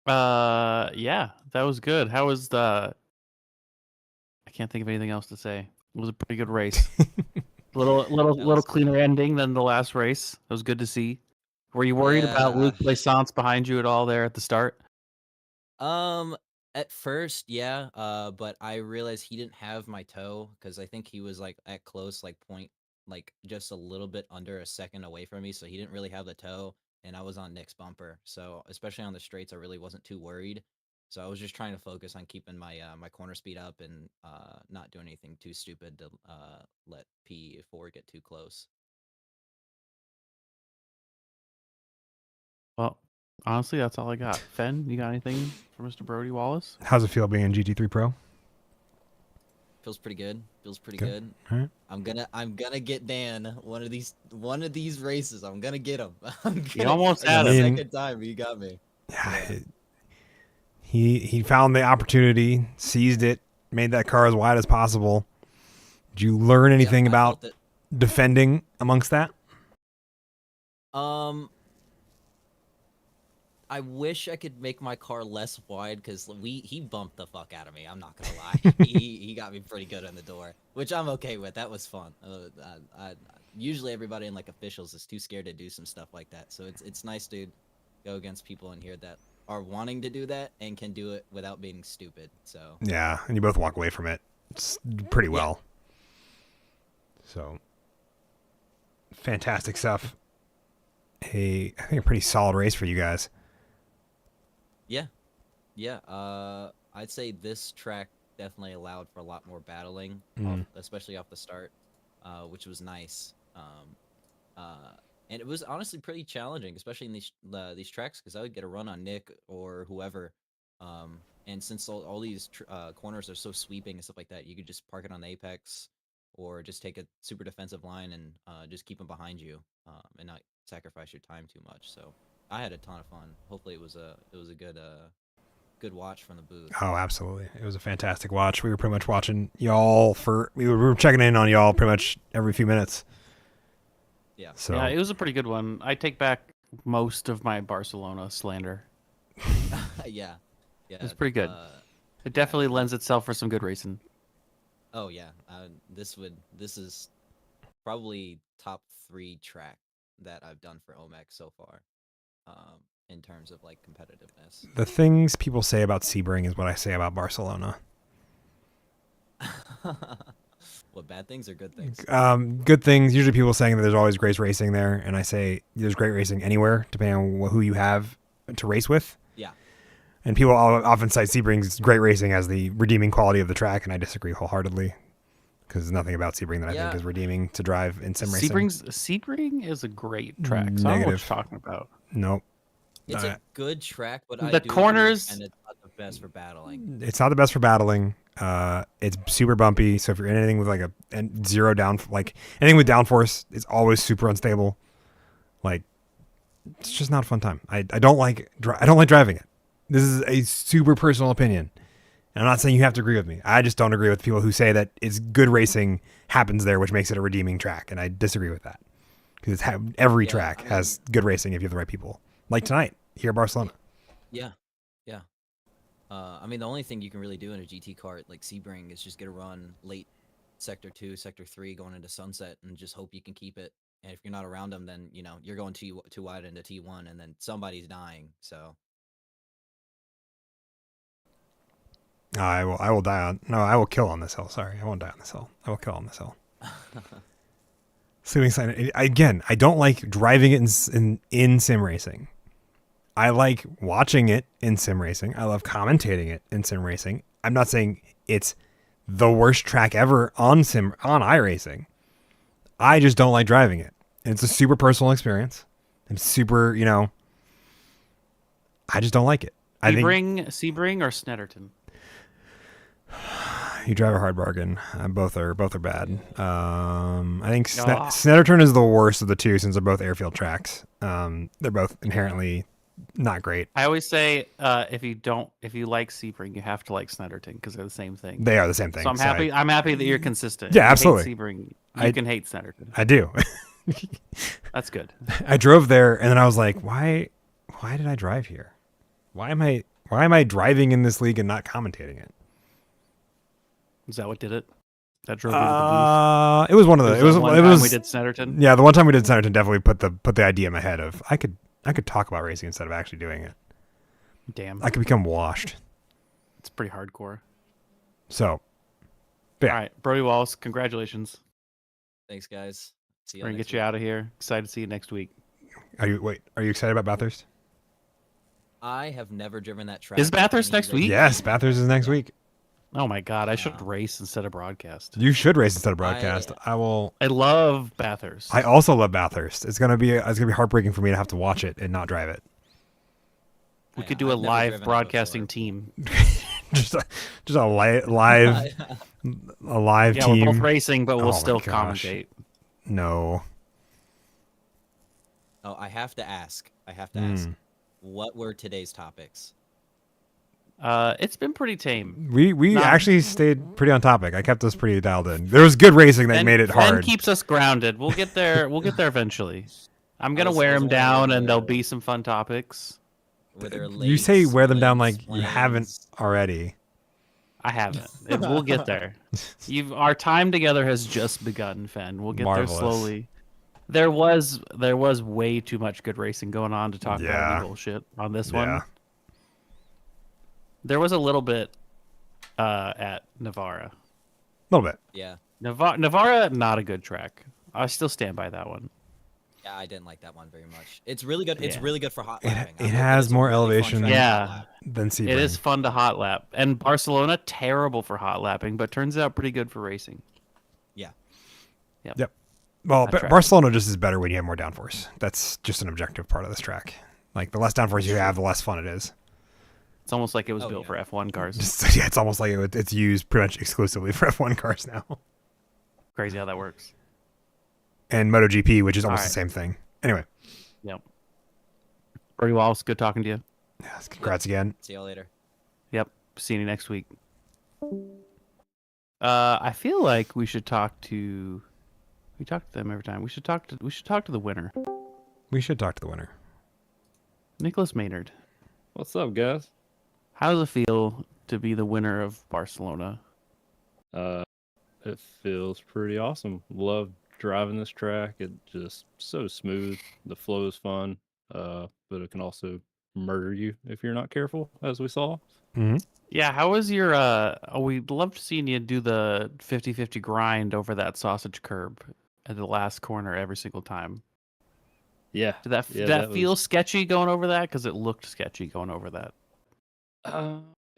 Yeah, that was good. How was the? I can't think of anything else to say. It was a pretty good race. little cleaner ending than the last race. It was good to see. Were you worried about Luke Plaisance behind you at all there at the start? At first, yeah. But I realized he didn't have my toe because I think he was like at close, like point, like just a little bit under a second away from me. So he didn't really have the toe, and I was on Nick's bumper. So especially on the straights, I really wasn't too worried. So I was just trying to focus on keeping my my corner speed up and not doing anything too stupid to let P4 get too close. Well, honestly, that's all I got. Fen, you got anything for Mr. Brody Wallace? How's it feel being in GT3 Pro? Feels pretty good. Feels pretty Good. good. All right. I'm gonna get Dan one of these races. I'm gonna get him. You almost it's had the him. second time you got me. Yeah. He found the opportunity, seized it, made that car as wide as possible. Did you learn anything I about felt it. defending amongst that? I wish I could make my car less wide because he bumped the fuck out of me. I'm not gonna lie. he got me pretty good on the door, which I'm okay with. That was fun. Usually everybody in like officials is too scared to do some stuff like that, so it's nice to go against people in here that are wanting to do that and can do it without being stupid. So Yeah, and you both walk away from it pretty well. So fantastic stuff. I think a pretty solid race for you guys. yeah. I'd say this track definitely allowed for a lot more battling, especially off the start, which was nice. And it was honestly pretty challenging, especially in these tracks, because I would get a run on Nick or whoever. And since all these corners are so sweeping and stuff like that, you could just park it on the apex, or just take a super defensive line and just keep them behind you, and not sacrifice your time too much. So I had a ton of fun. Hopefully, it was a good watch from the booth. Oh, absolutely. It was a fantastic watch. We were pretty much watching y'all we were checking in on y'all pretty much every few minutes. Yeah. So Yeah, it was a pretty good one. I take back most of my Barcelona slander. yeah. It's pretty good. It definitely lends itself for some good racing. Oh yeah. This is probably top 3 track that I've done for OMEC so far, in terms of like competitiveness. the things people say about Sebring is what I say about Barcelona. What, bad things or good things? Good things. Usually people saying that there's always great racing there, and I say there's great racing anywhere, depending on who you have to race with. Yeah. And people often cite Sebring's great racing as the redeeming quality of the track, and I disagree wholeheartedly, because there's nothing about Sebring that I think is redeeming to drive in sim racing. Sebring is a great track. So I don't know what you're talking about. Nope. It's a good track, but the corners, and it's not the best for battling. It's not the best for battling. It's super bumpy, so if you're in anything with like a zero down, like anything with downforce, it's always super unstable. Like, it's just not a fun time. I don't like driving it. This is a super personal opinion, and I'm not saying you have to agree with me. I just don't agree with people who say that it's good racing happens there, which makes it a redeeming track, and I disagree with that, because every track has good racing if you have the right people. Like tonight here at Barcelona. Yeah. I mean, the only thing you can really do in a GT kart like Sebring is just get a run late sector 2, sector 3, going into sunset, and just hope you can keep it. And if you're not around them, then you're going too wide into T1, and then somebody's dying. So I will die on. No, I will kill on this hill. Sorry, I won't die on this hill. I will kill on this hill. Sleeping sign. Again, I don't like driving it in sim racing. I like watching it in sim racing. I love commentating it in sim racing. I'm not saying it's the worst track ever on iRacing. I just don't like driving it. And it's a super personal experience. I'm super, I just don't like it. Sebring or Snetterton? You drive a hard bargain. Both are bad. I think Ah. Snetterton is the worst of the two since they're both airfield tracks. They're both inherently not great. I always say if you like Sebring, you have to like Snetterton because they're the same thing. They are the same thing. So I'm happy. I'm happy that you're consistent. Yeah, If you absolutely. Hate Sebring, you can hate Snetterton. I do. That's good. I drove there and then I was like, why did I drive here? Why am I driving in this league and not commentating it? Is that what did it? That drove you to the booth. It was one of the. It was. One It time was. we did Snetterton. Yeah, the one time we did Snetterton definitely put the idea in my head of I could talk about racing instead of actually doing it. Damn, I could become washed. it's pretty hardcore. So, yeah. All right, Brody Wallace, congratulations. Thanks, guys. See We're you. gonna get you out of here. Excited to see you next week. Are you excited about Bathurst? I have never driven that track. Is Bathurst any next race. week? Yes, Bathurst is next week. Oh my god, I should Wow. race instead of broadcast. You should race instead of broadcast. I will. I love Bathurst. I also love Bathurst. It's gonna be heartbreaking for me to have to watch it and not drive it. we Yeah, could do a I've never live driven it broadcasting before. team. just a live Yeah, team. we're both racing, but Oh we'll my still gosh. commentate. No. Oh, I have to ask. Hmm. What were today's topics? It's been pretty tame. We Not- actually stayed pretty on topic. I kept us pretty dialed in. There was good racing that made it Ben hard. keeps us grounded. We'll get there. We'll get there eventually. I'm gonna was- wear I was him down, wondering and there'll whether- be some fun topics. Were there You say lakes, wear them down woods, like you haven't plains? already. I haven't. We'll get there. Our time together has just begun, Fen. We'll get Marvelous. there slowly. There was way too much good racing going on to talk about Yeah. any bullshit on this Yeah. one. There was a little bit at Navarra. A little bit. Yeah. Navarra, not a good track. I still stand by that one. Yeah, I didn't like that one very much. It's really good. It's Yeah. really good for hot It- lapping. it I hope has it's a more really fun elevation. track to hot Yeah. lap. Then Sebring. It is fun to hot lap. And Barcelona, terrible for hot lapping, but turns out pretty good for racing. Yeah. Yep. Well, That track. Barcelona just is better when you have more downforce. That's just an objective part of this track. Like the less downforce you have, the less fun it is. It's almost like it was Oh, built yeah. for F1 cars. Just, yeah, it's almost like it's used pretty much exclusively for F1 cars now. Crazy how that works. And MotoGP, which is almost All the same thing. Anyway, Yep. Brody Wallace, good talking to you. yes, congrats again. See y'all later. Yep. See you next week. I feel like we should talk to. We talk to them every time. We should talk to the winner, We should talk to the winner. Nicholas Maynard. What's up, guys? How does it feel to be the winner of Barcelona? It feels pretty awesome. Love driving this track. It's just so smooth. The flow is fun, but it can also murder you if you're not careful, as we saw. Yeah, how was your we loved seeing you do the 50-50 grind over that sausage curb at the last corner every single time. Yeah. Did that Yeah, that feel was- sketchy going over that? Because it looked sketchy going over that.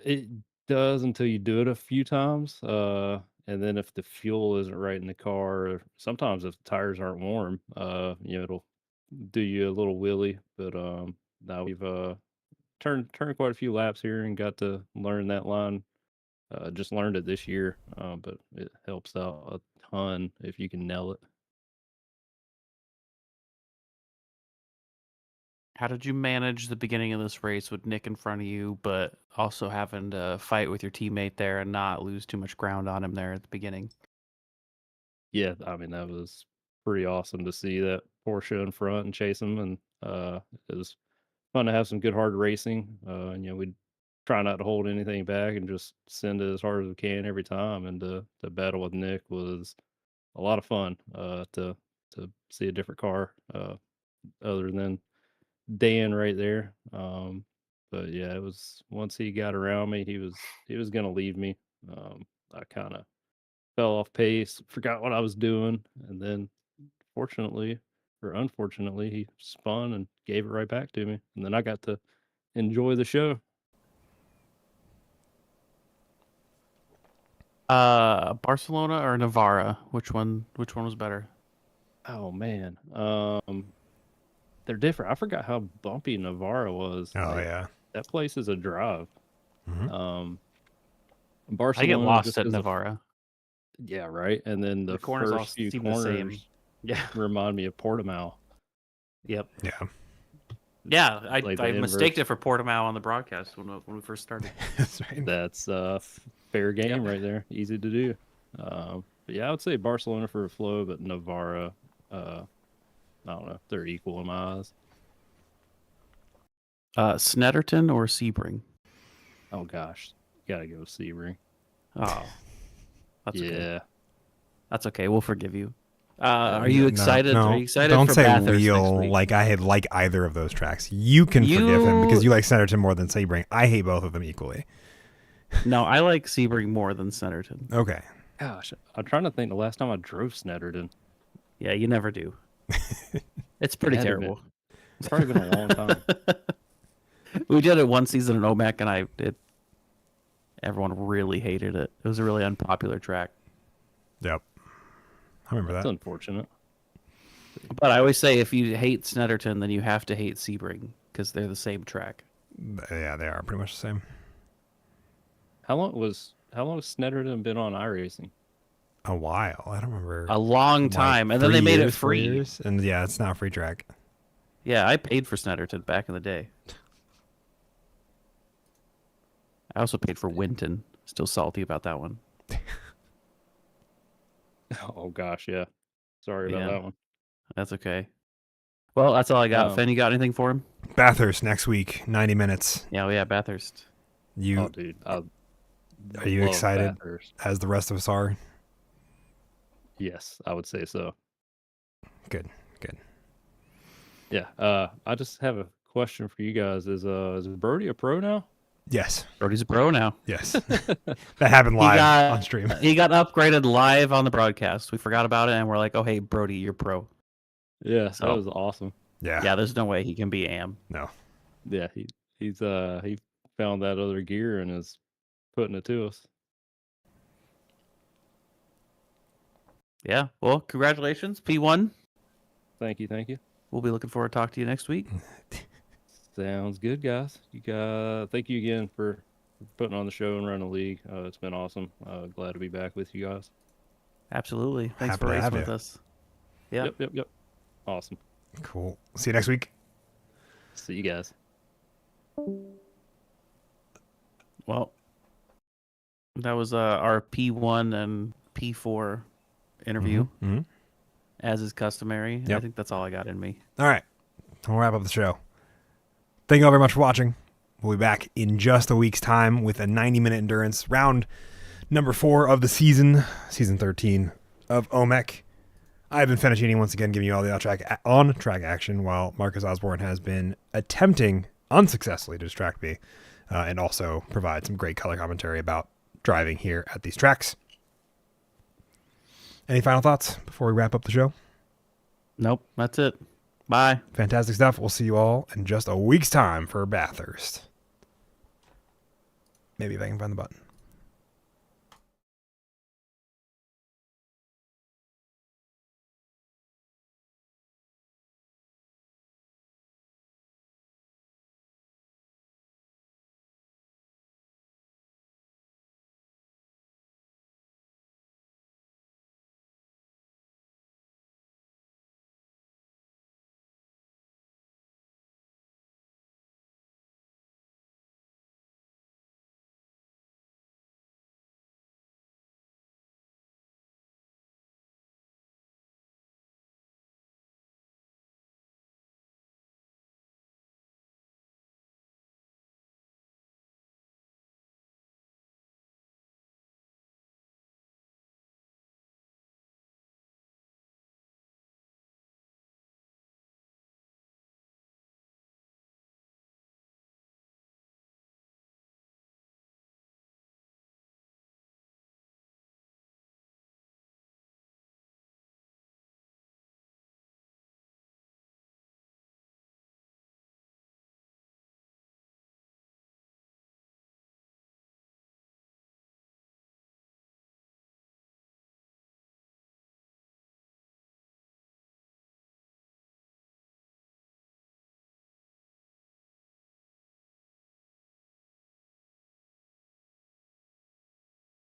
It does until you do it a few times. And then if the fuel isn't right in the car, or sometimes if the tires aren't warm, it'll do you a little wheelie. But now we've turned quite a few laps here and got to learn that line. Just learned it this year, but it helps out a ton if you can nail it. How did you manage the beginning of this race with Nick in front of you, but also having to fight with your teammate there and not lose too much ground on him there at the beginning? Yeah, I mean that was pretty awesome to see that Porsche in front and chase him, and it was fun to have some good hard racing. And we'd try not to hold anything back and just send it as hard as we can every time. And to battle with Nick was a lot of fun. To see a different car, other than Dan right there. But yeah, it was once he got around me, he was gonna leave me. I kind of fell off pace, forgot what I was doing, and then fortunately or unfortunately, he spun and gave it right back to me, and then I got to enjoy the show. Barcelona or Navarra? Which one was better? Oh man, they're different. I forgot how bumpy Navarra was. Oh Like, yeah. that place is a drive. Mhm. Barcelona. I get lost just at 'cause Navarra. yeah, right. And then the corners all first few seem the same. corners Yeah. remind me of Portimao. Yep. Yeah. Yeah, I Like the mistaked inverse. it for Portimao on the broadcast when we first started. That's right. That's fair game right there. Easy to do. But yeah, I would say Barcelona for a flow, but Navarra, I don't know. They're equal in my eyes. Snetterton or Sebring? Oh gosh, gotta go Sebring. Oh, that's Yeah. okay. That's okay. We'll forgive you. Are you excited? No, Are you excited don't for say Bathurst next wheel week? like I like either of those tracks. You can forgive him because you like Centerton more than Sebring. I hate both of them equally. No, I like Sebring more than Snetterton. Okay. Gosh, I'm trying to think the last time I drove Snetterton. Yeah, you never do. It's pretty Had to terrible. It's probably been a long time. We did it one season in OMEC, and everyone really hated it. It was a really unpopular track. Yep. I remember That's that. unfortunate. But I always say if you hate Snetterton, then you have to hate Sebring because they're the same track. Yeah, they are pretty much the same. How long has Snetterton been on iRacing? A while. I don't remember. A long like, time, and then they 3 made it years, 4 free. years? And yeah, it's now a free track. Yeah, I paid for Snetterton back in the day. I also paid for Winton. Still salty about that one. Oh gosh, yeah. Sorry about Yeah. that one. That's okay. Well, that's all I got. Fenn, you got anything for him? Bathurst next week, 90 minutes. Yeah, yeah, Bathurst. You Oh dude, I Are you love excited? Bathurst. as the rest of us are? Yes, I would say so. Good. Good. Yeah. I just have a question for you guys. Is Brody a pro now? Yes. Brody's a pro now. Yes. That happened live on stream. He got upgraded live on the broadcast. We forgot about it, and we're like, "Oh, hey, Brody, you're pro." Yeah, So- that was awesome. Yeah. Yeah, there's no way he can be AM. No. Yeah, he found that other gear and is putting it to us. Yeah. Well, congratulations, P1. Thank you. We'll be looking forward to talking to you next week. Sounds good, guys. Thank you again for putting on the show and running the league. It's been awesome. Glad to be back with you guys. Absolutely. Thanks Happy for to racing have with you. us. Yeah. Yep. Awesome. Cool. See you next week. See you guys. Well, that was our P1 and P4 interview, Mm-hmm. as is customary. I Yep. think that's all I got in me. All right. We'll wrap up the show. Thank you all very much for watching. We'll be back in just a week's time with a 90-minute endurance round number 4 of the season 13 of OMEC. I've been Fettuccine once again giving you all the on-track action while Marcus Osborne has been attempting unsuccessfully to distract me and also provide some great color commentary about driving here at these tracks. Any final thoughts before we wrap up the show? Nope, that's it. Bye. Fantastic stuff. We'll see you all in just a week's time for Bathurst. Maybe if I can find the button.